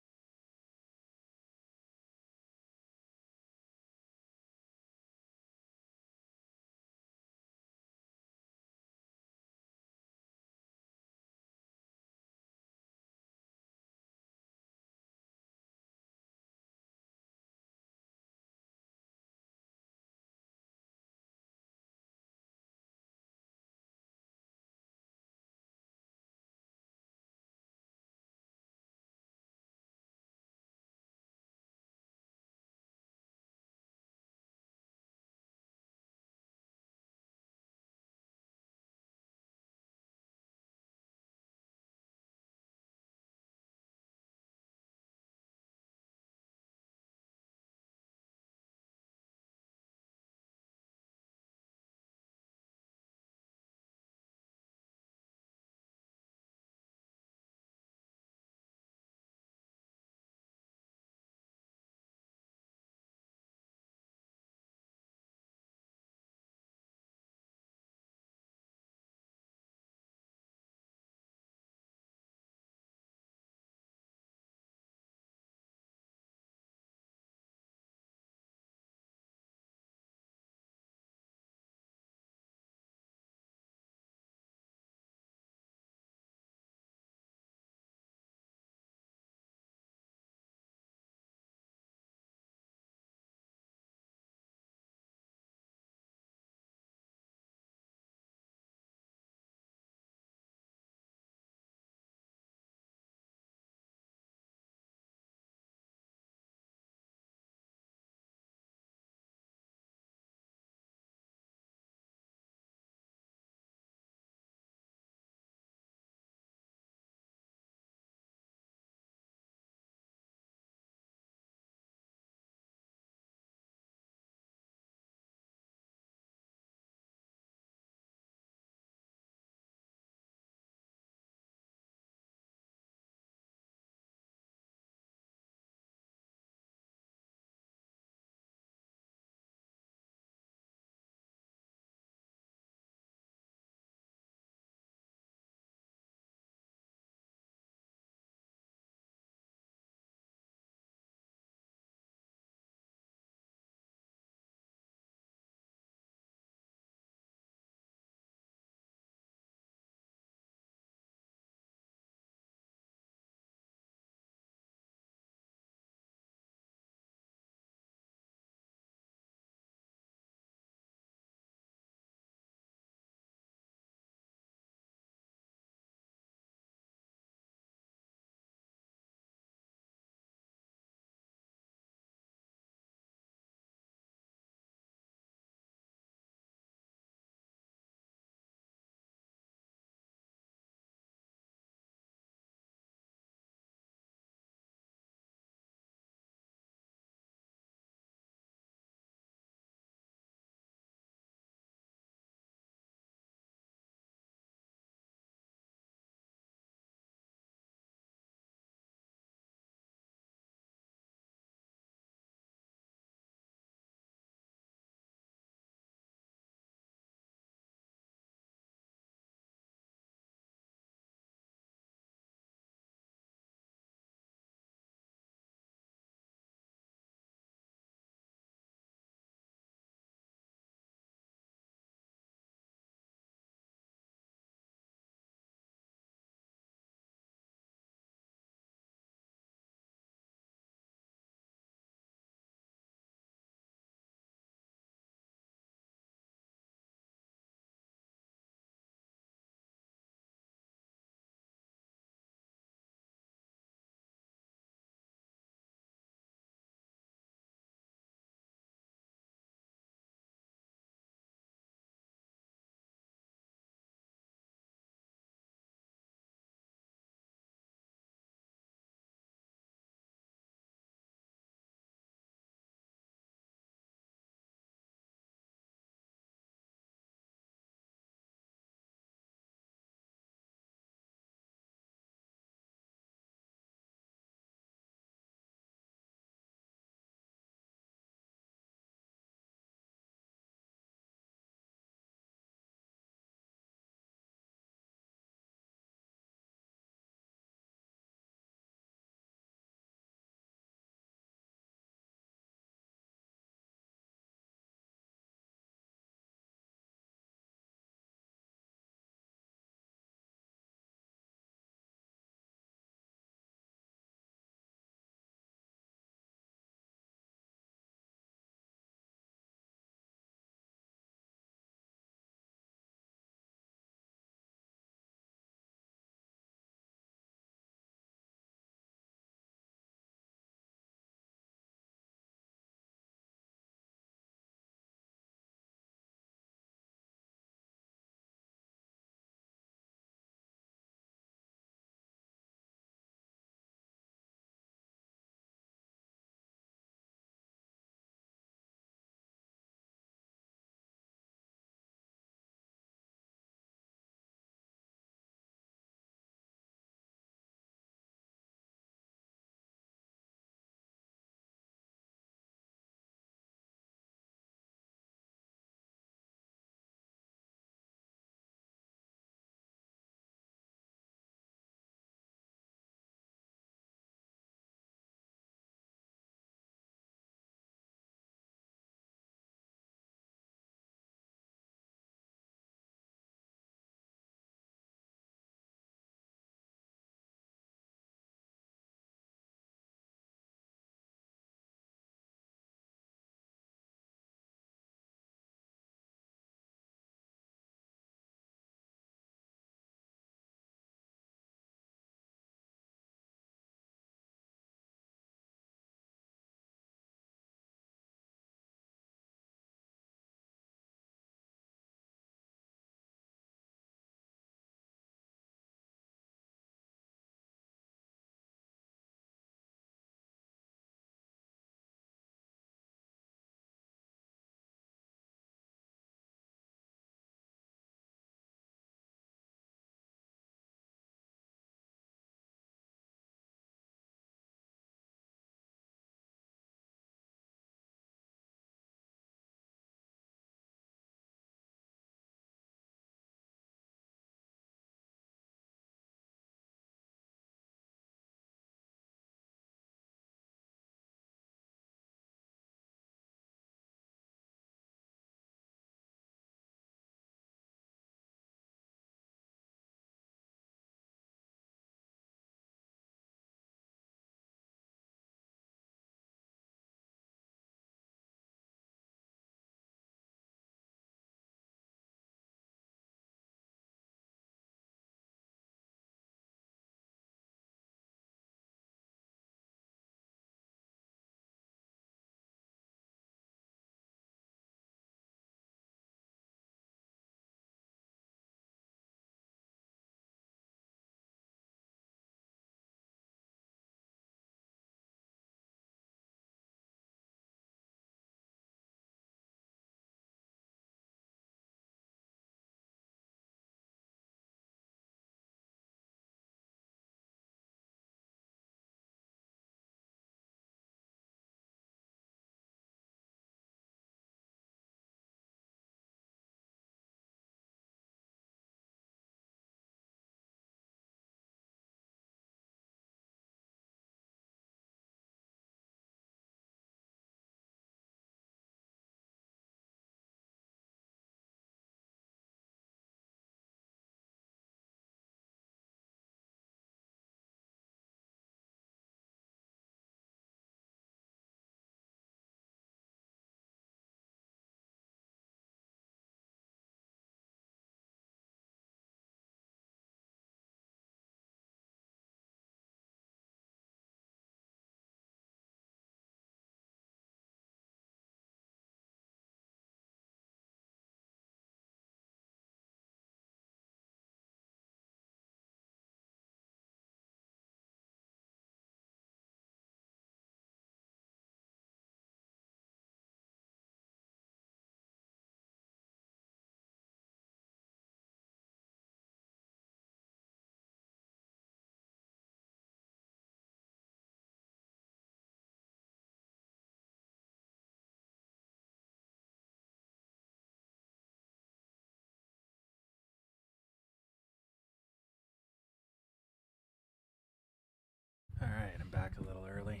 S1: All right, I'm back a little early.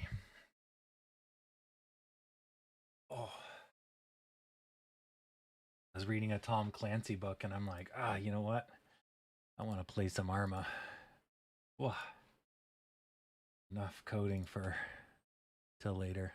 S1: Oh, I was reading a Tom Clancy book, and I'm like, you know what? I want to play some Arma. Whoa. Enough coding for till later.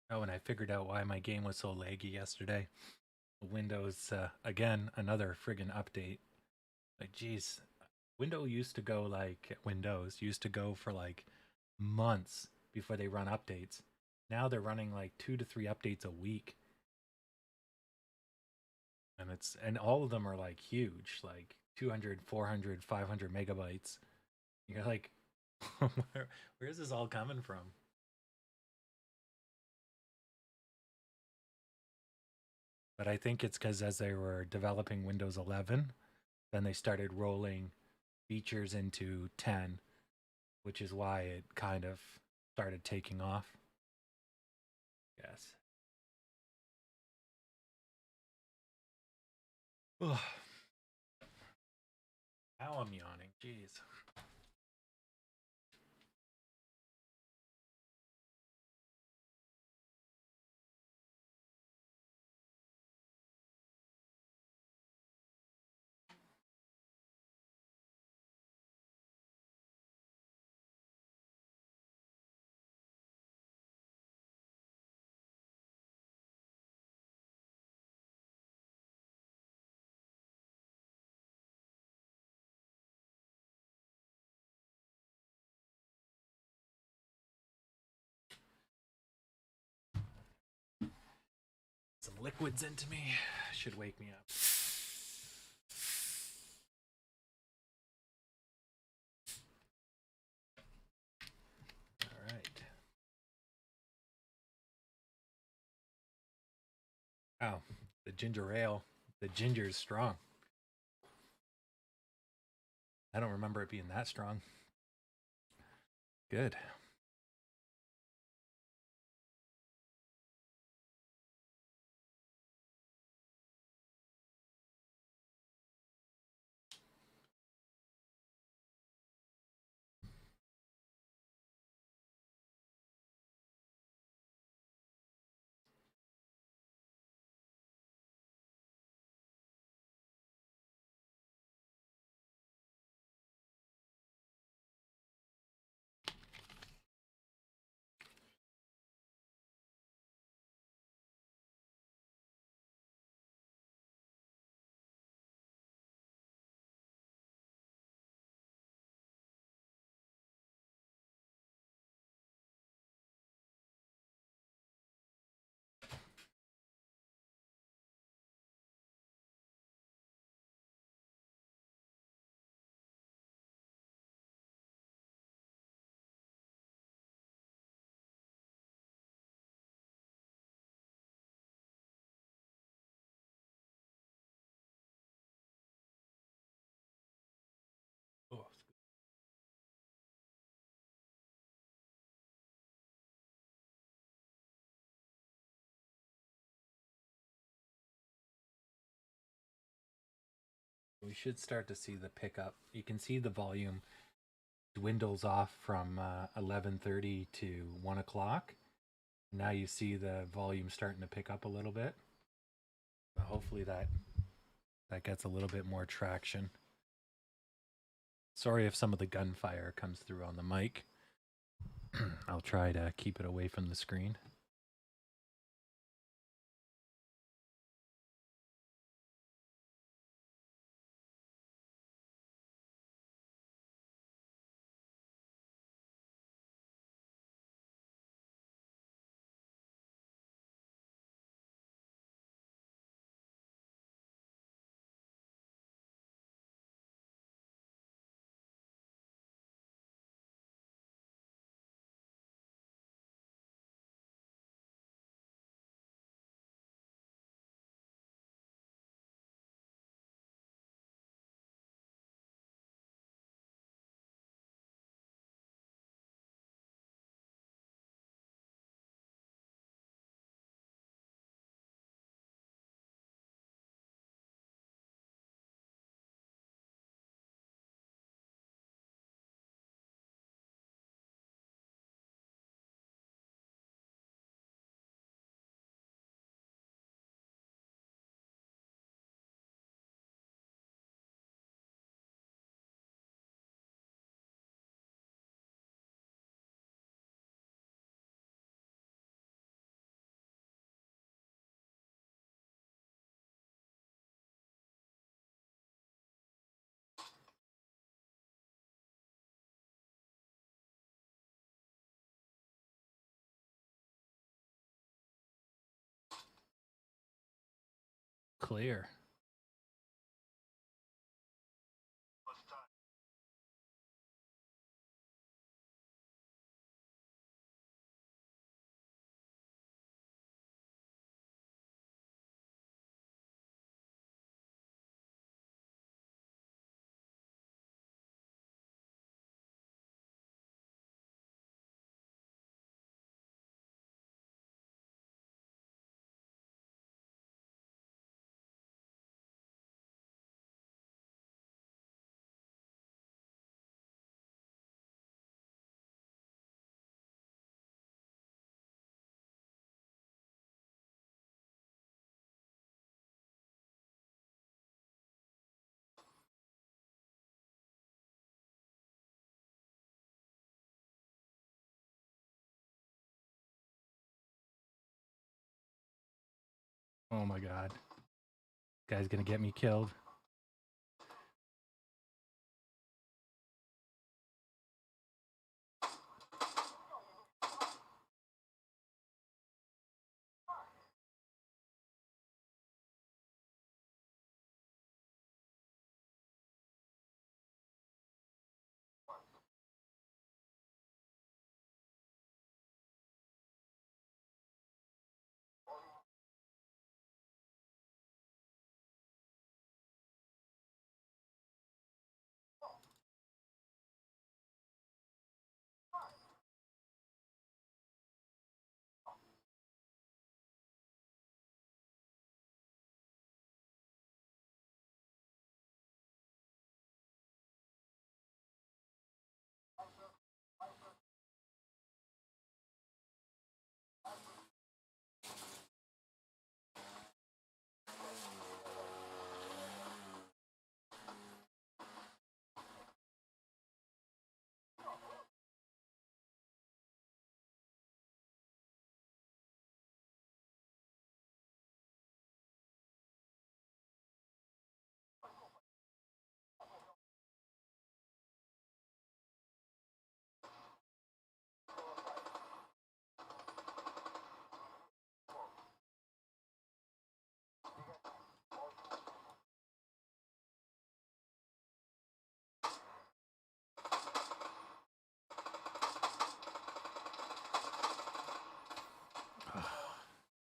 S1: Oh, and I figured out why my game was so laggy yesterday. Windows, again, another friggin' update. Like, geez, Windows used to go for like months before they run updates. Now they're running like 2 to 3 updates a week. And all of them are like huge, like 200, 400, 500 megabytes. You're like, where's this all coming from? But I think it's because as they were developing Windows 11, then they started rolling features into 10, which is why it kind of started taking off. Yes. Ugh. Now I'm yawning. Jeez. Some liquids into me should wake me up. All right. Oh, the ginger ale. The ginger is strong. I don't remember it being that strong. Good. We should start to see the pickup. You can see the volume dwindles off from 11:30 to 1 o'clock. Now you see the volume starting to pick up a little bit. But hopefully that gets a little bit more traction. Sorry if some of the gunfire comes through on the mic. I'll try to keep it away from the screen. Clear. Oh my god. Guy's gonna get me killed.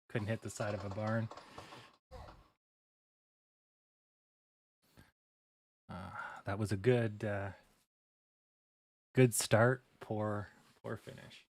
S1: Couldn't hit the side of a barn. That was a good start. Poor finish.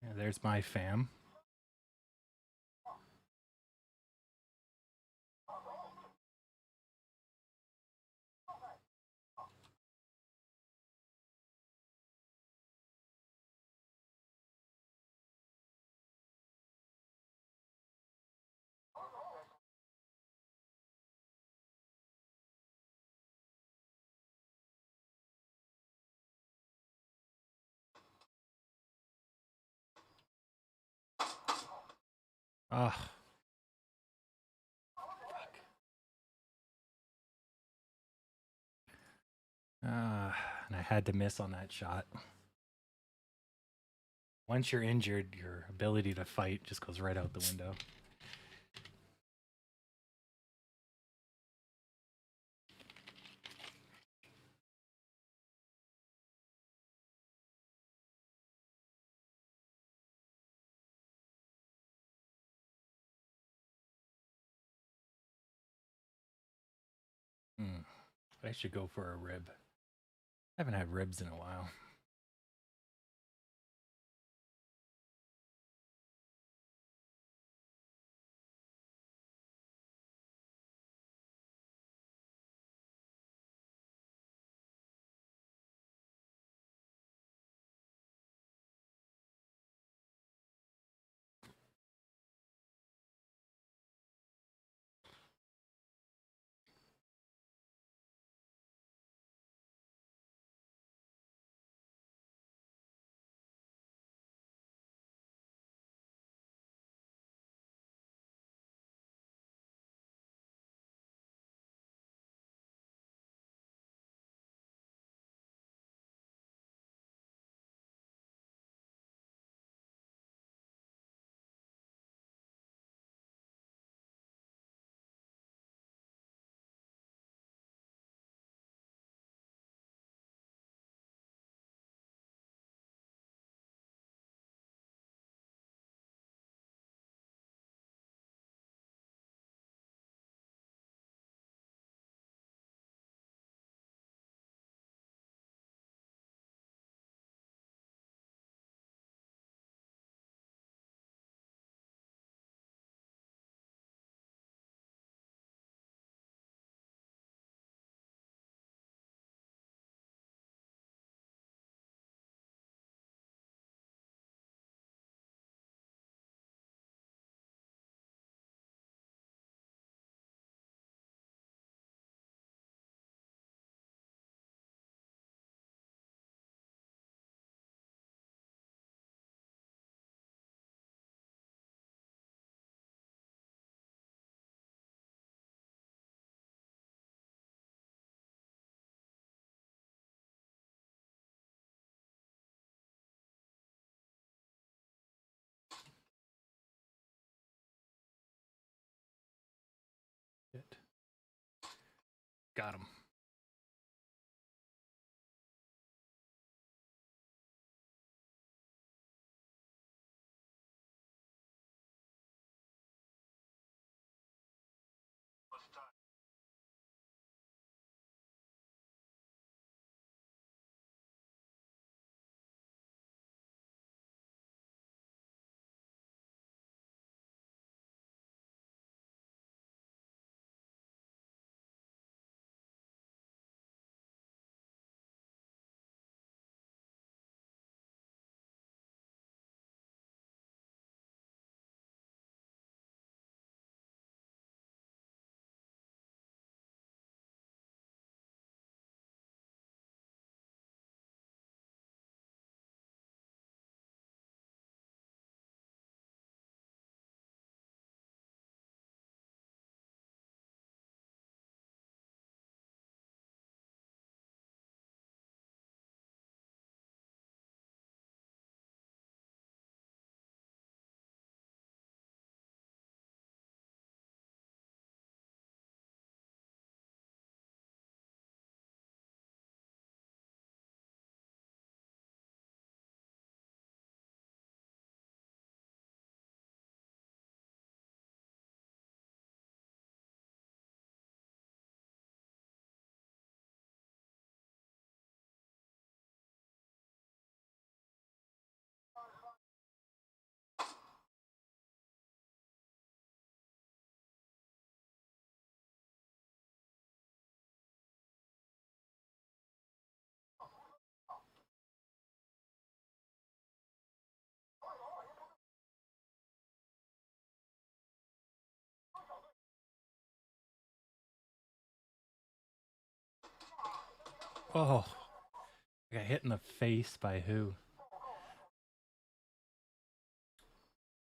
S1: Yeah, there's my fam. Ugh. And I had to miss on that shot. Once you're injured, your ability to fight just goes right out the window. I should go for a rib. I haven't had ribs in a while. Shit. Got him. Oh, I got hit in the face by who?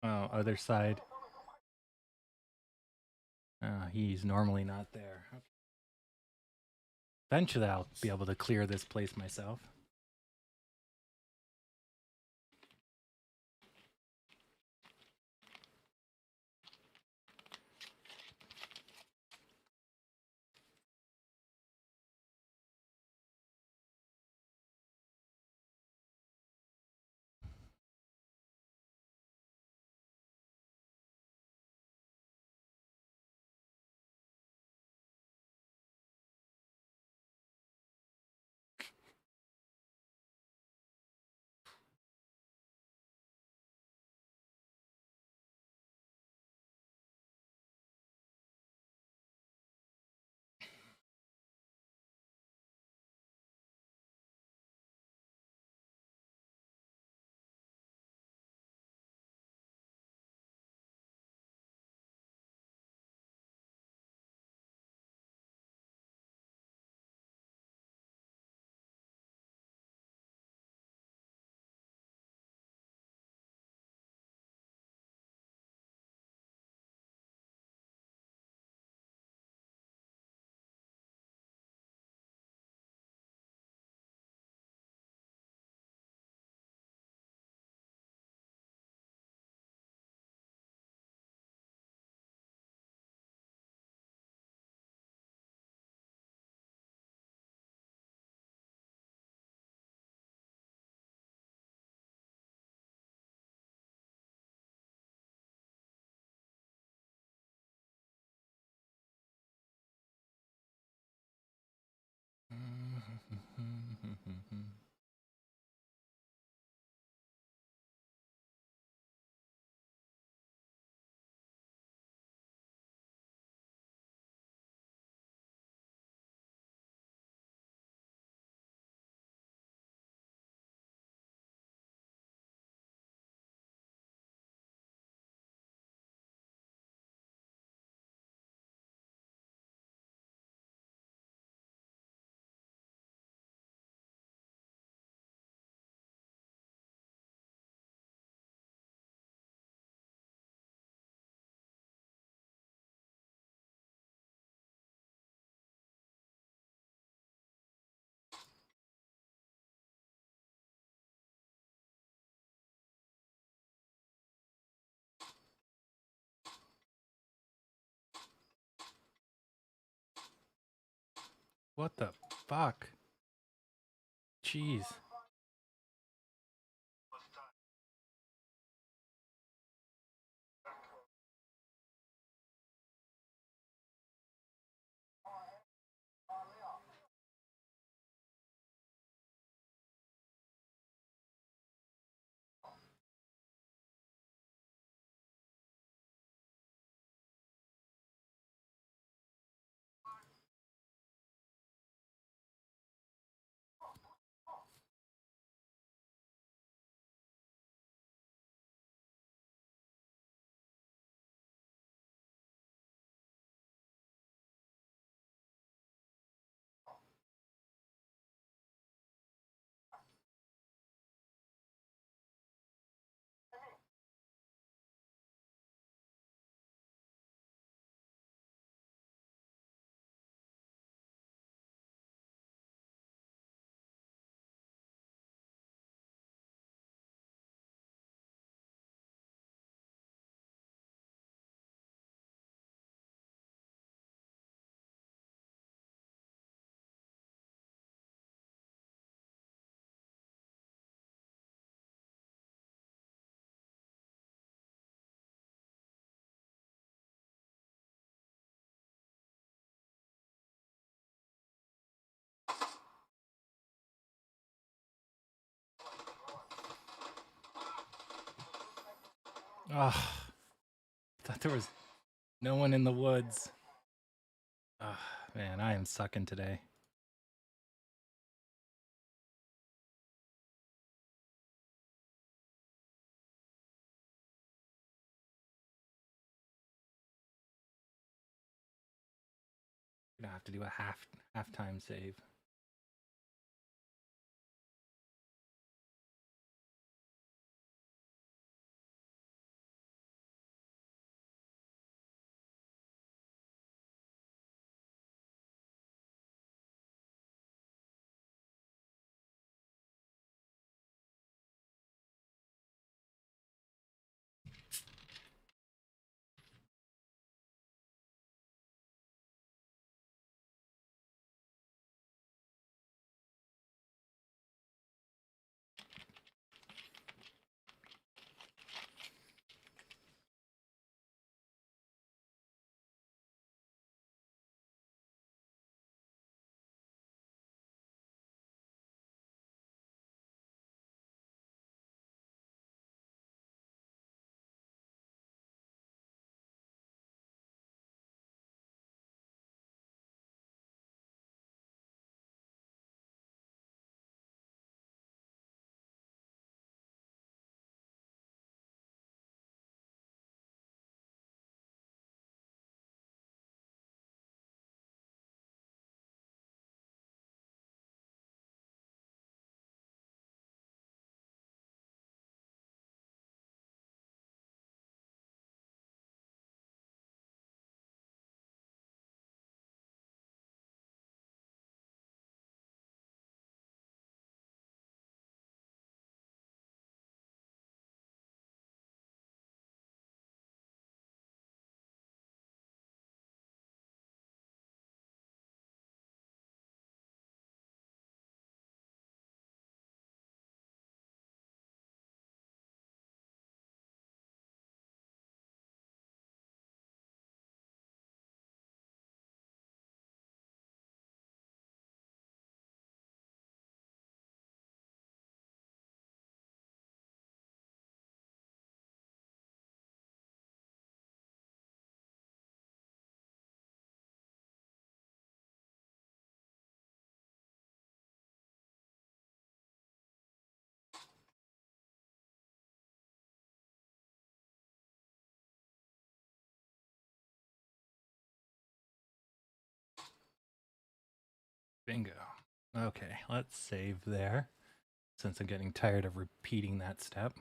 S1: Oh, other side. He's normally not there. Okay. Eventually, I'll be able to clear this place myself. What the fuck? Jeez. Oh, thought there was no one in the woods. Oh, man, I am sucking today. Gonna have to do a halftime save. Bingo. Okay, let's save there, since I'm getting tired of repeating that step.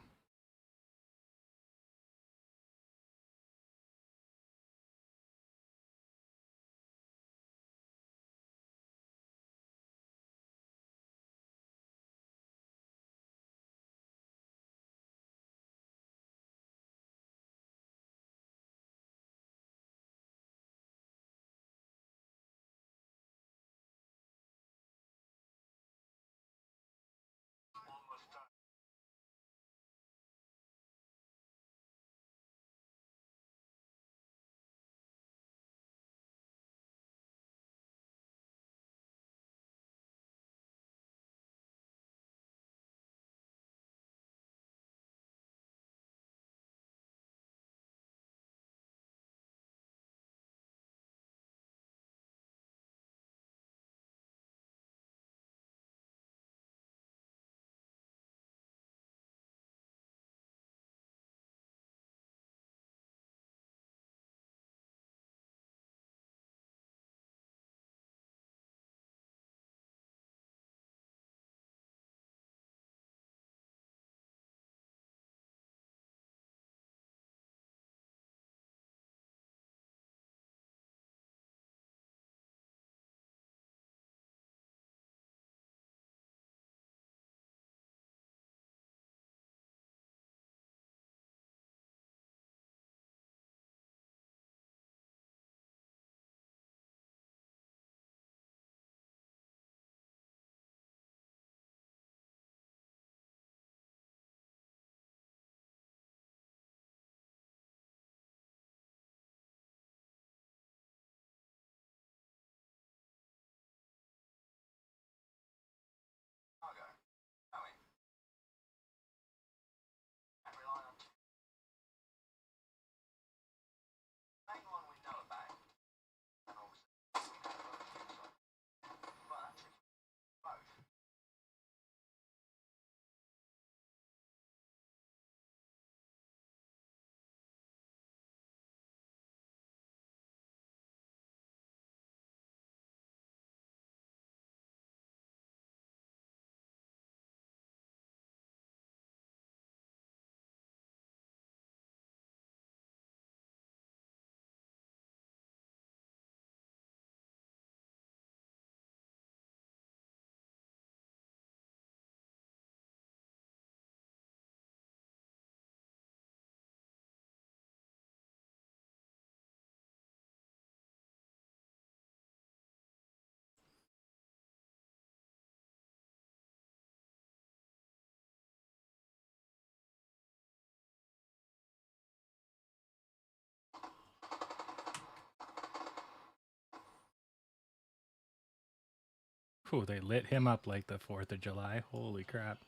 S1: Whew, they lit him up like the 4th of July. Holy crap.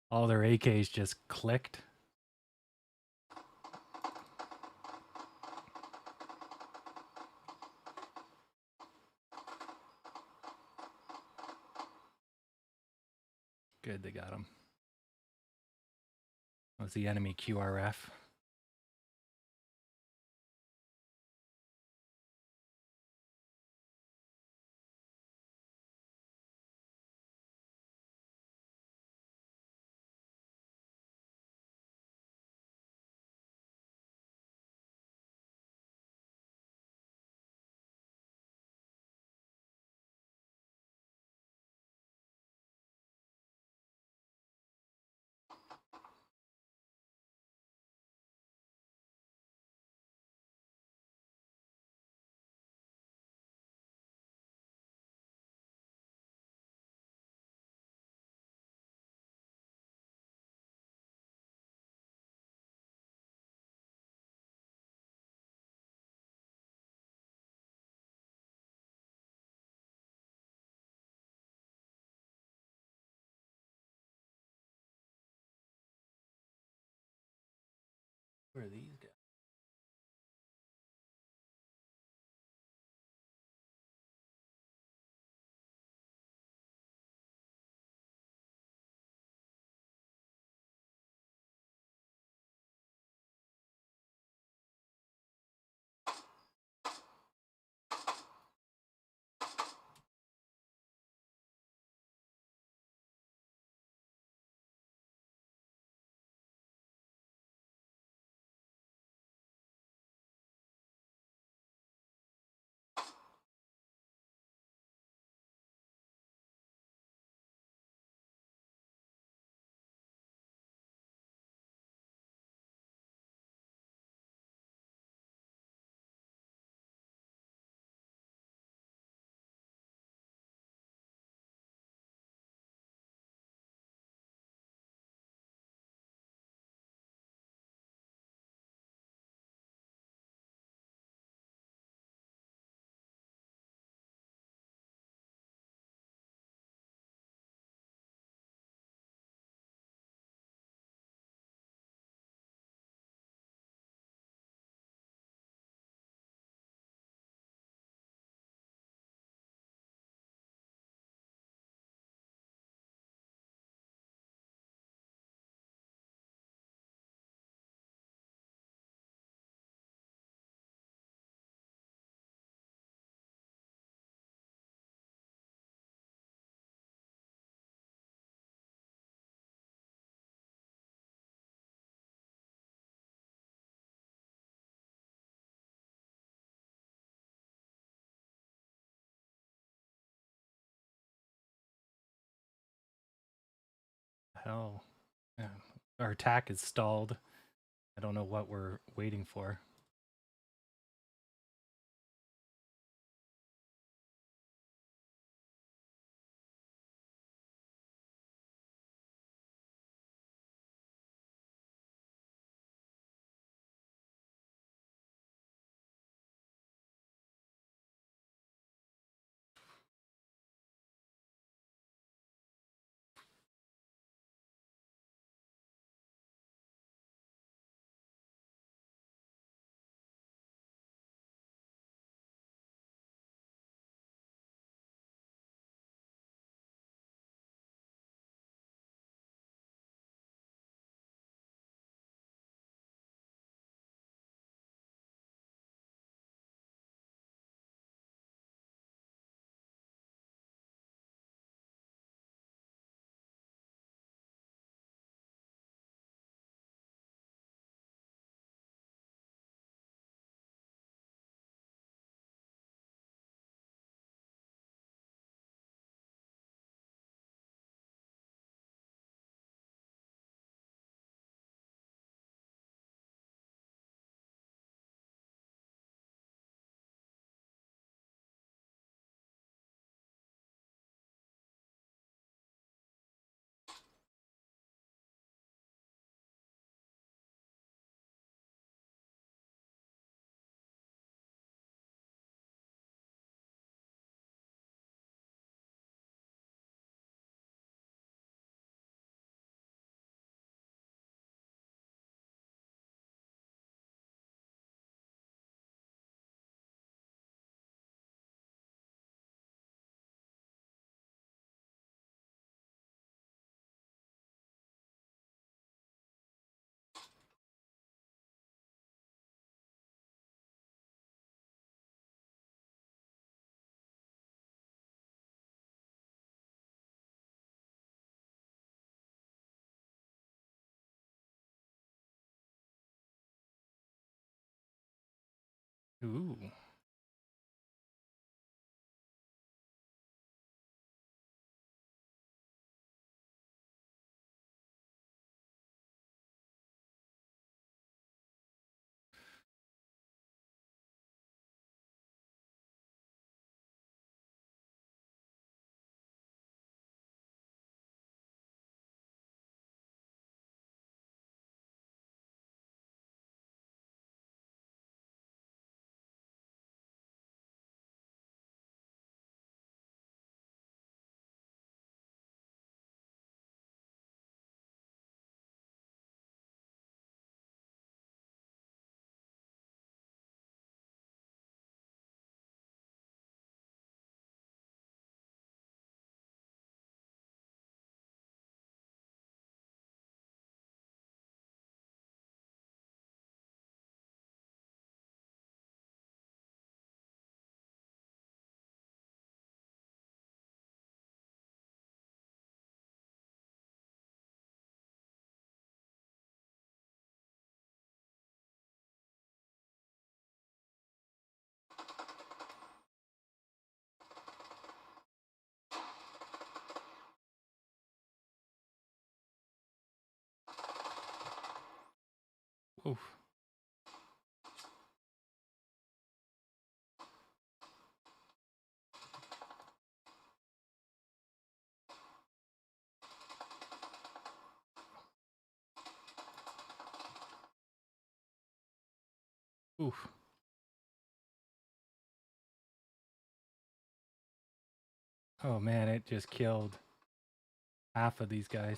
S1: All their AKs just clicked. Good, they got him. That was the enemy QRF. Where are these guys? Hell. Yeah. Our attack is stalled. I don't know what we're waiting for. Ooh. Oof. Oof. Oh man, it just killed half of these guys.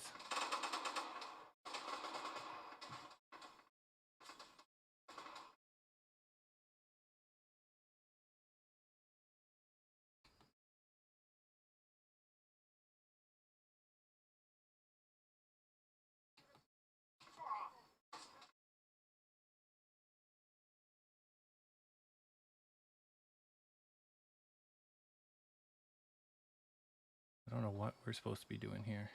S1: I don't know what we're supposed to be doing here.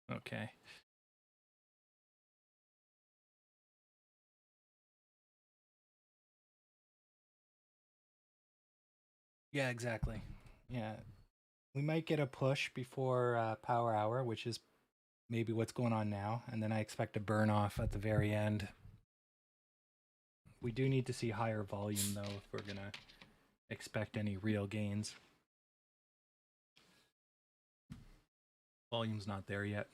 S1: Okay. Yeah, exactly. Yeah. We might get a push before power hour, which is maybe what's going on now. And then I expect a burn off at the very end. We do need to see higher volume, though, if we're going to expect any real gains. Volume's not there yet.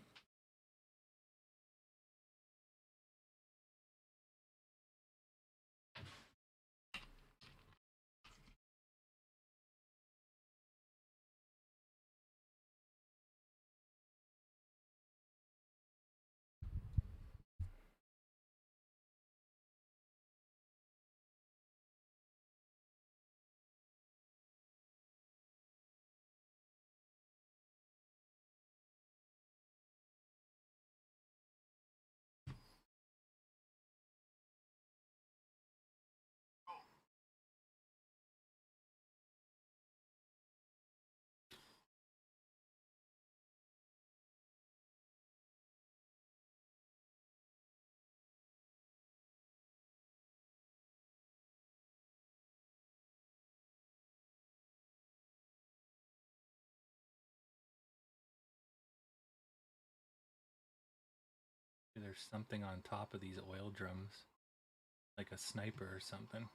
S1: There's something on top of these oil drums, like a sniper or something.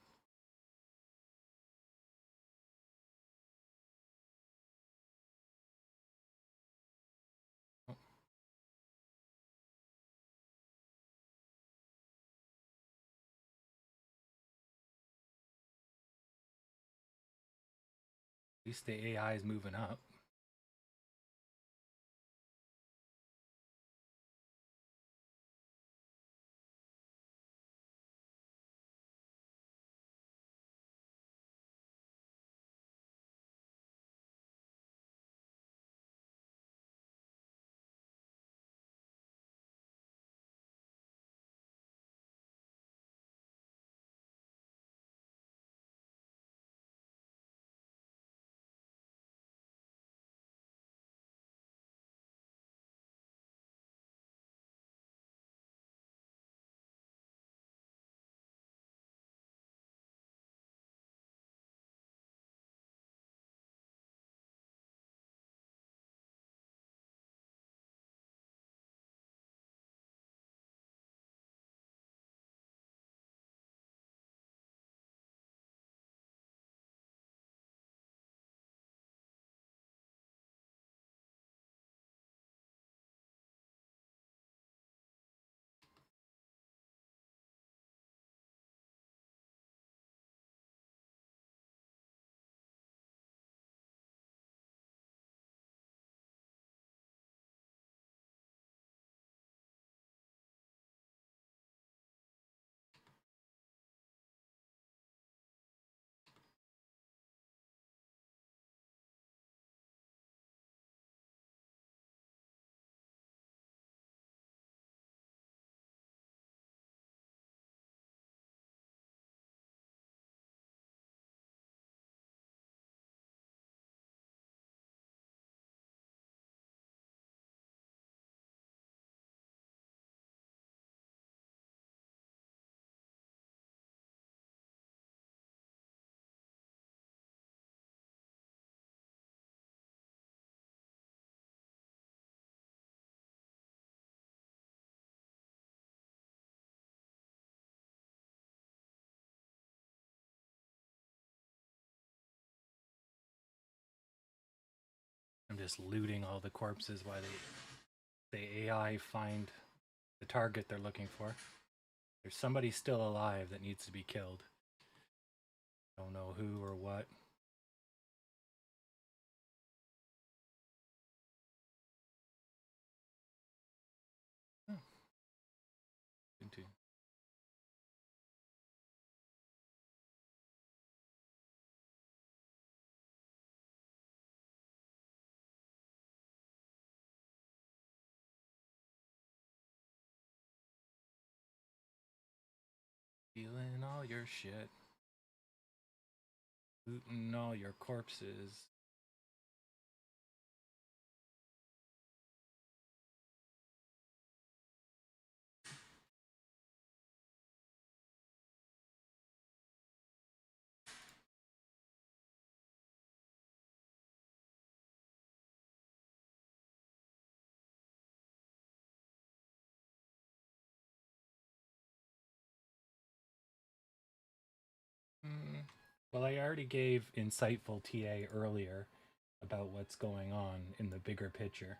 S1: least the AI is moving up. I'm just looting all the corpses while the AI find the target they're looking for. There's somebody still alive that needs to be killed. Don't know who or what. Oh. Continue. Stealing all your shit. Looting all your corpses. Well, I already gave insightful TA earlier about what's going on in the bigger picture.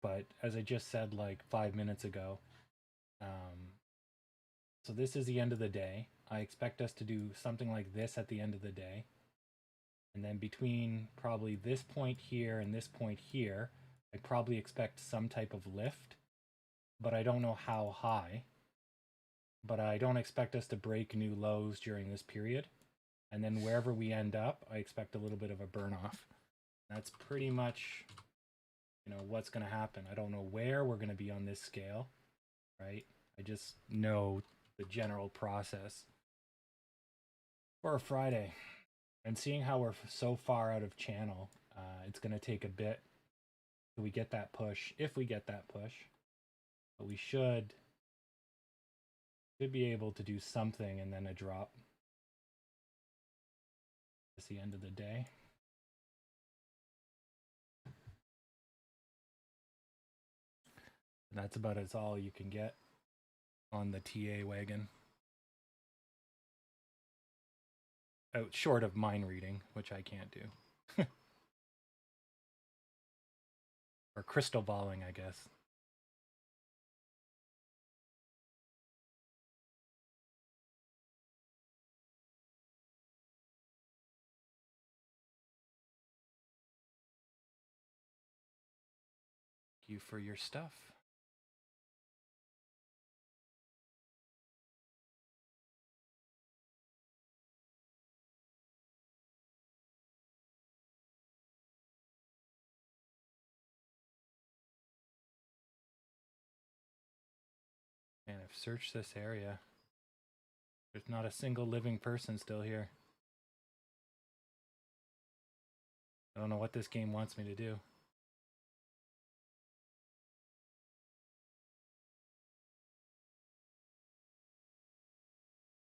S1: But as I just said like 5 minutes ago, so this is the end of the day. I expect us to do something like this at the end of the day. And then between probably this point here and this point here, I probably expect some type of lift, but I don't know how high. But I don't expect us to break new lows during this period. And then wherever we end up, I expect a little bit of a burn off. That's pretty much, what's going to happen. I don't know where we're going to be on this scale, right? I just know the general process for a Friday. And seeing how we're so far out of channel, it's going to take a bit till we get that push, if we get that push. But we should be able to do something and then a drop. It's the end of the day. And that's about as all you can get on the TA wagon. Out short of mind reading, which I can't do. Or crystal balling, I guess. you for your stuff. And I've searched this area. There's not a single living person still here. I don't know what this game wants me to do.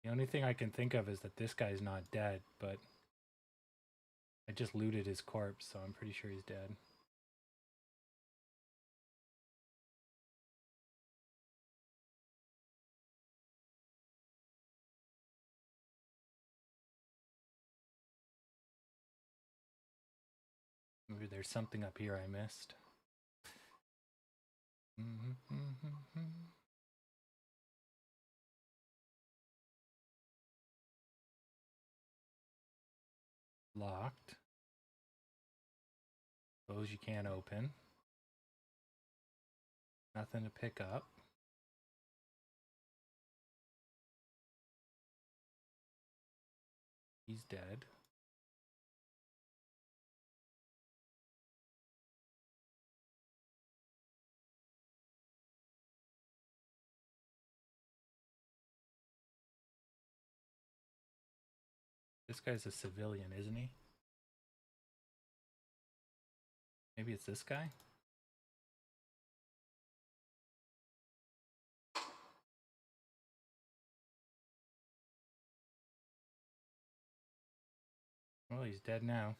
S1: The only thing I can think of is that this guy's not dead, but I just looted his corpse, so I'm pretty sure he's dead. Maybe there's something up here I missed. Locked. Those you can't open. Nothing to pick up. He's dead. This guy's a civilian, isn't he? Maybe it's this guy? Well, he's dead now.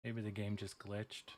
S1: Maybe the game just glitched.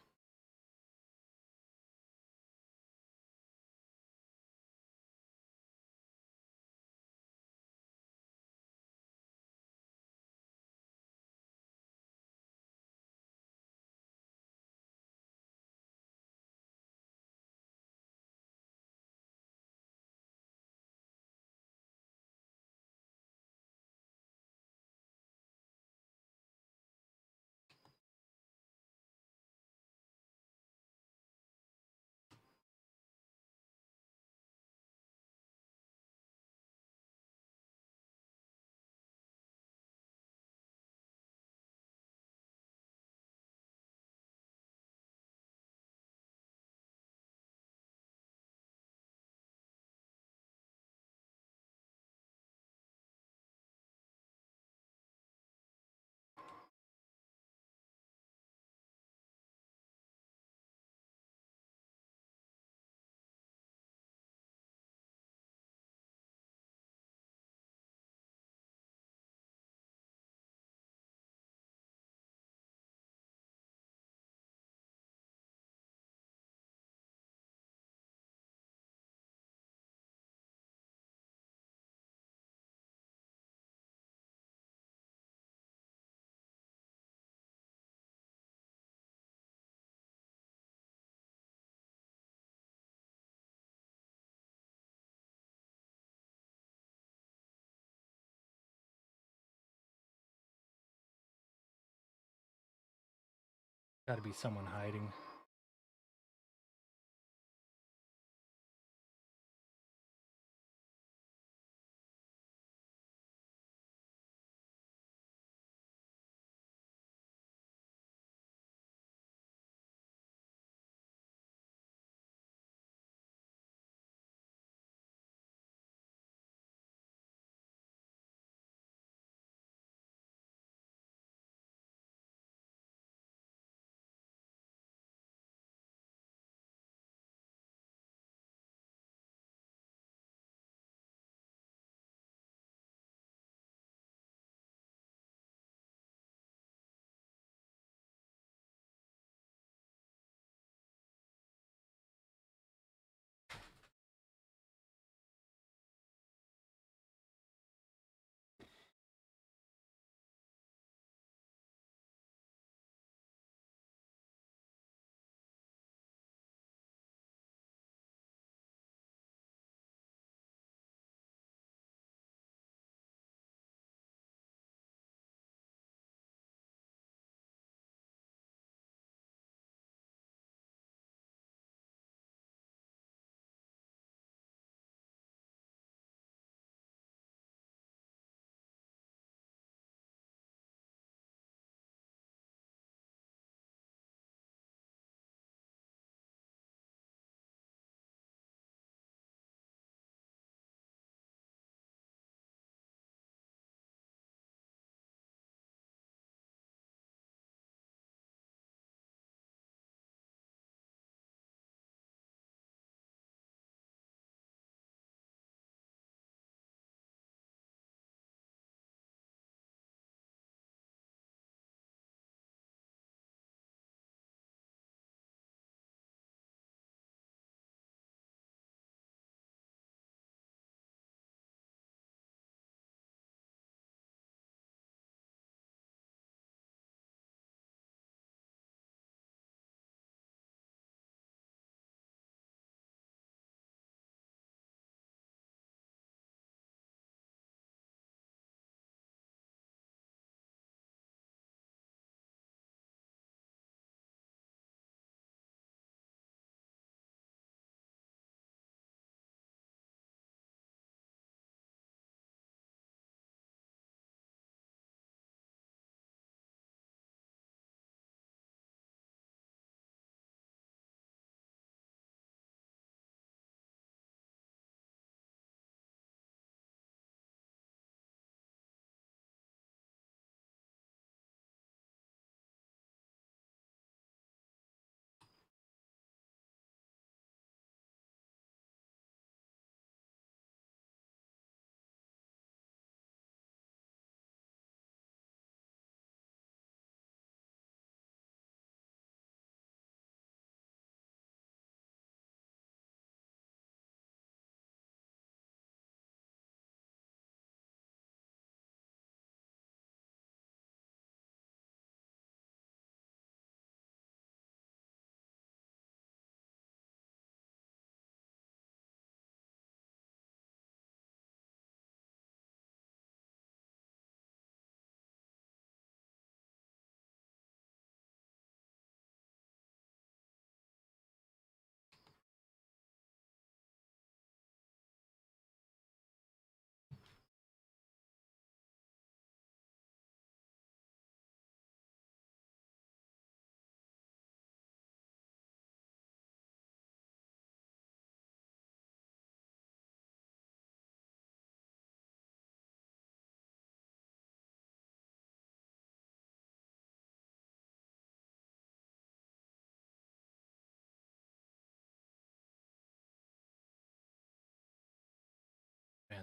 S1: Gotta be someone hiding.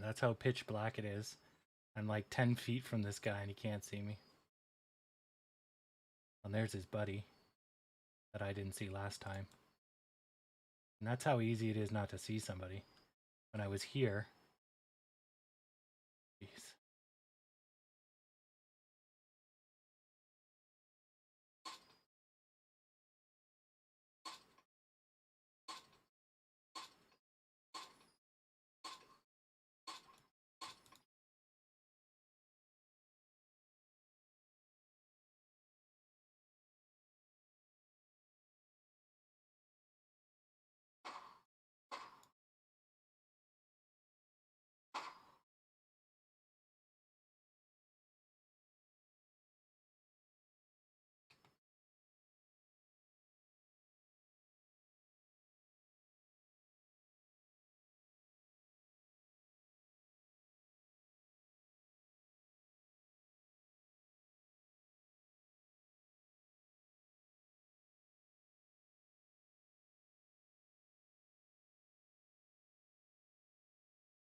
S1: that's how pitch black it is. I'm like 10 feet from this guy and he can't see me. And there's his buddy that I didn't see last time. And that's how easy it is not to see somebody. When I was here... Jeez.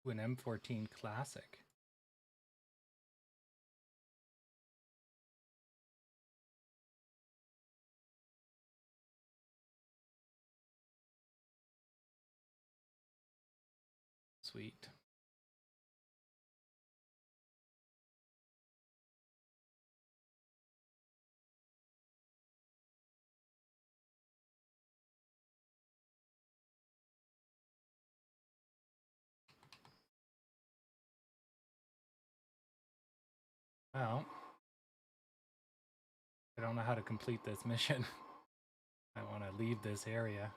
S1: An M14 Classic. Sweet. Well, I don't know how to complete this mission. I want to leave this area.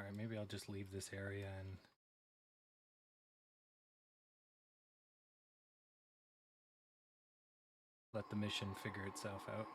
S1: Alright, maybe I'll just leave this area and... let the mission figure itself out.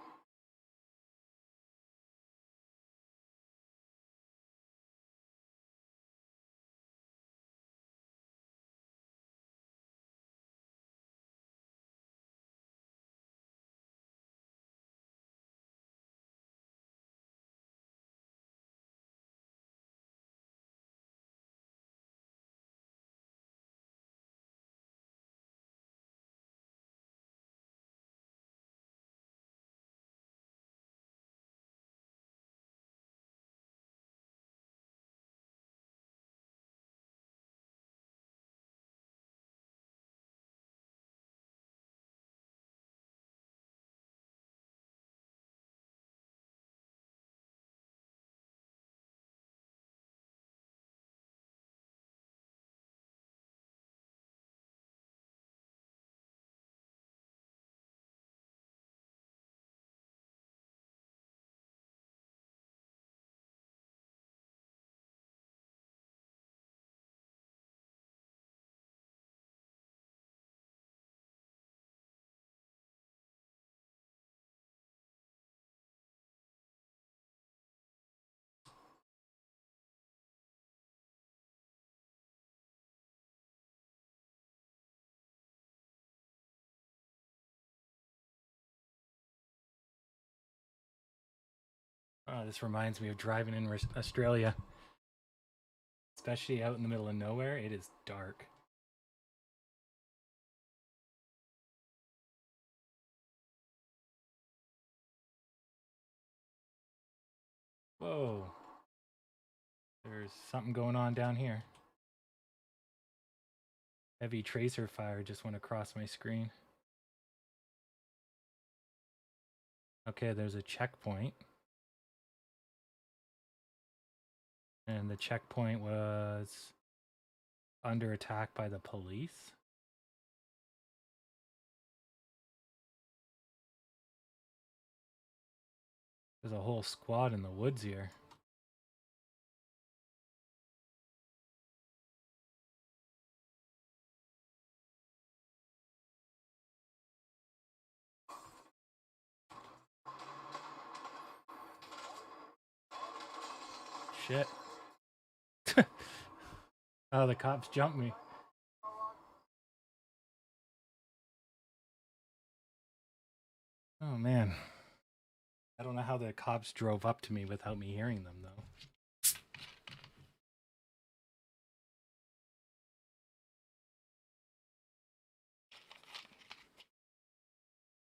S1: Oh, this reminds me of driving in Australia. Especially out in the middle of nowhere, it is dark. Whoa. There's something going on down here. Heavy tracer fire just went across my screen. Okay, there's a checkpoint. And the checkpoint was under attack by the police. There's a whole squad in the woods here. shit. Oh, the cops jumped me. Oh, man. I don't know how the cops drove up to me without me hearing them, though.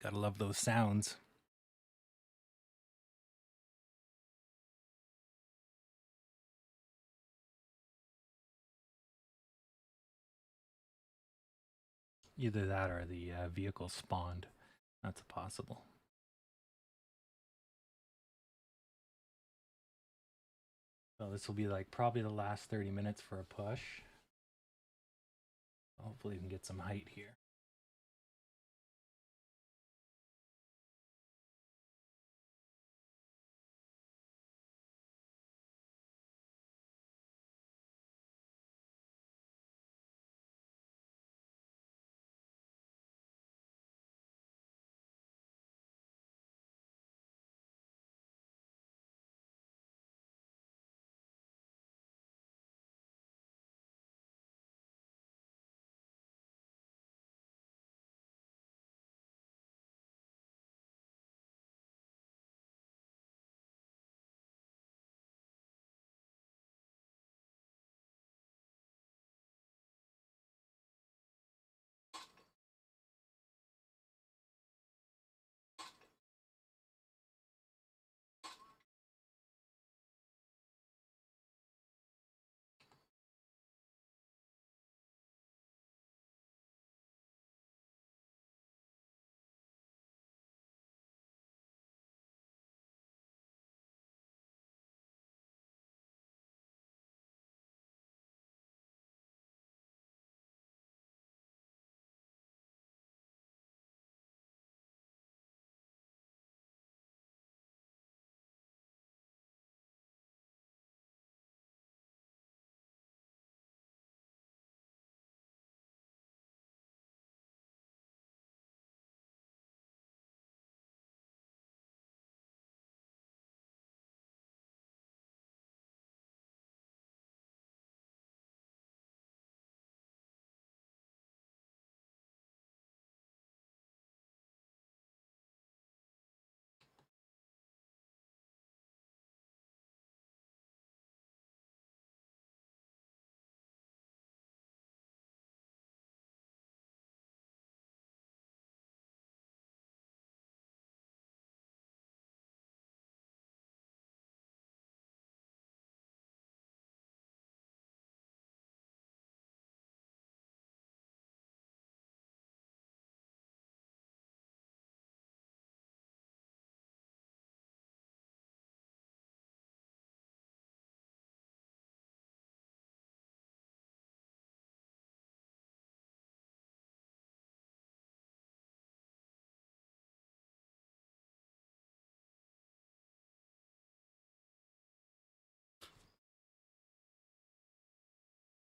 S1: Gotta love those sounds. Either that or the vehicle spawned. That's possible. So this will be like probably the last 30 minutes for a push. Hopefully we can get some height here.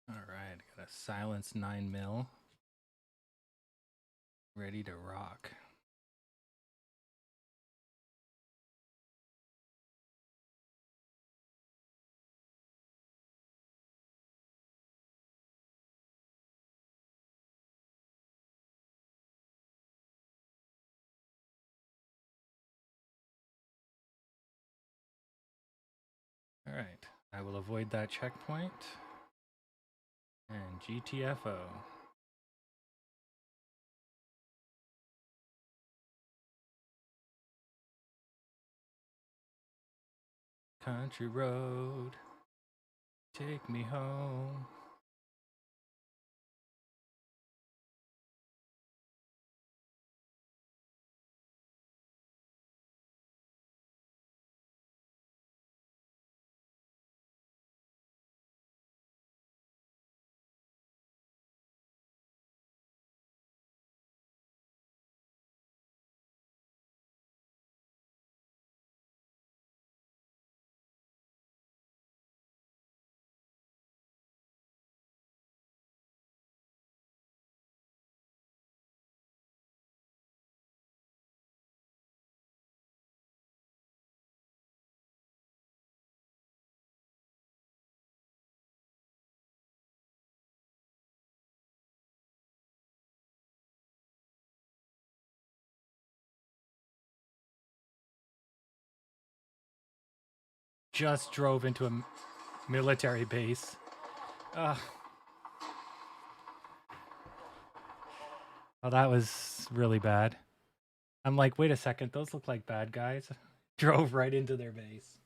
S1: All right, got a silenced 9mm. Ready to rock. All right, I will avoid that checkpoint. And GTFO. Country road, take me home. just drove into a military base. Oh, that was really bad. I'm like, wait a second, those look like bad guys. Drove right into their base.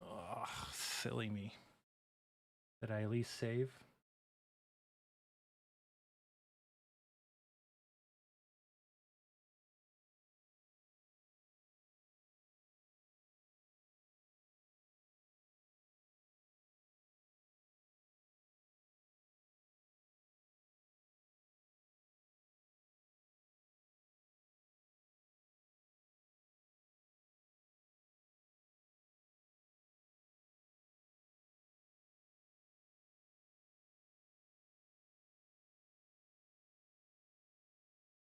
S1: Oh, silly me. Did I at least save?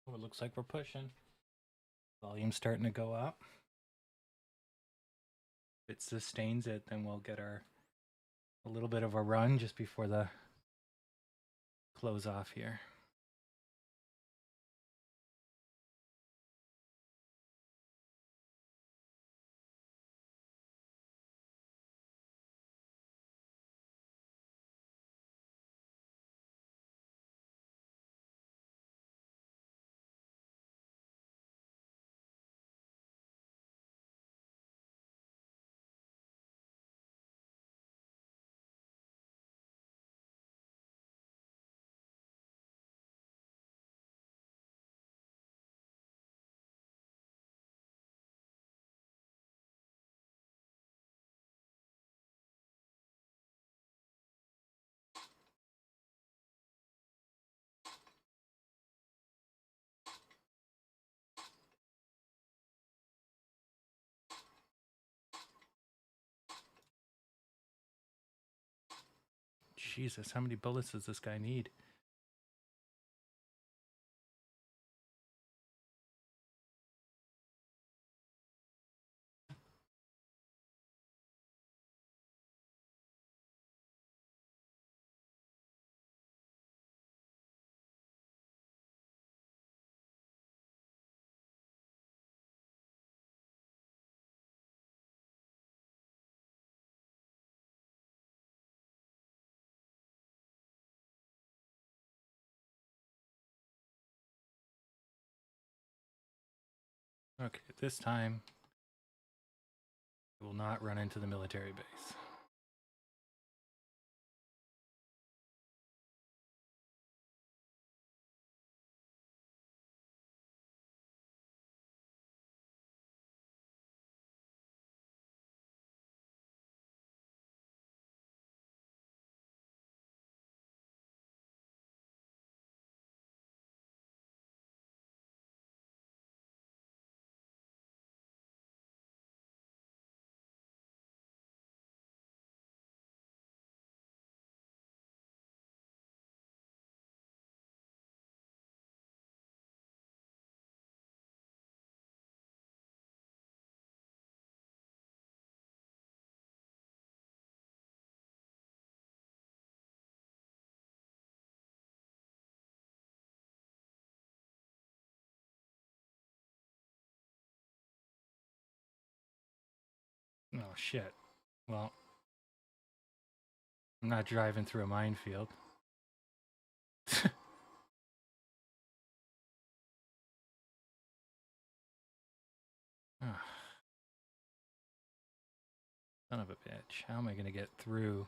S1: Oh, it looks like we're pushing. Volume's starting to go up. If it sustains it, then we'll get a little bit of a run just before the close off here. Jesus, how many bullets does this guy need? Okay, this time we will not run into the military base. Oh shit. Well, I'm not driving through a minefield. Oh, son of a bitch. How am I going to get through?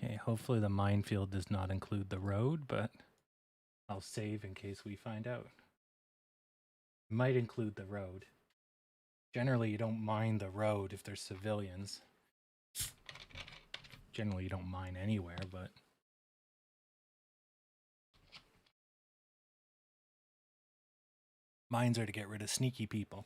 S1: Okay, hopefully the minefield does not include the road, but I'll save in case we find out. It might include the road. Generally, you don't mine the road if there's civilians. Generally, you don't mine anywhere, but... Mines are to get rid of sneaky people.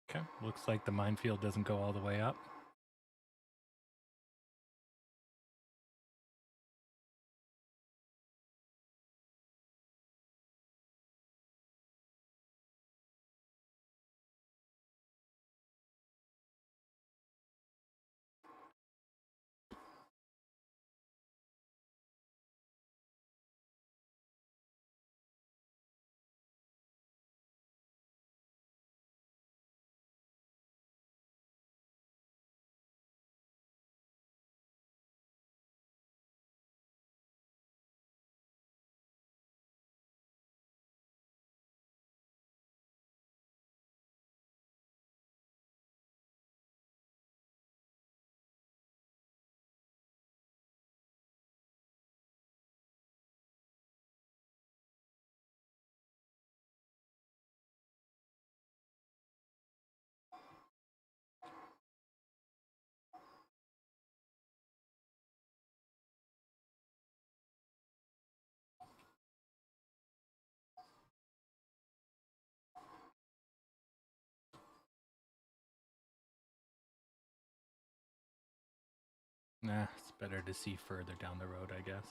S1: Okay, looks like the minefield doesn't go all the way up. Nah, it's better to see further down the road, I guess.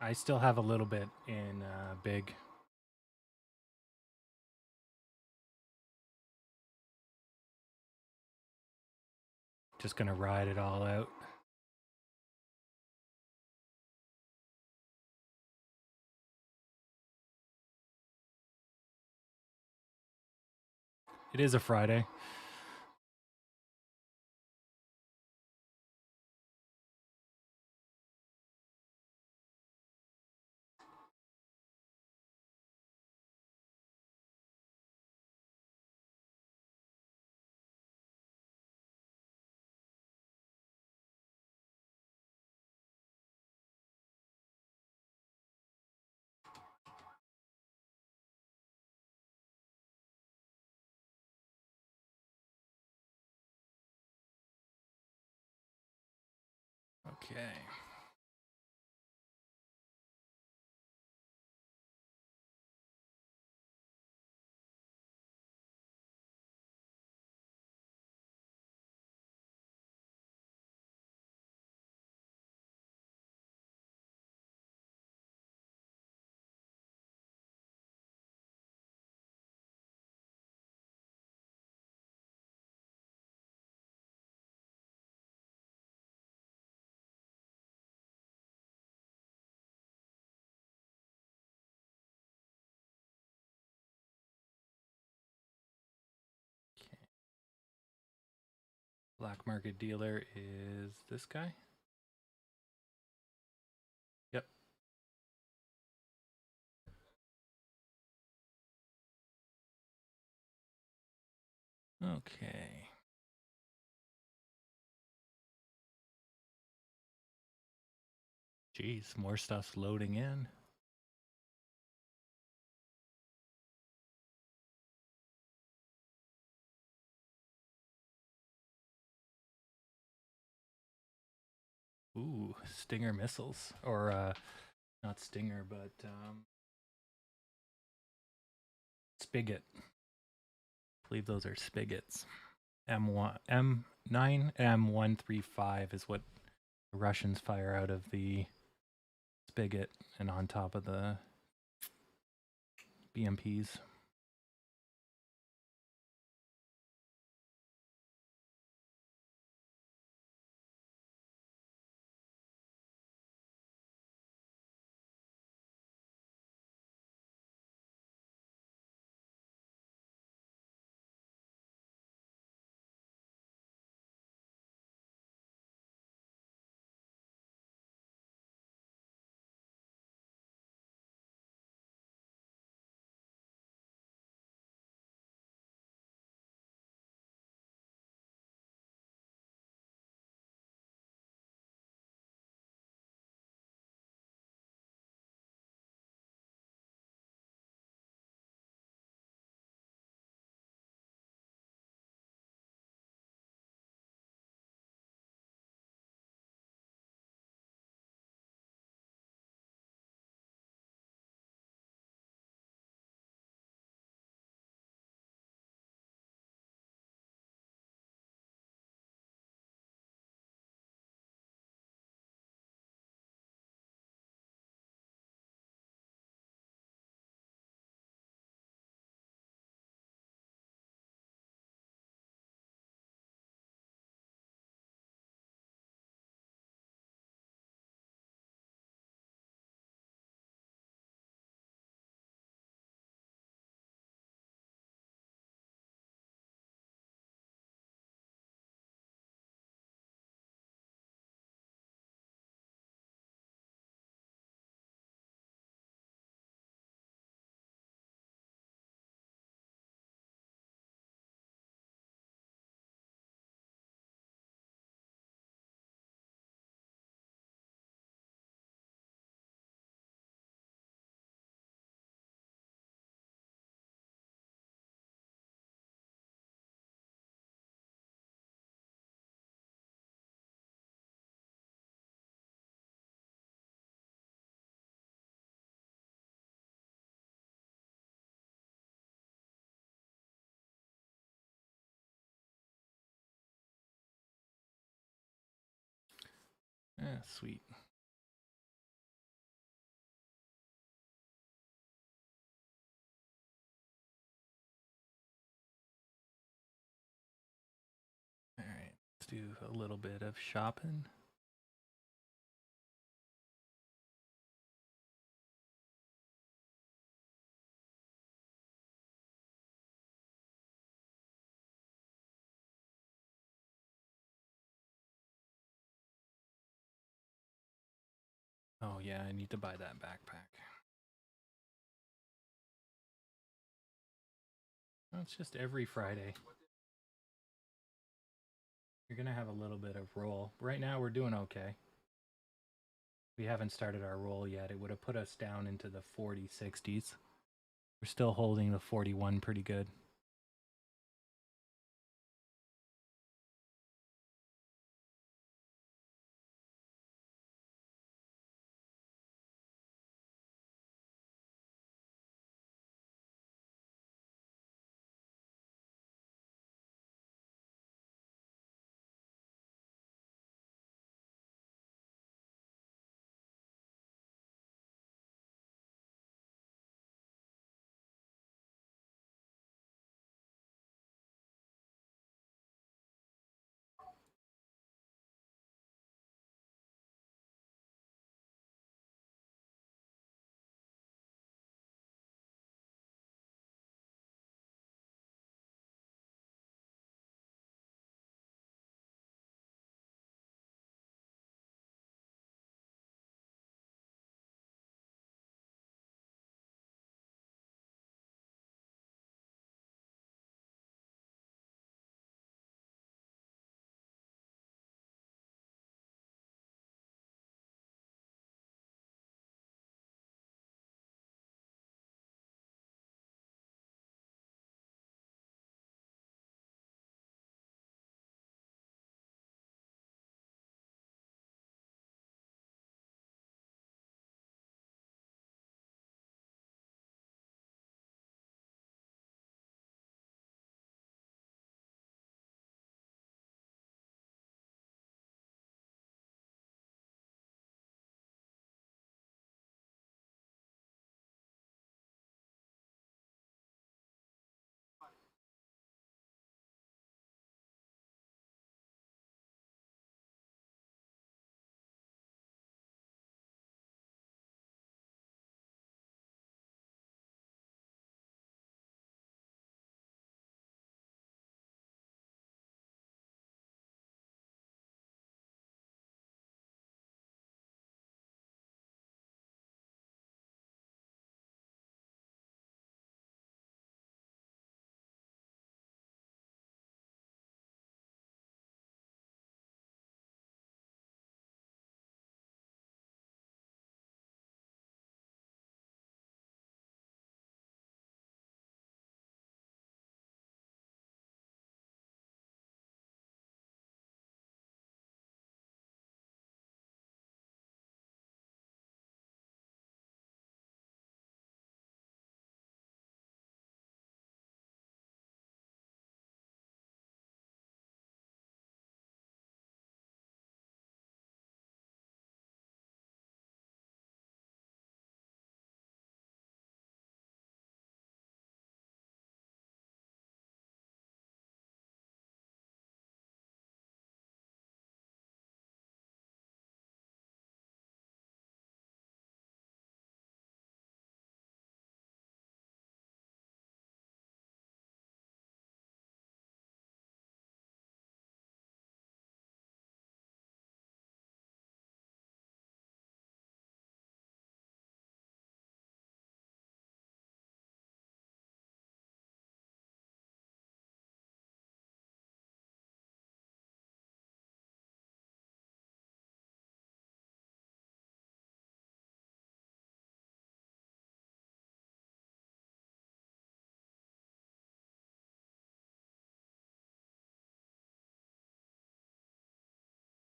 S1: I still have a little bit in big. Just gonna ride it all out. It is a Friday. Okay. Black market dealer is this guy. Yep. Okay. Jeez, more stuff's loading in. Ooh, Stinger missiles. Or, not Stinger, but Spigot. I believe those are Spigots. M1, M9, M135 is what the Russians fire out of the Spigot and on top of the BMPs. Yeah, sweet. All right, let's do a little bit of shopping. Oh yeah, I need to buy that backpack. Oh, it's just every Friday. You're gonna have a little bit of roll. Right now we're doing okay. We haven't started our roll yet. It would have put us down into the 40, 60s. We're still holding the 41 pretty good.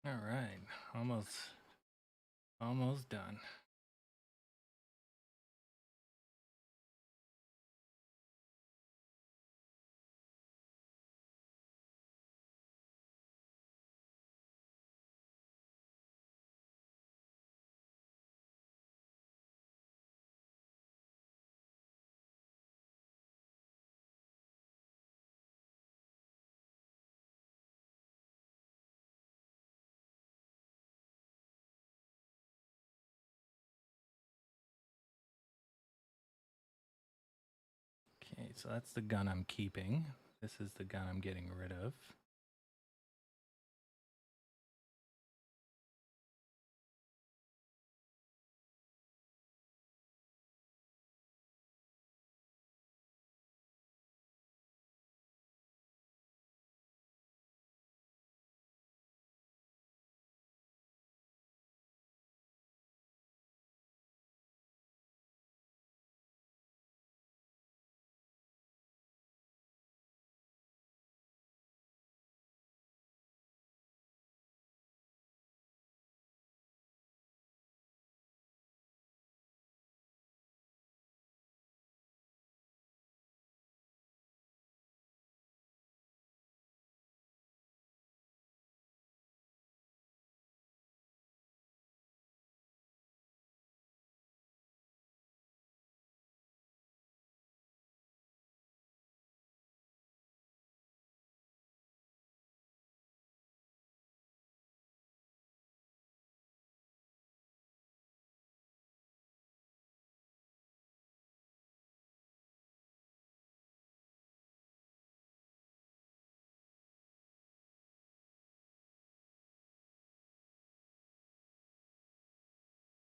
S1: All right, almost done. Okay, so that's the gun I'm keeping. This is the gun I'm getting rid of.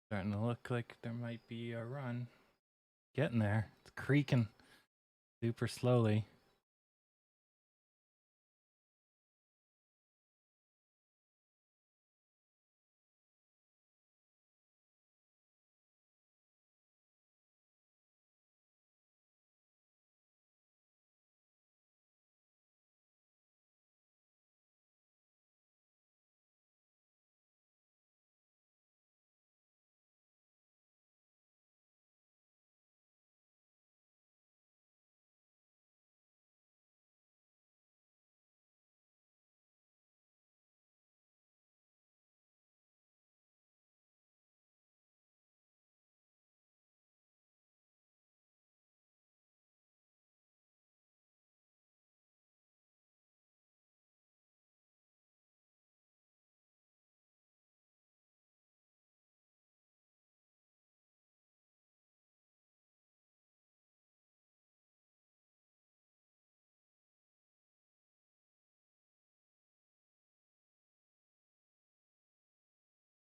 S1: Starting to look like there might be a run. Getting there. It's creaking super slowly.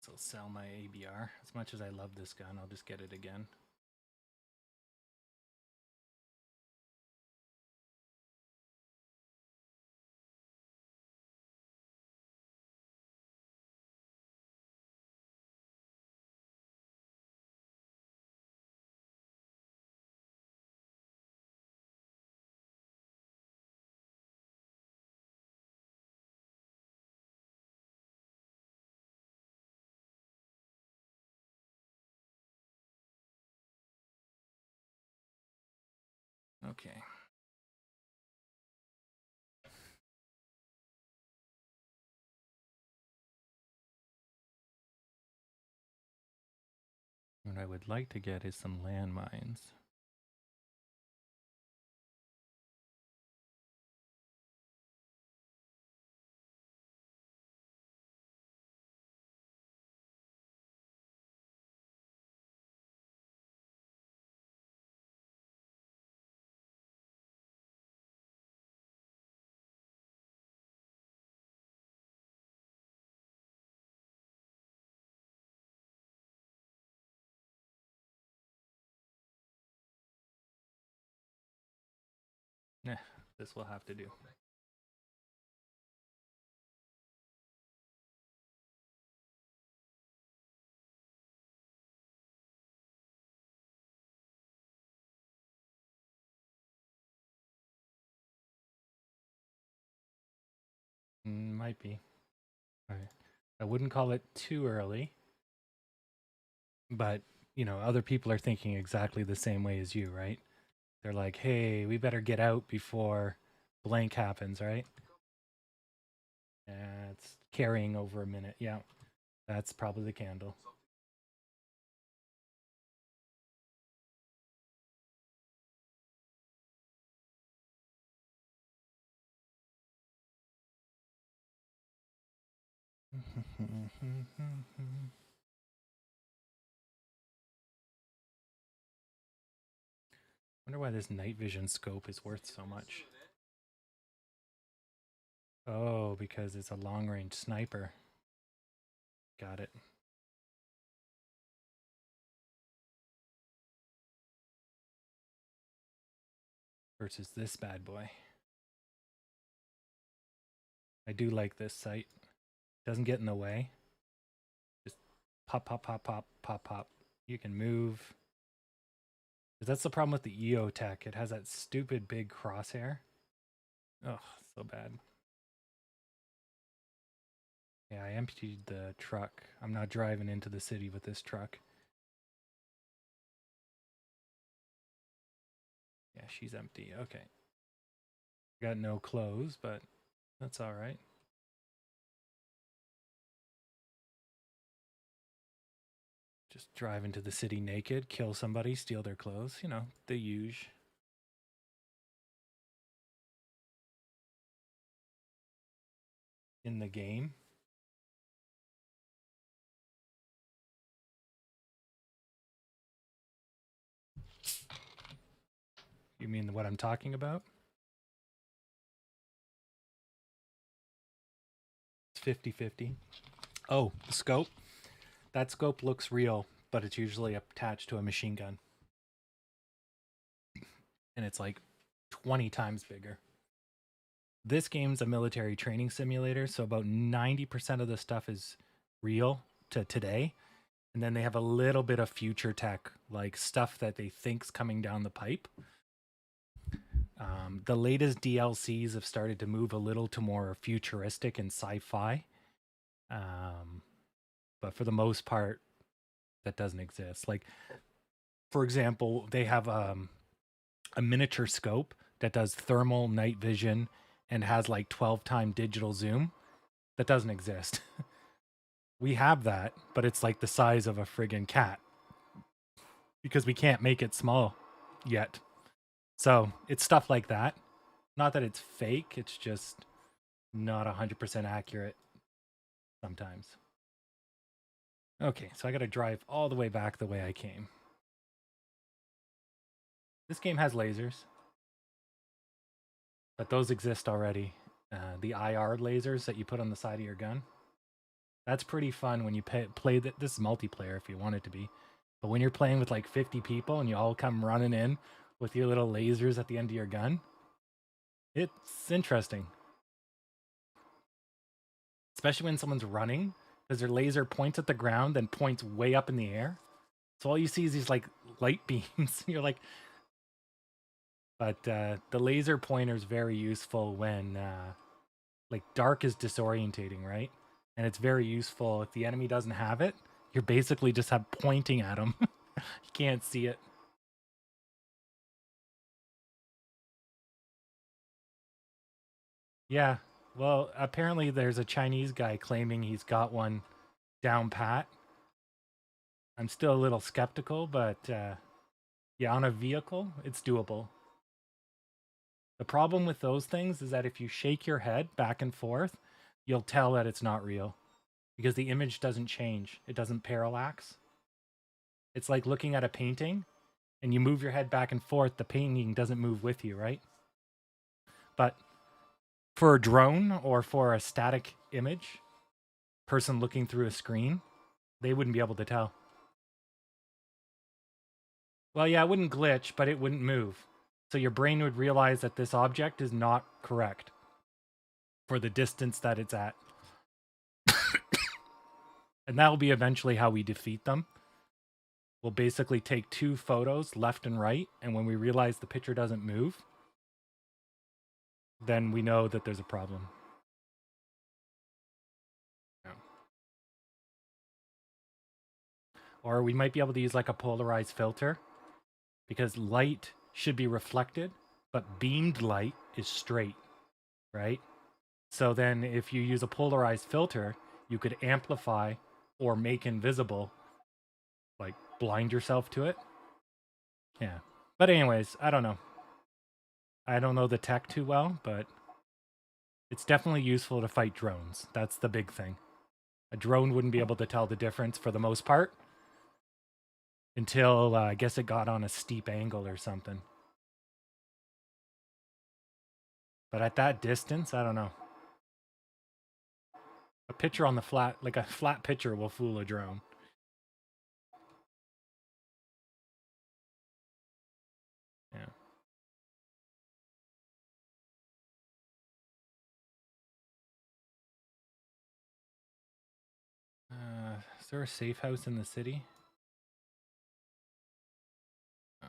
S1: So I'll sell my ABR. As much as I love this gun, I'll just get it again. Okay. What I would like to get is some landmines. This will have to do. Might be. All right. I wouldn't call it too early, but you know, other people are thinking exactly the same way as you, right? They're like, hey, we better get out before blank happens, right? It's carrying over a minute. Yeah, that's probably the candle. Wonder why this night vision scope is worth so much. Oh, because it's a long range sniper. Got it. Versus this bad boy. I do like this sight. Doesn't get in the way. Just pop, pop, pop, pop, pop, pop. You can move. That's the problem with the EO tech. It has that stupid big crosshair. Oh, so bad. Yeah, I emptied the truck. I'm not driving into the city with this truck. Yeah, she's empty. Okay. Got no clothes, but that's all right. Just drive into the city naked, kill somebody, steal their clothes. You know, the usual. In the game. You mean what I'm talking about? It's 50-50. Oh, the scope? That scope looks real, but it's usually attached to a machine gun. And it's like 20 times bigger. This game's a military training simulator, so about 90% of the stuff is real to today. And then they have a little bit of future tech, like stuff that they think's coming down the pipe. The latest DLCs have started to move a little to more futuristic and sci-fi. But for the most part, that doesn't exist. Like, for example, they have a miniature scope that does thermal night vision and has like 12-time digital zoom. That doesn't exist. We have that, but it's like the size of a friggin' cat because we can't make it small yet. So it's stuff like that. Not that it's fake, it's just not 100% accurate sometimes. Okay, so I gotta drive all the way back the way I came. This game has lasers, but those exist already. The IR lasers that you put on the side of your gun. That's pretty fun when you play this is multiplayer if you want it to be. But when you're playing with like 50 people and you all come running in with your little lasers at the end of your gun, it's interesting. Especially when someone's running, because their laser points at the ground and points way up in the air. So all you see is these like light beams. You're like, but the laser pointer is very useful when like dark is disorientating, right? And it's very useful if the enemy doesn't have it. You're basically just pointing at them. You can't see it. Yeah. Well, apparently there's a Chinese guy claiming he's got one down pat. I'm still a little skeptical, but yeah, on a vehicle, it's doable. The problem with those things is that if you shake your head back and forth, you'll tell that it's not real because the image doesn't change. It doesn't parallax. It's like looking at a painting and you move your head back and forth, the painting doesn't move with you, right? But for a drone or for a static image, person looking through a screen, they wouldn't be able to tell. Well, yeah, it wouldn't glitch, but it wouldn't move. So your brain would realize that this object is not correct for the distance that it's at. And that will be eventually how we defeat them. We'll basically take two photos, left and right, and when we realize the picture doesn't move, then we know that there's a problem. Or we might be able to use like a polarized filter, because light should be reflected, but beamed light is straight, right? So then if you use a polarized filter, you could amplify or make invisible, like blind yourself to it. Yeah. But anyways, I don't know. I don't know the tech too well, but it's definitely useful to fight drones. That's the big thing. A drone wouldn't be able to tell the difference for the most part until I guess it got on a steep angle or something. But at that distance, I don't know. A picture on the flat, like a flat picture, will fool a drone. Yeah. Is there a safe house in the city? Oh.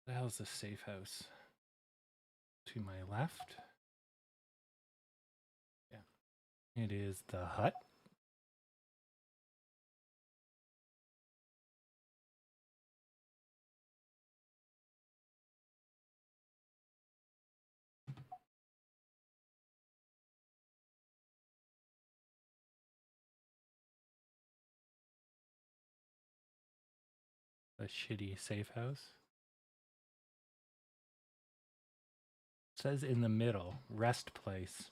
S1: The hell's the safe house? To my left? Yeah. It is the hut. A shitty safe house. It says in the middle, rest place.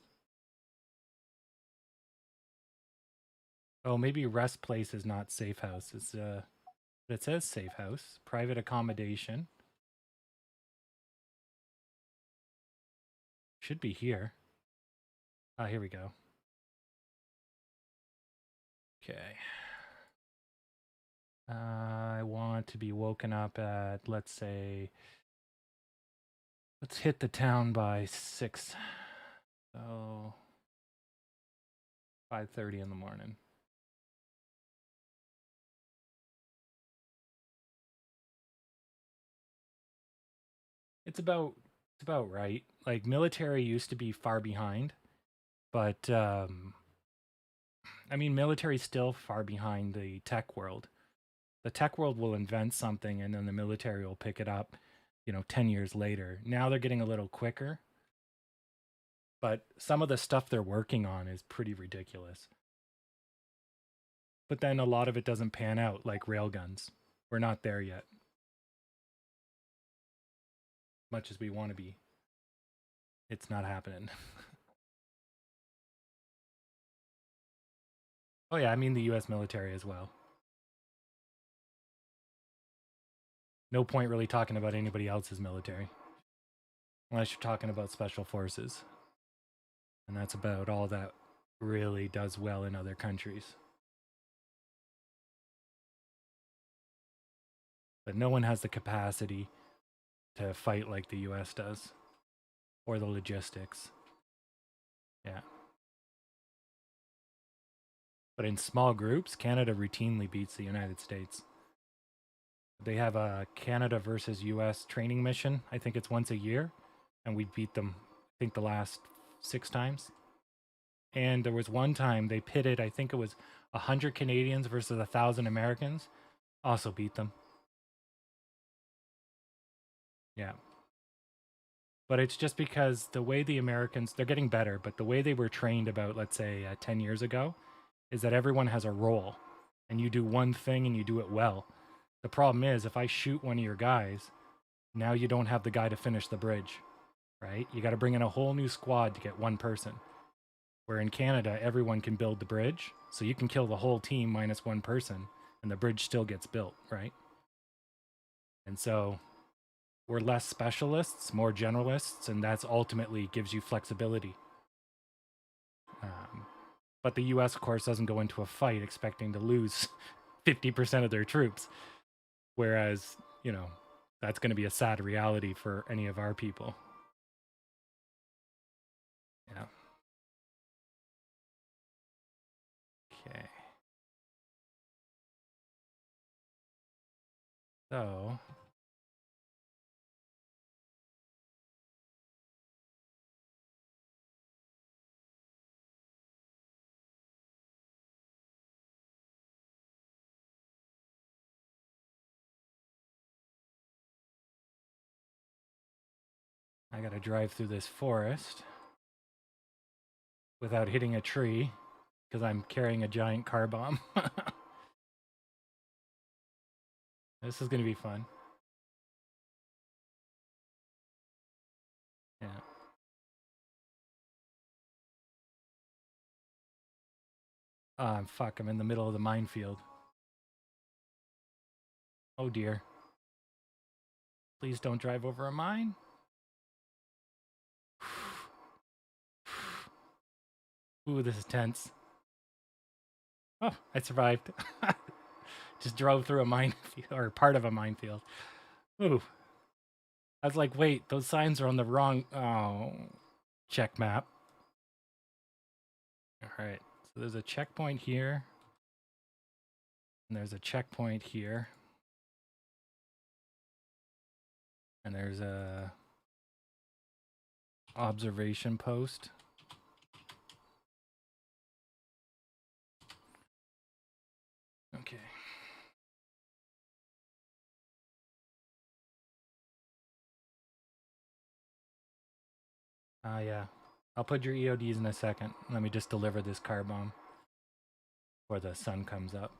S1: Oh, maybe rest place is not safe house. It's it says safe house, private accommodation. Should be here. Ah, here we go. Okay. I want to be woken up at, let's say, let's hit the town by 6. So 5:30 in the morning. It's about right. Like military used to be far behind, but I mean military's still far behind the tech world. The tech world will invent something and then the military will pick it up, 10 years later. Now they're getting a little quicker, but some of the stuff they're working on is pretty ridiculous. But then a lot of it doesn't pan out, like railguns. We're not there yet, much as we want to be. It's not happening. Oh yeah, I mean the US military as well. No point really talking about anybody else's military. Unless you're talking about special forces. And that's about all that really does well in other countries. But no one has the capacity to fight like the US does, or the logistics. Yeah. But in small groups, Canada routinely beats the United States. They have a Canada versus US training mission. I think it's once a year, and we beat them, I think, the last 6 times. And there was one time they pitted, I think it was 100 Canadians versus 1,000 Americans, also beat them. Yeah. But it's just because the way the Americans, they're getting better, but the way they were trained about, let's say, 10 years ago, is that everyone has a role and you do one thing and you do it well. The problem is, if I shoot one of your guys, now you don't have the guy to finish the bridge, right? You got to bring in a whole new squad to get one person. Where in Canada, everyone can build the bridge, so you can kill the whole team minus one person, and the bridge still gets built, right? And so we're less specialists, more generalists, and that's ultimately gives you flexibility. But the US, of course, doesn't go into a fight expecting to lose 50% of their troops. Whereas, that's going to be a sad reality for any of our people. Yeah. So I gotta drive through this forest without hitting a tree because I'm carrying a giant car bomb. This is gonna be fun. Yeah. Fuck, I'm in the middle of the minefield. Oh dear. Please don't drive over a mine. Ooh, this is tense. Oh, I survived. Just drove through a minefield, or part of a minefield. Ooh. I was like, wait, those signs are on the wrong... Oh. Check map. Alright, so there's a checkpoint here. And there's a checkpoint here. And there's a... observation post. Okay. Yeah. I'll put your EODs in a second. Let me just deliver this car bomb before the sun comes up.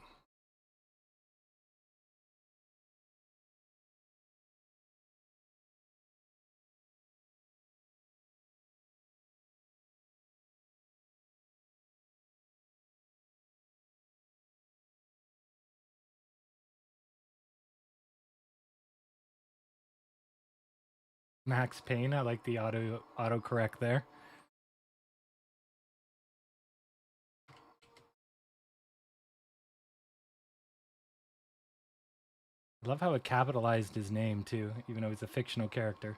S1: Max Payne, I like the autocorrect there. I love how it capitalized his name too, even though he's a fictional character.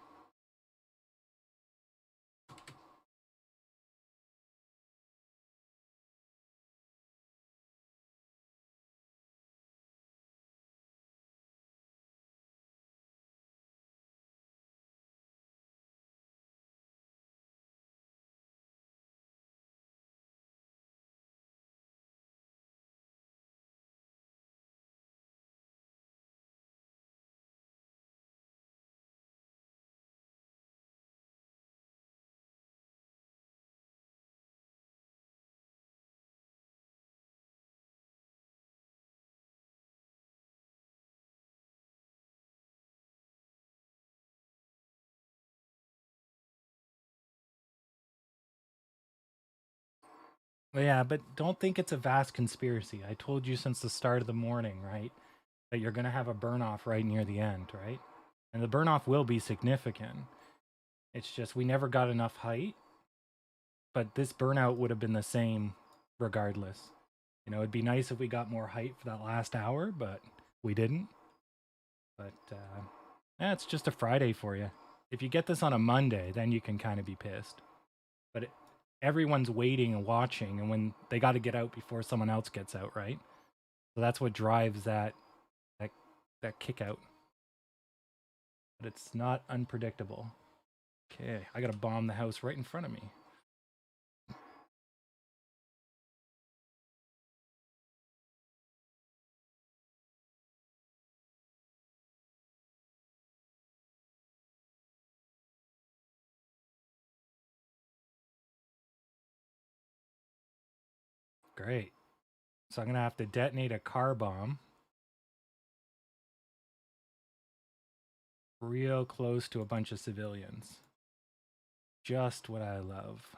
S1: Yeah, but don't think it's a vast conspiracy. I told you since the start of the morning, right? That you're going to have a burn off right near the end, right? And the burn off will be significant. It's just we never got enough height, but this burnout would have been the same regardless. You know, it'd be nice if we got more height for that last hour, but we didn't. But yeah, it's just a Friday for you. If you get this on a Monday, then you can kind of be pissed. But everyone's waiting and watching, and when they got to get out before someone else gets out, right? So that's what drives that kick out. But it's not unpredictable. Okay, I gotta bomb the house right in front of me. Great. So I'm gonna have to detonate a car bomb real close to a bunch of civilians. Just what I love.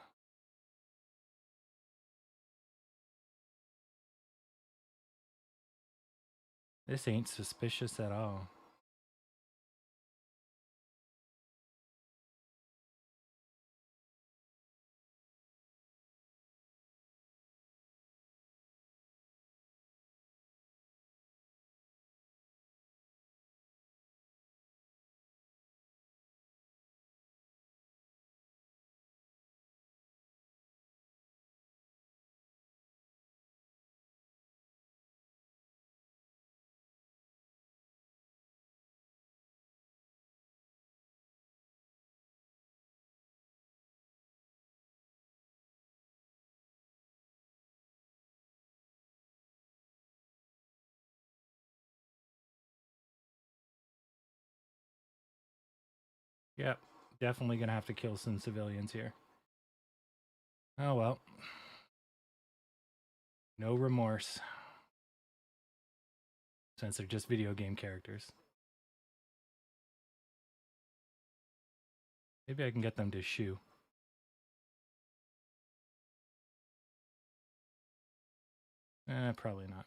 S1: This ain't suspicious at all. Yep, definitely gonna have to kill some civilians here. Oh well. No remorse. Since they're just video game characters. Maybe I can get them to shoo. Probably not.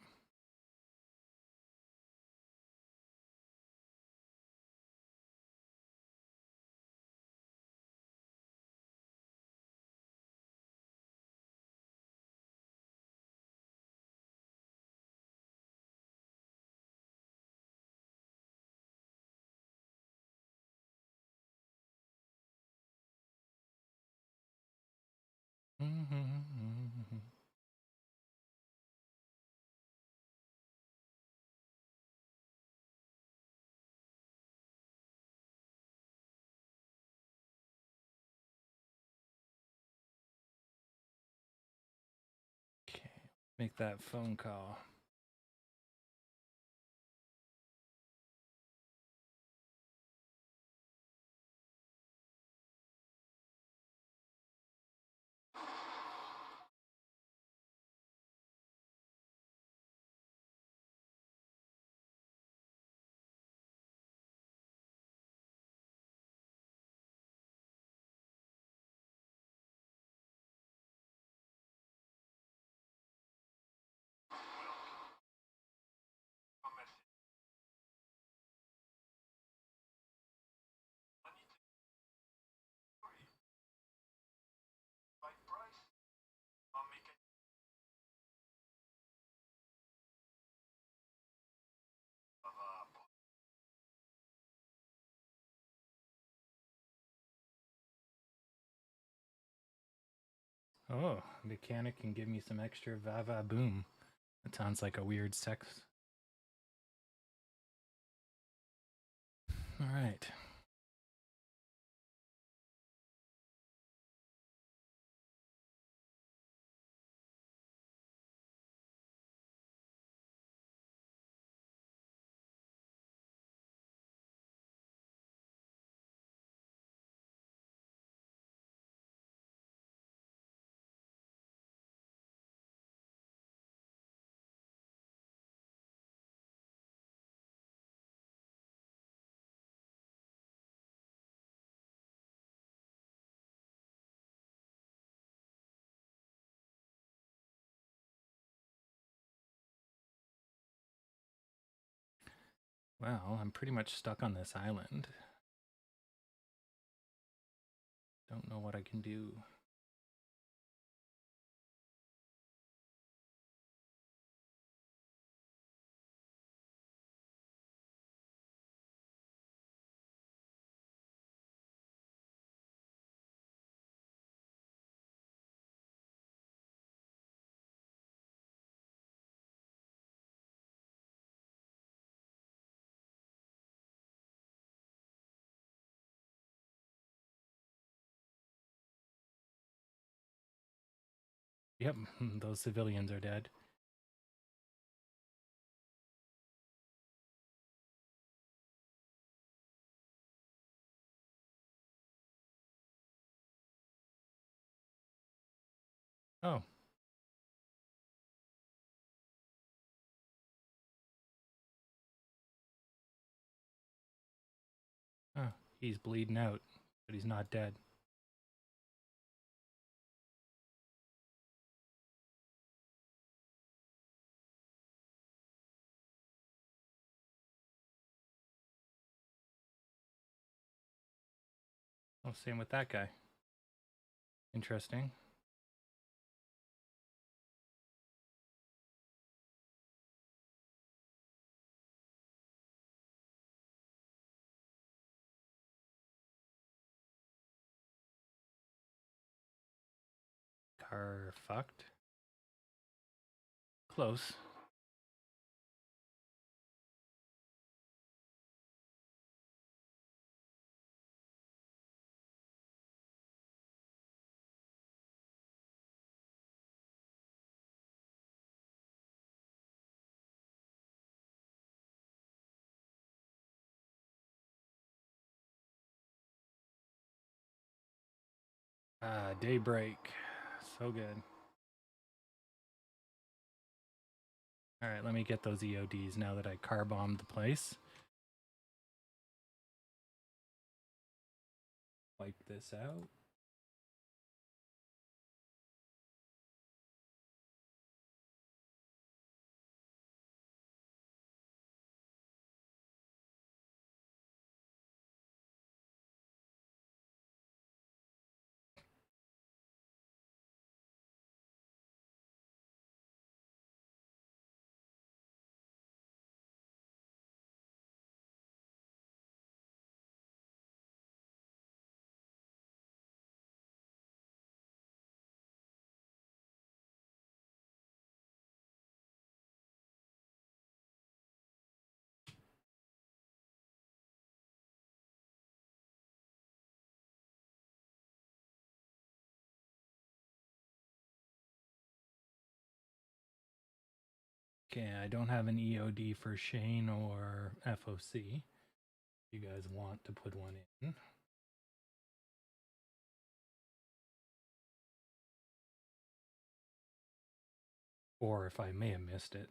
S1: Okay, make that phone call. Oh, mechanic can give me some extra va boom. That sounds like a weird sex. All right. Well, I'm pretty much stuck on this island. Don't know what I can do. Yep, those civilians are dead. Oh. Oh, he's bleeding out, but he's not dead. Oh, same with that guy. Interesting. Car fucked. Close. Daybreak. So good. Alright, let me get those EODs now that I car bombed the place. Wipe this out. Okay, I don't have an EOD for Shane or FOC. You guys want to put one in. Or if I may have missed it.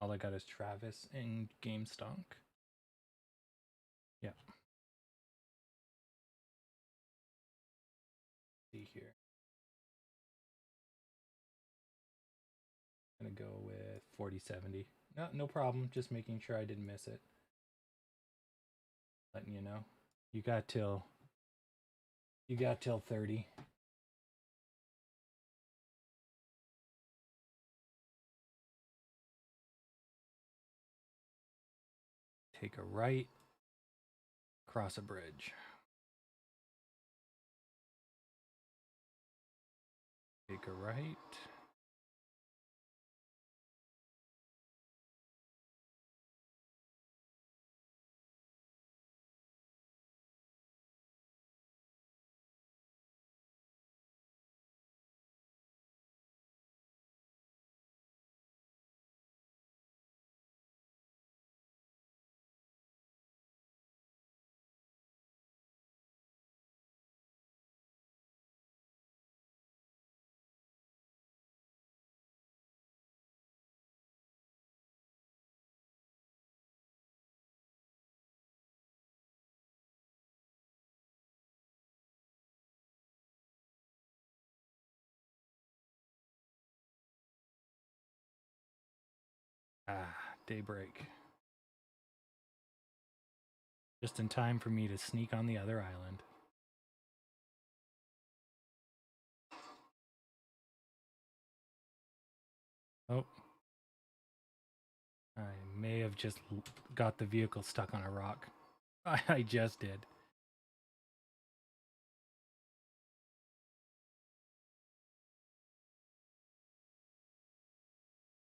S1: All I got is Travis and GameStonk. Yeah. See here. I'm gonna go with 4070. No problem. Just making sure I didn't miss it. Letting you know. You got till 30. Take a right, cross a bridge. Take a right. Daybreak. Just in time for me to sneak on the other island. Oh. I may have just got the vehicle stuck on a rock. I just did.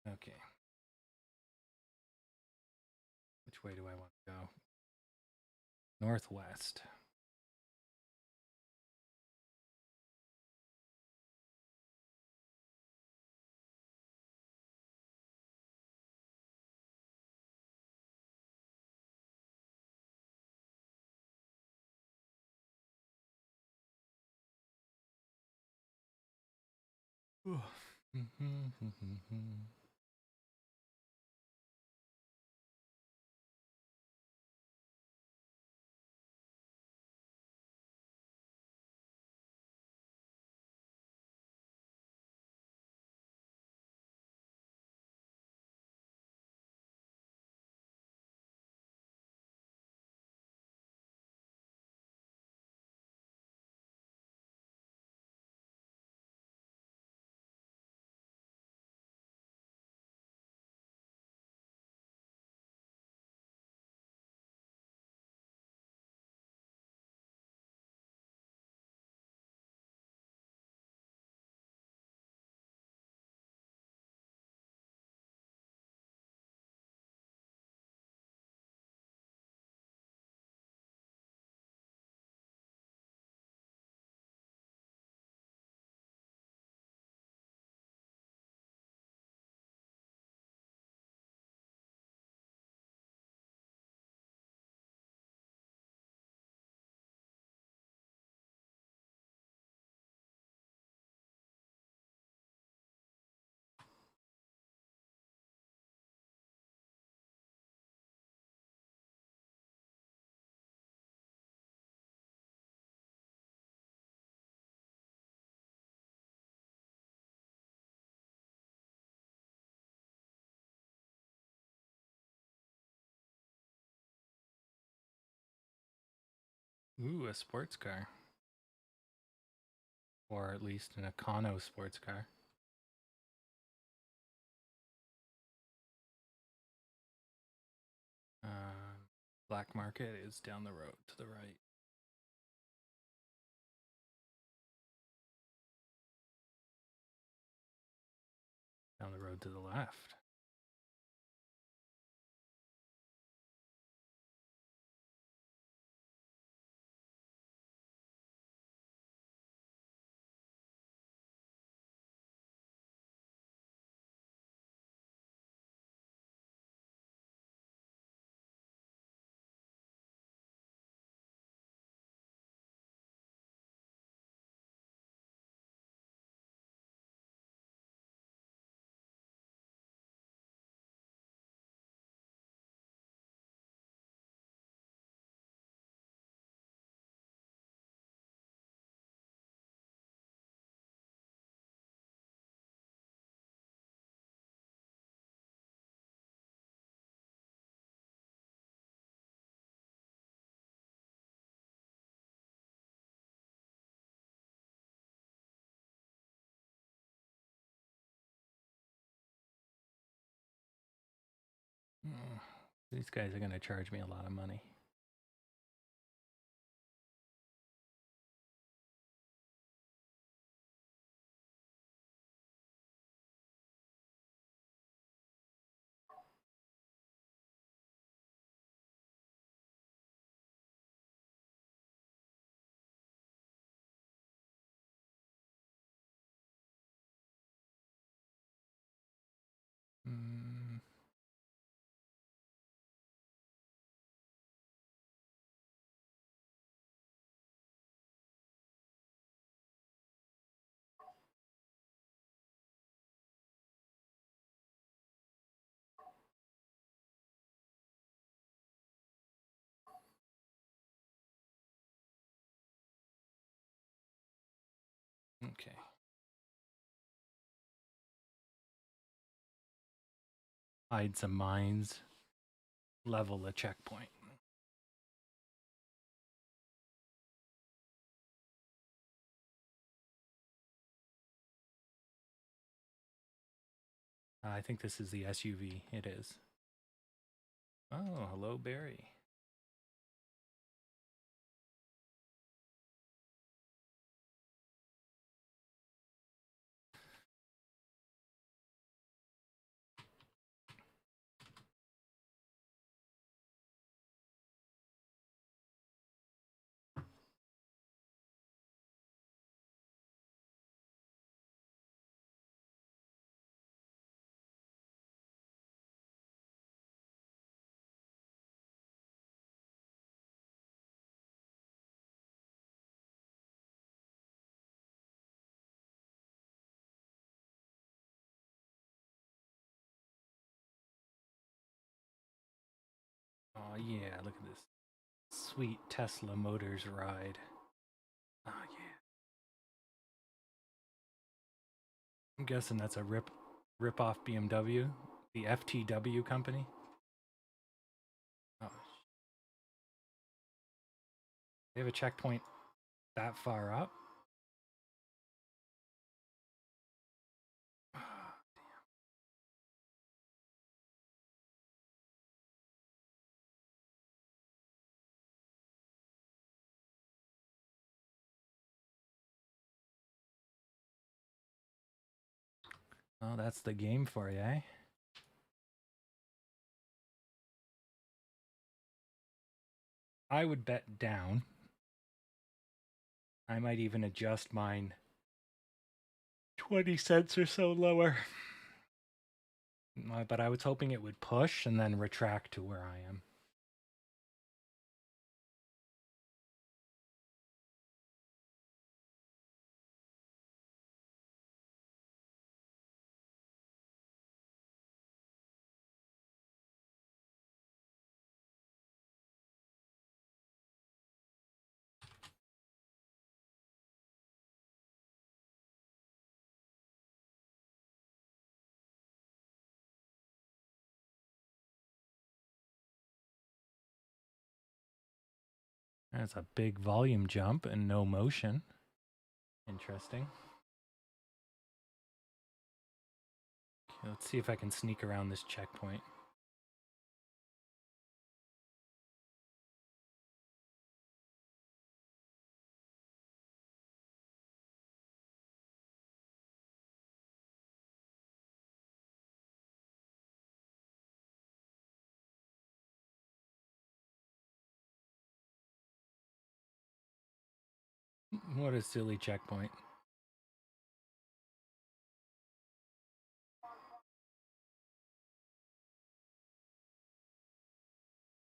S1: Okay. Which way do I want to go? Northwest. Ooh, a sports car. Or at least an Econo sports car. Black market is down the road to the right. Down the road to the left. These guys are going to charge me a lot of money. Okay. Hide some mines. Level a checkpoint. I think this is the SUV. It is. Oh, hello, Barry. Oh, yeah, look at this sweet Tesla Motors ride. Oh, yeah. I'm guessing that's a rip off BMW, the FTW company. Oh, they have a checkpoint that far up. Oh, that's the game for you, eh? I would bet down. I might even adjust mine 20 cents or so lower. But I was hoping it would push and then retract to where I am. has a big volume jump and no motion. Interesting. Okay, let's see if I can sneak around this checkpoint. What a silly checkpoint.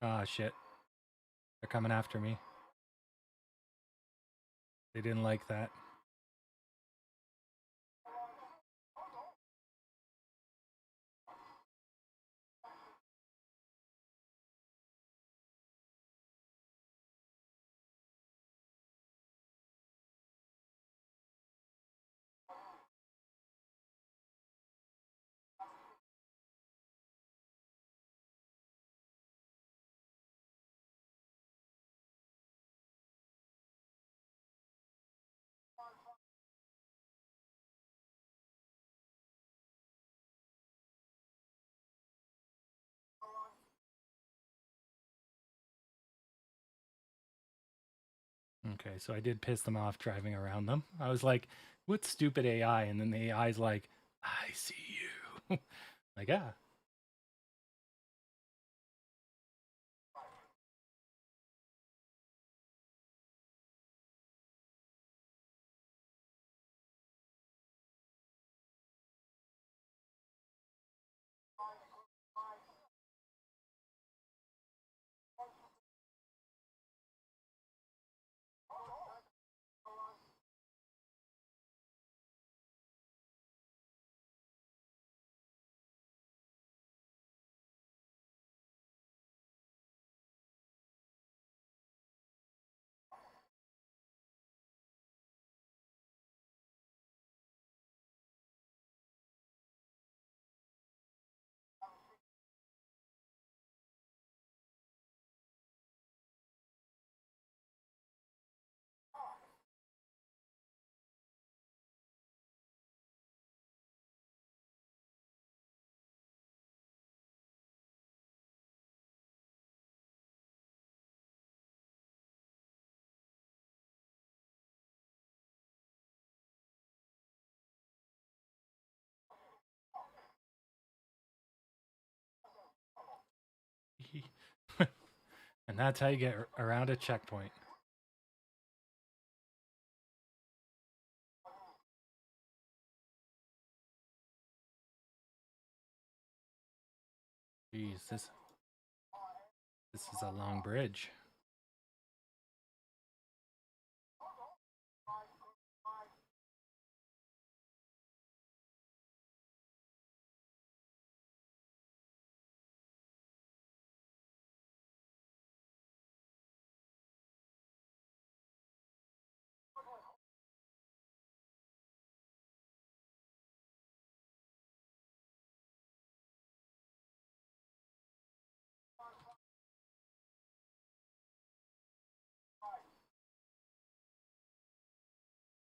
S1: Ah, shit. They're coming after me. They didn't like that. Okay, so I did piss them off driving around them. I was like, what stupid AI? And then the AI's like, I see you. Like, ah. And that's how you get around a checkpoint. Jeez, this is a long bridge.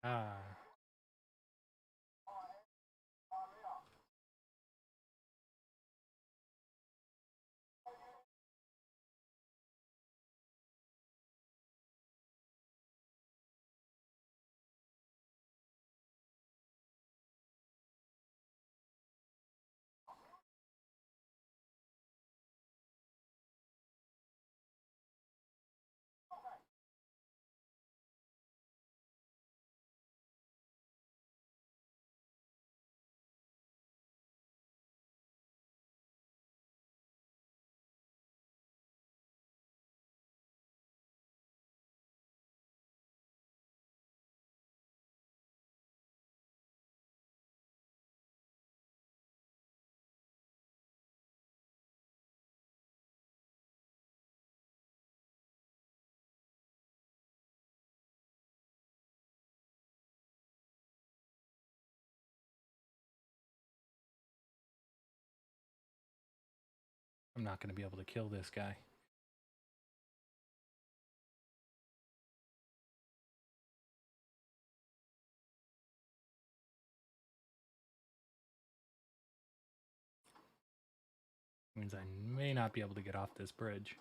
S1: Ah. I'm not going to be able to kill this guy. Means I may not be able to get off this bridge.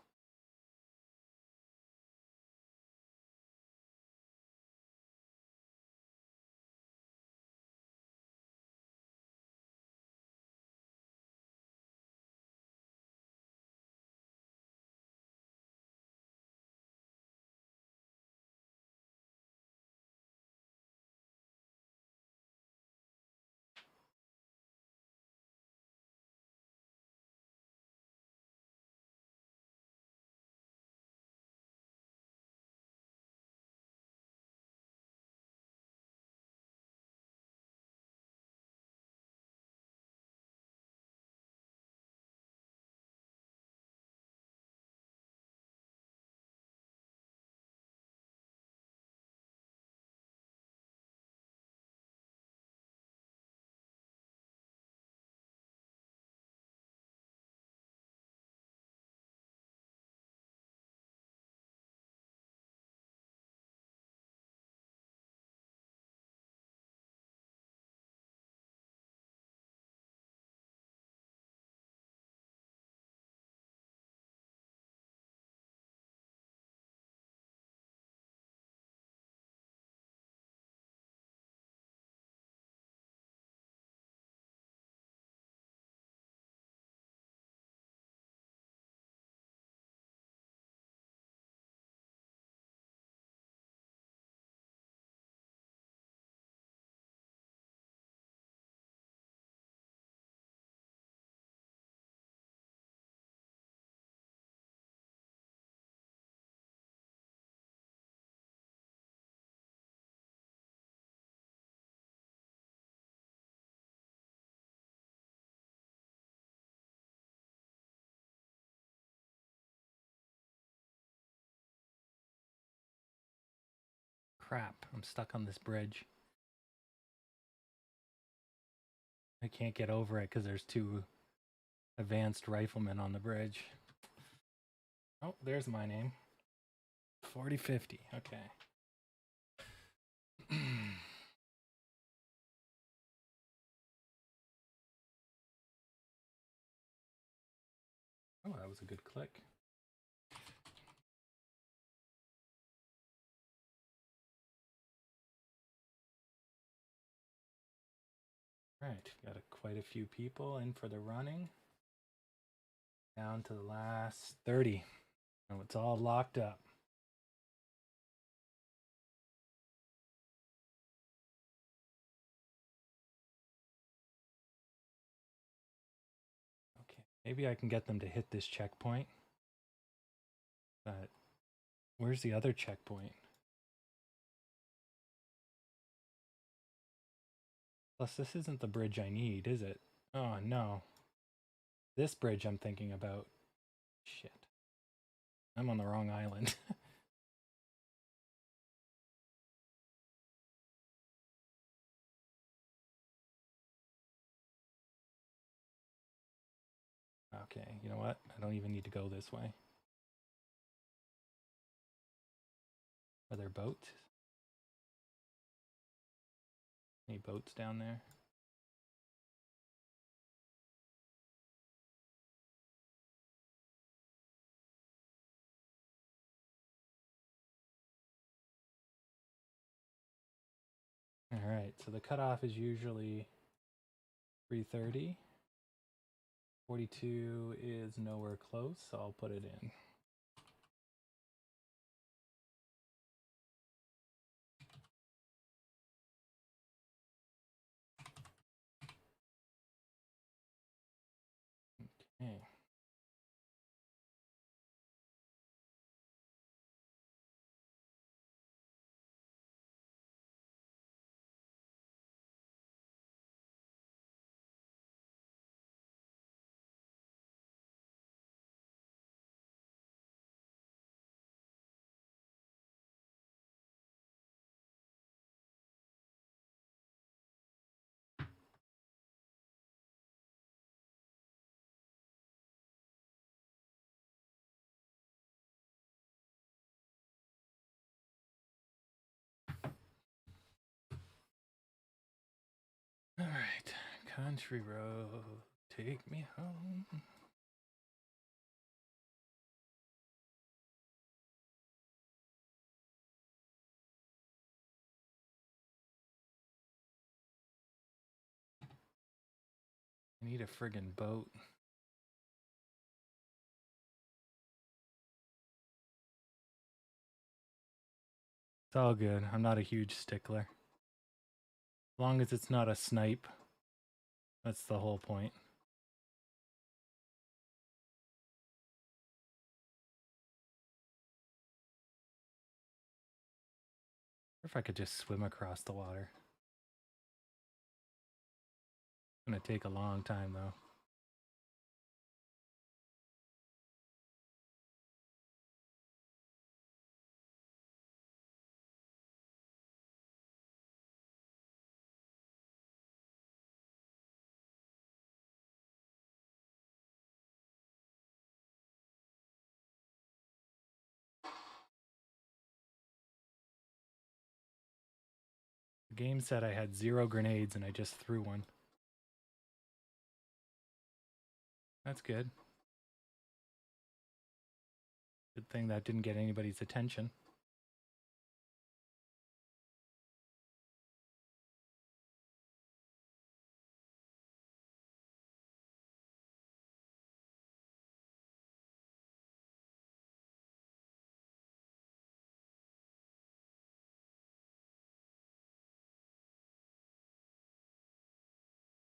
S1: Crap, I'm stuck on this bridge. I can't get over it because there's 2 advanced riflemen on the bridge. Oh, there's my name. 4050, okay. Oh, that was a good click. Right, got quite a few people in for the running. Down to the last 30. And it's all locked up. Okay, maybe I can get them to hit this checkpoint. But where's the other checkpoint? Plus, this isn't the bridge I need, is it? Oh, no. This bridge I'm thinking about. Shit. I'm on the wrong island. Okay, you know what? I don't even need to go this way. Are there boats? Any boats down there? All right, so the cutoff is usually 3:30. 42 is nowhere close, so I'll put it in. Okay. All right, country road, take me home. I need a friggin' boat. It's all good. I'm not a huge stickler. As long as it's not a snipe. That's the whole point. Or if I could just swim across the water. It's gonna take a long time though. The game said I had 0 grenades and I just threw one. That's good. Good thing that didn't get anybody's attention.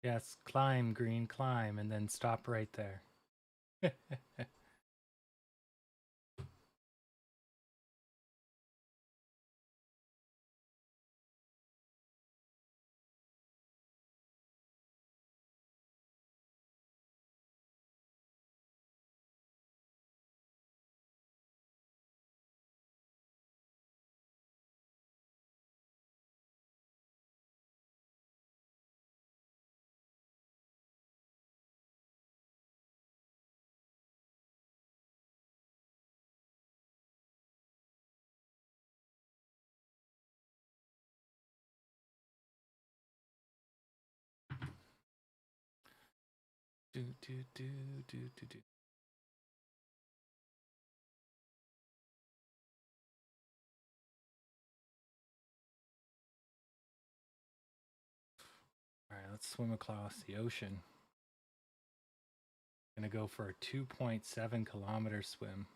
S1: Yes, climb, green, climb, and then stop right there. Do. All right, let's swim across the ocean. Gonna go for a 2.7 kilometer swim.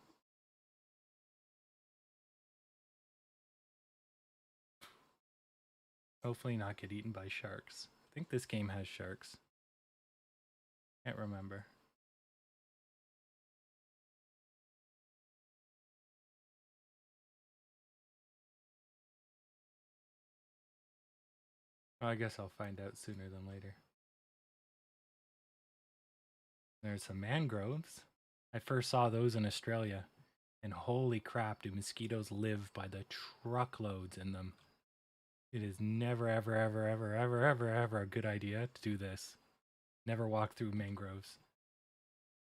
S1: Hopefully not get eaten by sharks. I think this game has sharks. Can't remember. Well, I guess I'll find out sooner than later. There's some mangroves. I first saw those in Australia. And holy crap, do mosquitoes live by the truckloads in them. It is never, ever, ever, ever, ever, ever, ever a good idea to do this. Never walk through mangroves.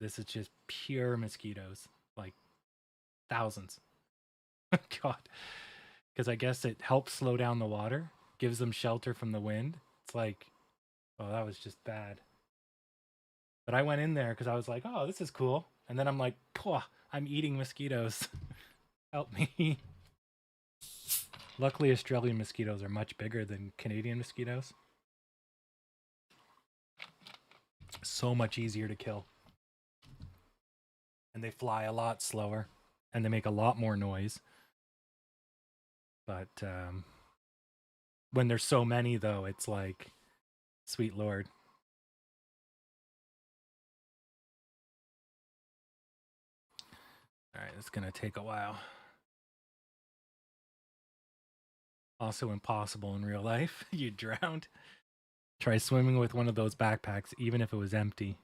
S1: This is just pure mosquitoes. Like thousands. God. Because I guess it helps slow down the water. Gives them shelter from the wind. It's like, oh, that was just bad. But I went in there because I was like, oh, this is cool. And then I'm like, I'm eating mosquitoes. Help me. Luckily, Australian mosquitoes are much bigger than Canadian mosquitoes. So much easier to kill. And they fly a lot slower. And they make a lot more noise. But when there's so many, though, it's like, sweet lord. All right, it's going to take a while. Also impossible in real life. You drowned. Try swimming with one of those backpacks, even if it was empty.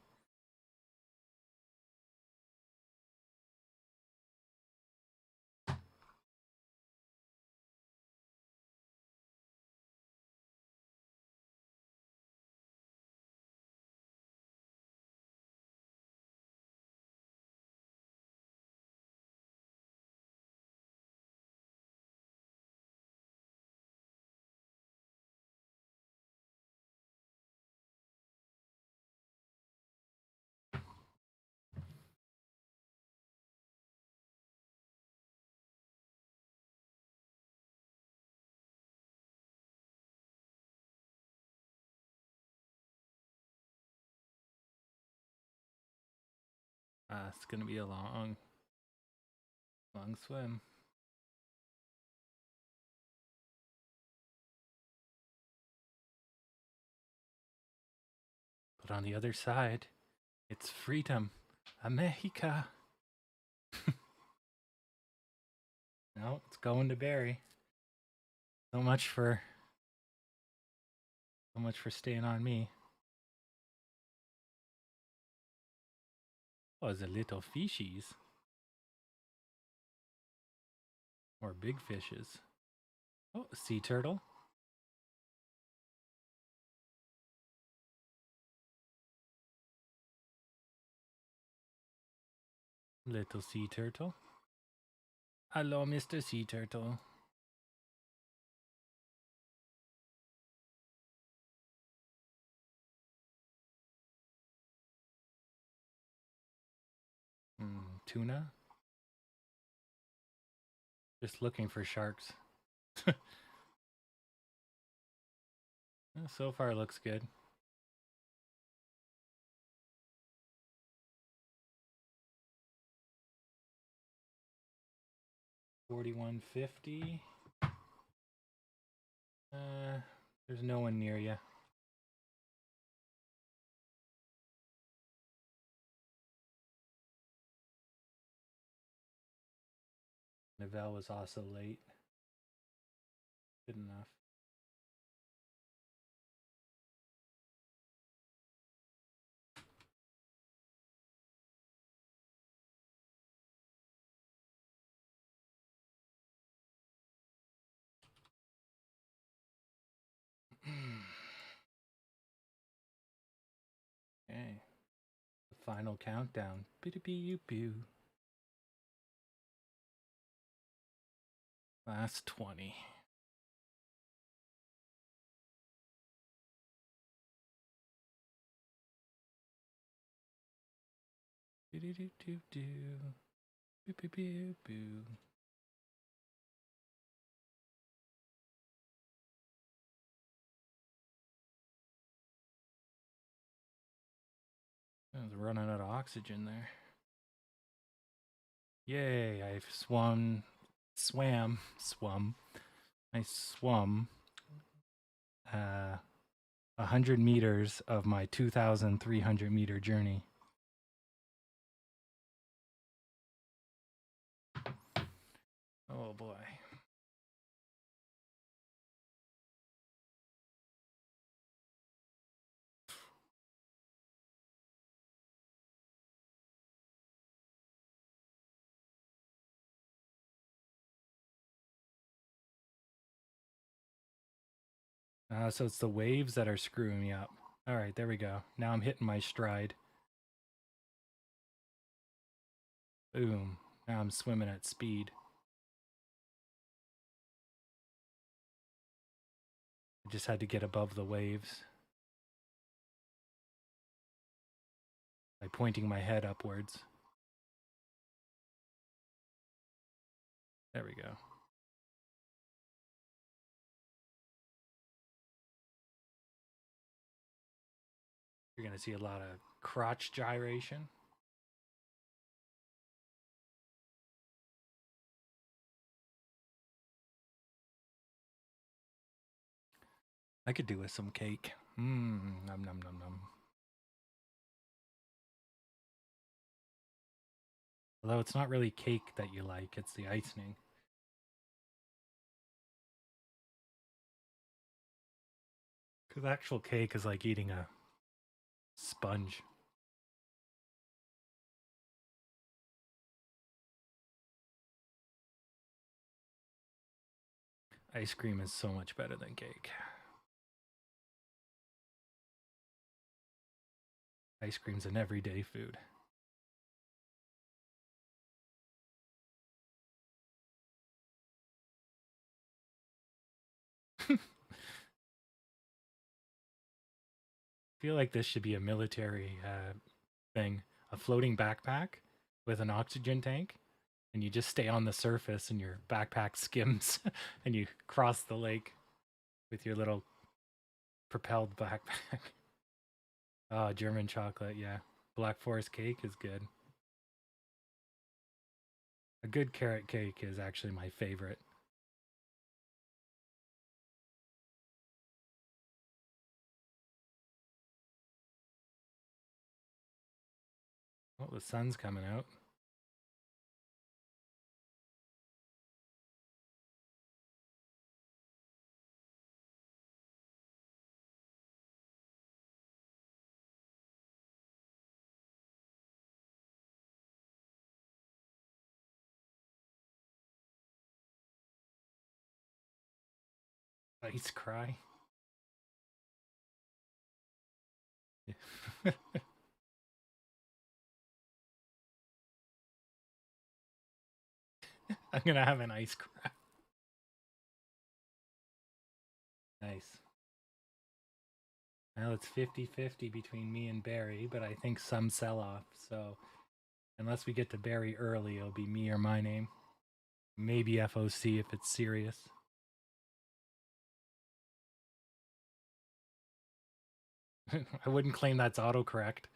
S1: It's gonna be a long swim. But on the other side, it's freedom. America. No, it's going to Barry. So much for staying on me. Oh, the little fishies. Or big fishes. Oh, sea turtle. Little sea turtle. Hello, Mr. Sea Turtle. Tuna? Just looking for sharks. So far, looks good. $41.50. There's no one near you. Novell was also late. Good enough. Okay. The final countdown. Pew. Last 20. Pew. I was running out of oxygen there. Yay, I swam. I swum 100 meters of my 2,300 meter journey. Oh boy. So it's the waves that are screwing me up. All right, there we go. Now I'm hitting my stride. Boom. Now I'm swimming at speed. I just had to get above the waves by pointing my head upwards. There we go. You're going to see a lot of crotch gyration. I could do with some cake. Nom nom nom nom. Although it's not really cake that you like, it's the icing. Because actual cake is like eating a sponge. Ice cream is so much better than cake. Ice cream's an everyday food. I feel like this should be a military thing. A floating backpack with an oxygen tank, and you just stay on the surface and your backpack skims and you cross the lake with your little propelled backpack. Oh, German chocolate, yeah. Black Forest cake is good. A good carrot cake is actually my favorite. Oh, the sun's coming out. Ice cry. I'm gonna have an ice cry. Nice. Well, it's 50-50 between me and Barry, but I think some sell off, so unless we get to Barry early, it'll be me or my name. Maybe FOC if it's serious. I wouldn't claim that's autocorrect.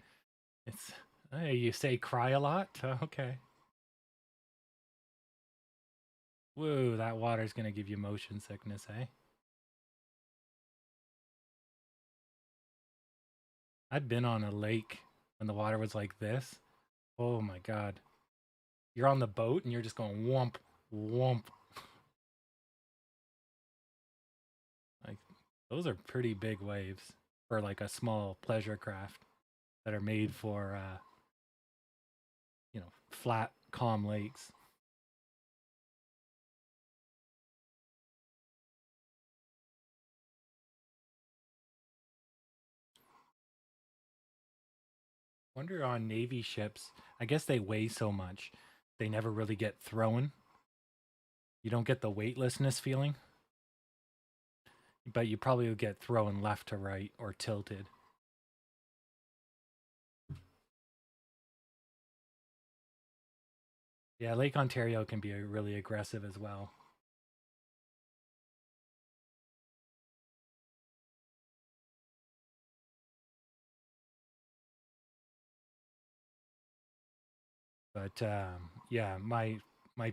S1: It's, hey, you say cry a lot? Okay. Whoa, that water's gonna give you motion sickness, eh? I've been on a lake when the water was like this. Oh my god. You're on the boat and you're just going whomp, whomp. Like, those are pretty big waves for like a small pleasure craft that are made for, flat, calm lakes. Wonder on Navy ships, I guess they weigh so much, they never really get thrown. You don't get the weightlessness feeling, but you probably would get thrown left to right or tilted. Yeah, Lake Ontario can be really aggressive as well. But yeah, my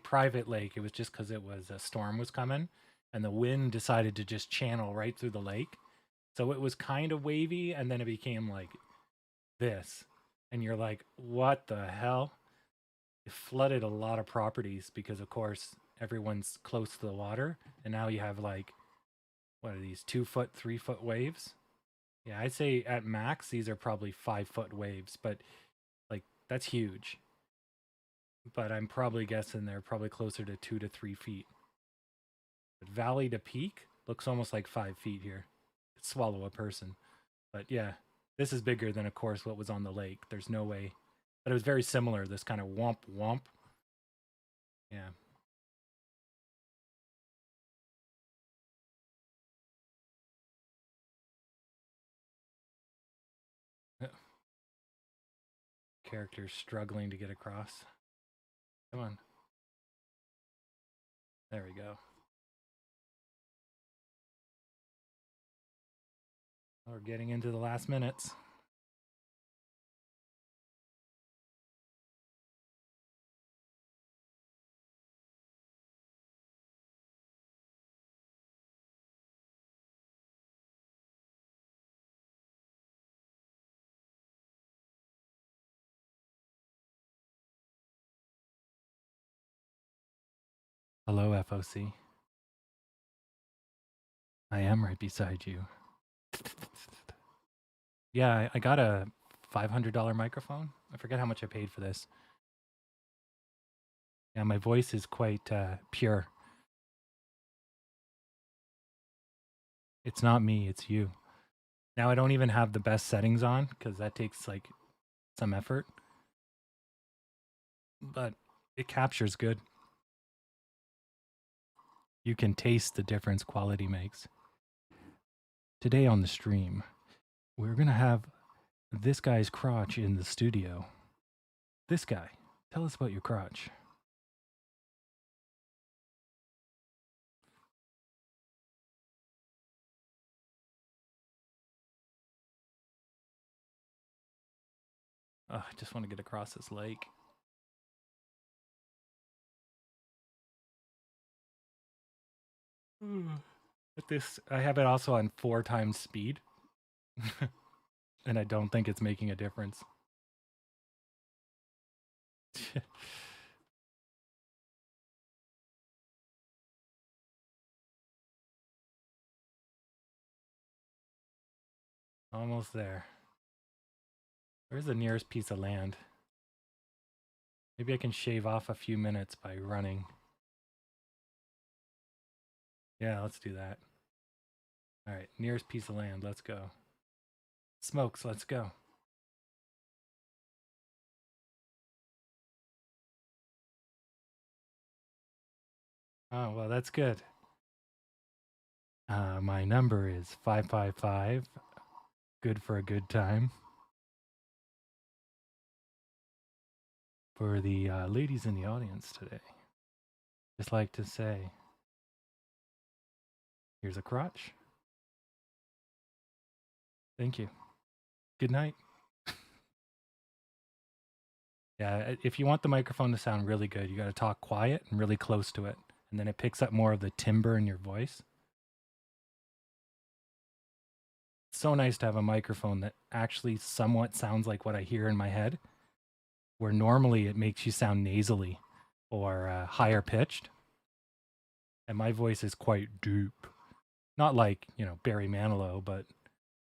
S1: private lake, it was just because it was a storm was coming, and the wind decided to just channel right through the lake. So it was kind of wavy, and then it became like this, and you're like, what the hell? It flooded a lot of properties because, of course, everyone's close to the water, and now you have like, what are these, 2 foot, 3 foot waves? Yeah, I'd say at max these are probably 5 foot waves, but like that's huge. But I'm probably guessing they're probably closer to 2 to 3 feet. But valley to peak looks almost like 5 feet here. Could swallow a person. But yeah, this is bigger than, of course, what was on the lake. There's no way. But it was very similar. This kind of womp womp. Yeah. Characters struggling to get across. Come on. There we go. We're getting into the last minutes. Hello, FOC. I am right beside you. Yeah, I got a $500 microphone. I forget how much I paid for this. Yeah, my voice is quite pure. It's not me, it's you. Now I don't even have the best settings on because that takes like some effort. But it captures good. You can taste the difference quality makes. Today on the stream, we're going to have this guy's crotch in the studio. This guy, tell us about your crotch. Oh, I just want to get across this lake. But this, I have it also on 4 times speed, and I don't think it's making a difference. Almost there. Where's the nearest piece of land? Maybe I can shave off a few minutes by running. Yeah, let's do that. All right, nearest piece of land. Let's go. Smokes, let's go. Oh, well, that's good. My number is 555. Good for a good time. For the ladies in the audience today, just like to say, here's a crotch. Thank you. Good night. Yeah, if you want the microphone to sound really good, you got to talk quiet and really close to it. And then it picks up more of the timbre in your voice. It's so nice to have a microphone that actually somewhat sounds like what I hear in my head, where normally it makes you sound nasally or higher pitched. And my voice is quite deep. Not like, Barry Manilow, but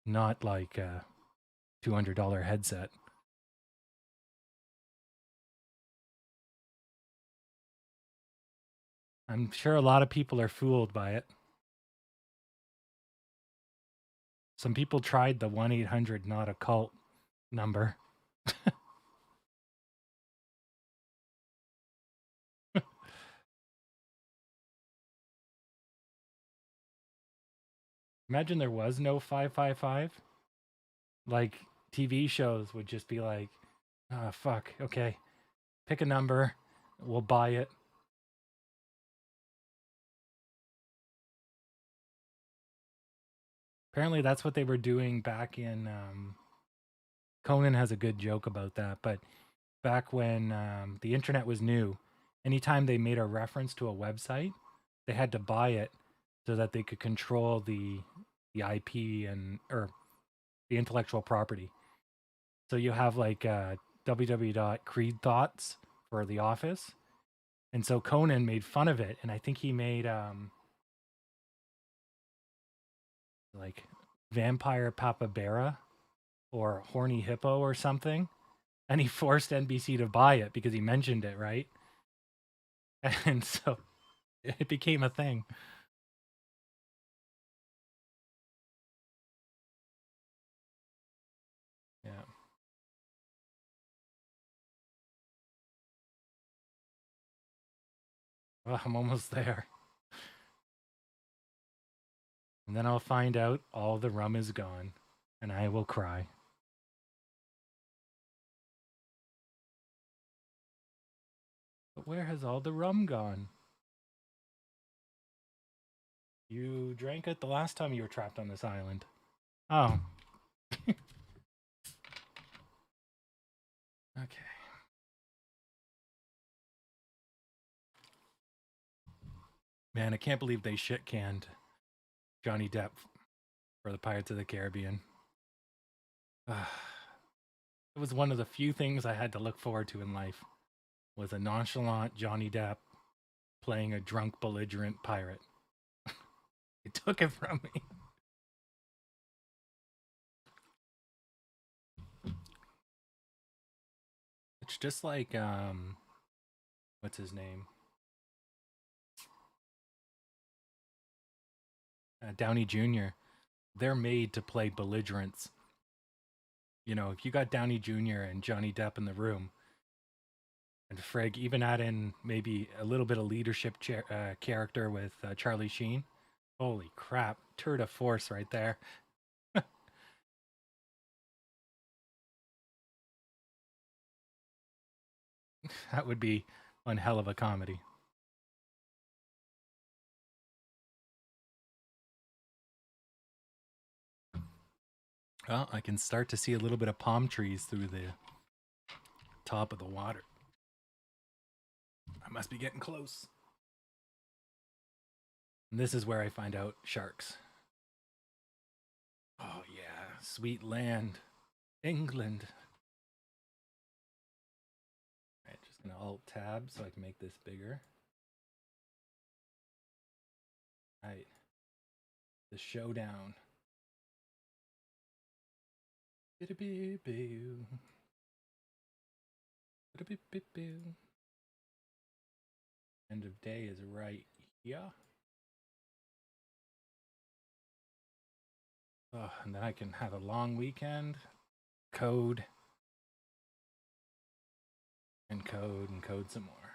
S1: not like a $200 headset. I'm sure a lot of people are fooled by it. Some people tried the 1-800 not a cult number. Imagine there was no 555. Like TV shows would just be like, ah, fuck, okay, pick a number, we'll buy it. Apparently that's what they were doing back in Conan has a good joke about that, but back when the internet was new, anytime they made a reference to a website, they had to buy it so that they could control the IP and or the intellectual property. So you have like www.creedthoughts for The Office, and so Conan made fun of it, and I think he made like Vampire Papabera or Horny Hippo or something, and he forced NBC to buy it because he mentioned it, right? And so it became a thing. Yeah. Well, I'm almost there. And then I'll find out all the rum is gone, and I will cry. But where has all the rum gone? You drank it the last time you were trapped on this island. Oh. Okay. Man, I can't believe they shit canned Johnny Depp for the Pirates of the Caribbean. It was one of the few things I had to look forward to in life, was a nonchalant Johnny Depp playing a drunk, belligerent pirate. They took it from me. It's just like what's his name? Downey Jr. They're made to play belligerents. If you got Downey Jr. and Johnny Depp in the room, and Frig, even add in maybe a little bit of leadership character with Charlie Sheen. Holy crap, tour de force right there. That would be one hell of a comedy. Well, I can start to see a little bit of palm trees through the top of the water. I must be getting close. And this is where I find out sharks. Oh yeah, sweet land, England. All right, just gonna Alt Tab so I can make this bigger. All right, the showdown. End of day is right here. Oh, and then I can have a long weekend. Code. And code some more.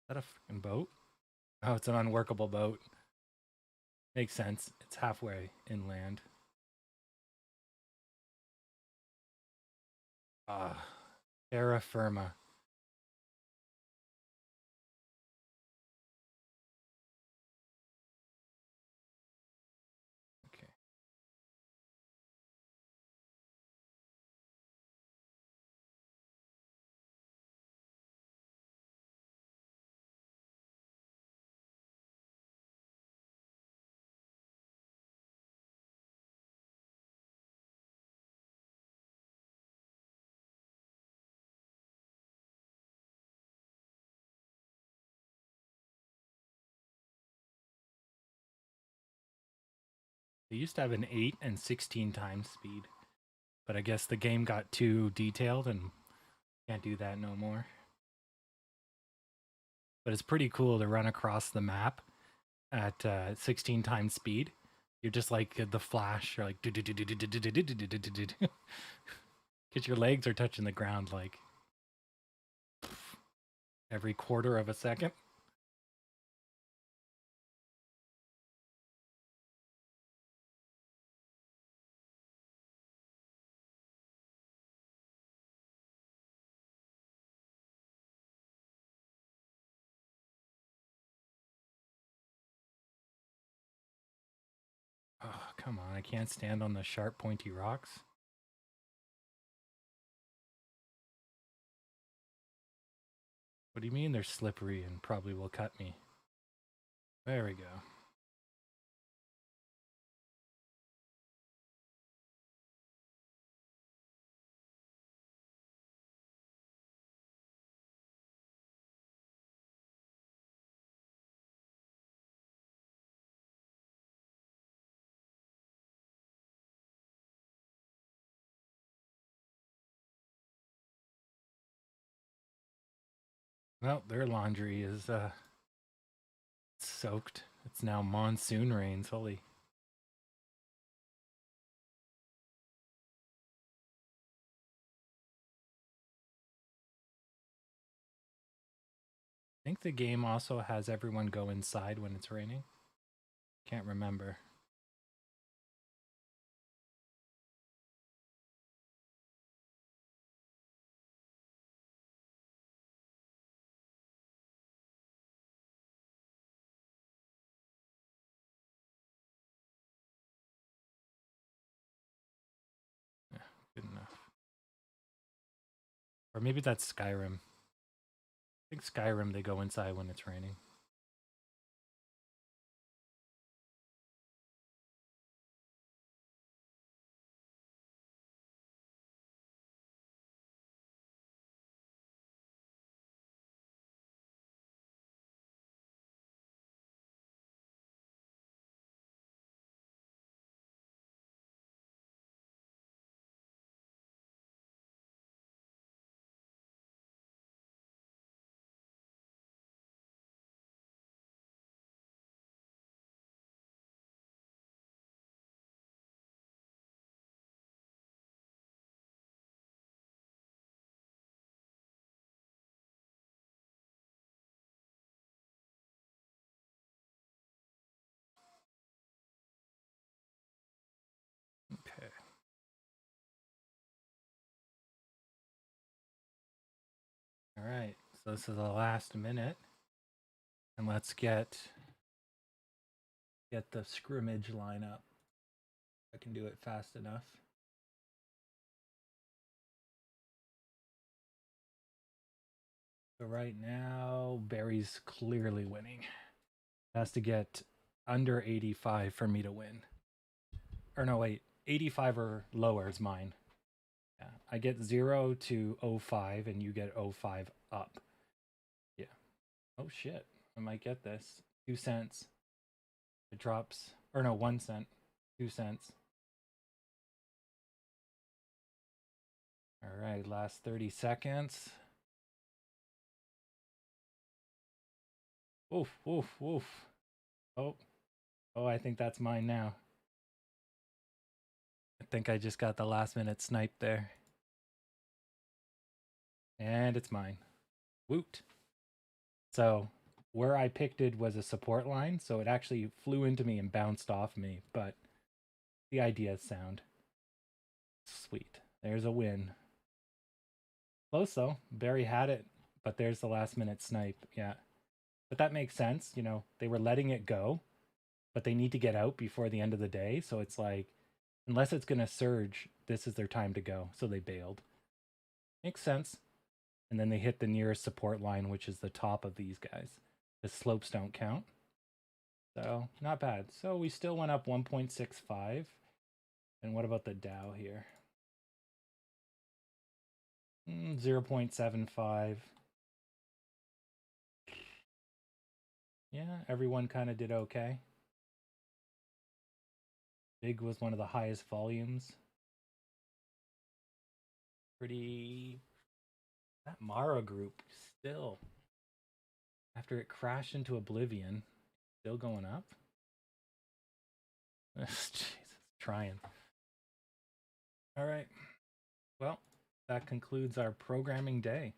S1: Is that a fucking boat? Oh, it's an unworkable boat. Makes sense. It's halfway inland. Terra firma. Okay. They used to have an 8 and 16 times speed, but I guess the game got too detailed and can't do that no more. But it's pretty cool to run across the map at 16 times speed. You're just like the Flash. You're like, because your legs are touching the ground like every quarter of a second. Oh, come on. I can't stand on the sharp, pointy rocks. What do you mean they're slippery and probably will cut me? There we go. Well, their laundry is soaked. It's now monsoon rains. Holy. I think the game also has everyone go inside when it's raining. Can't remember. Yeah, good enough. Or maybe that's Skyrim. I think Skyrim, they go inside when it's raining. Okay. All right. So this is the last minute. And let's get the scrimmage line up. I can do it fast enough. So right now, Barry's clearly winning. Has to get under 85 for me to win. Or no, wait, 85 or lower is mine. Yeah, I get 0 to 05 and you get 05 up. Yeah. Oh shit, I might get this. 2 cents. It drops, or no, 1 cent. 2 cents. All right, last 30 seconds. Oof, oof, oof. Oh, I think that's mine now. I think I just got the last minute snipe there. And it's mine. Woot. So where I picked it was a support line, so it actually flew into me and bounced off me, but the idea is sound. Sweet. There's a win. Close though. Barry had it, but there's the last minute snipe. Yeah. But that makes sense. You know, they were letting it go, but they need to get out before the end of the day. So it's like, unless it's going to surge, this is their time to go. So they bailed. Makes sense. And then they hit the nearest support line, which is the top of these guys. The slopes don't count. So not bad. So we still went up 1.65. And what about the Dow here? 0.75. Yeah, everyone kind of did okay. Big was one of the highest volumes. Pretty... That Mara group still, after it crashed into oblivion, still going up? Jesus, trying. All right. Well, that concludes our programming day.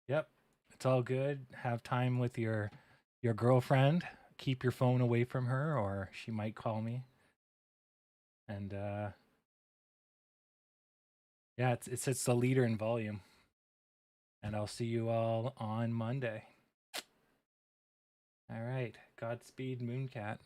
S1: Yep, it's all good. Have time with your girlfriend. Keep your phone away from her, or she might call me. And yeah, it's the leader in volume. And I'll see you all on Monday. All right. Godspeed, Mooncat.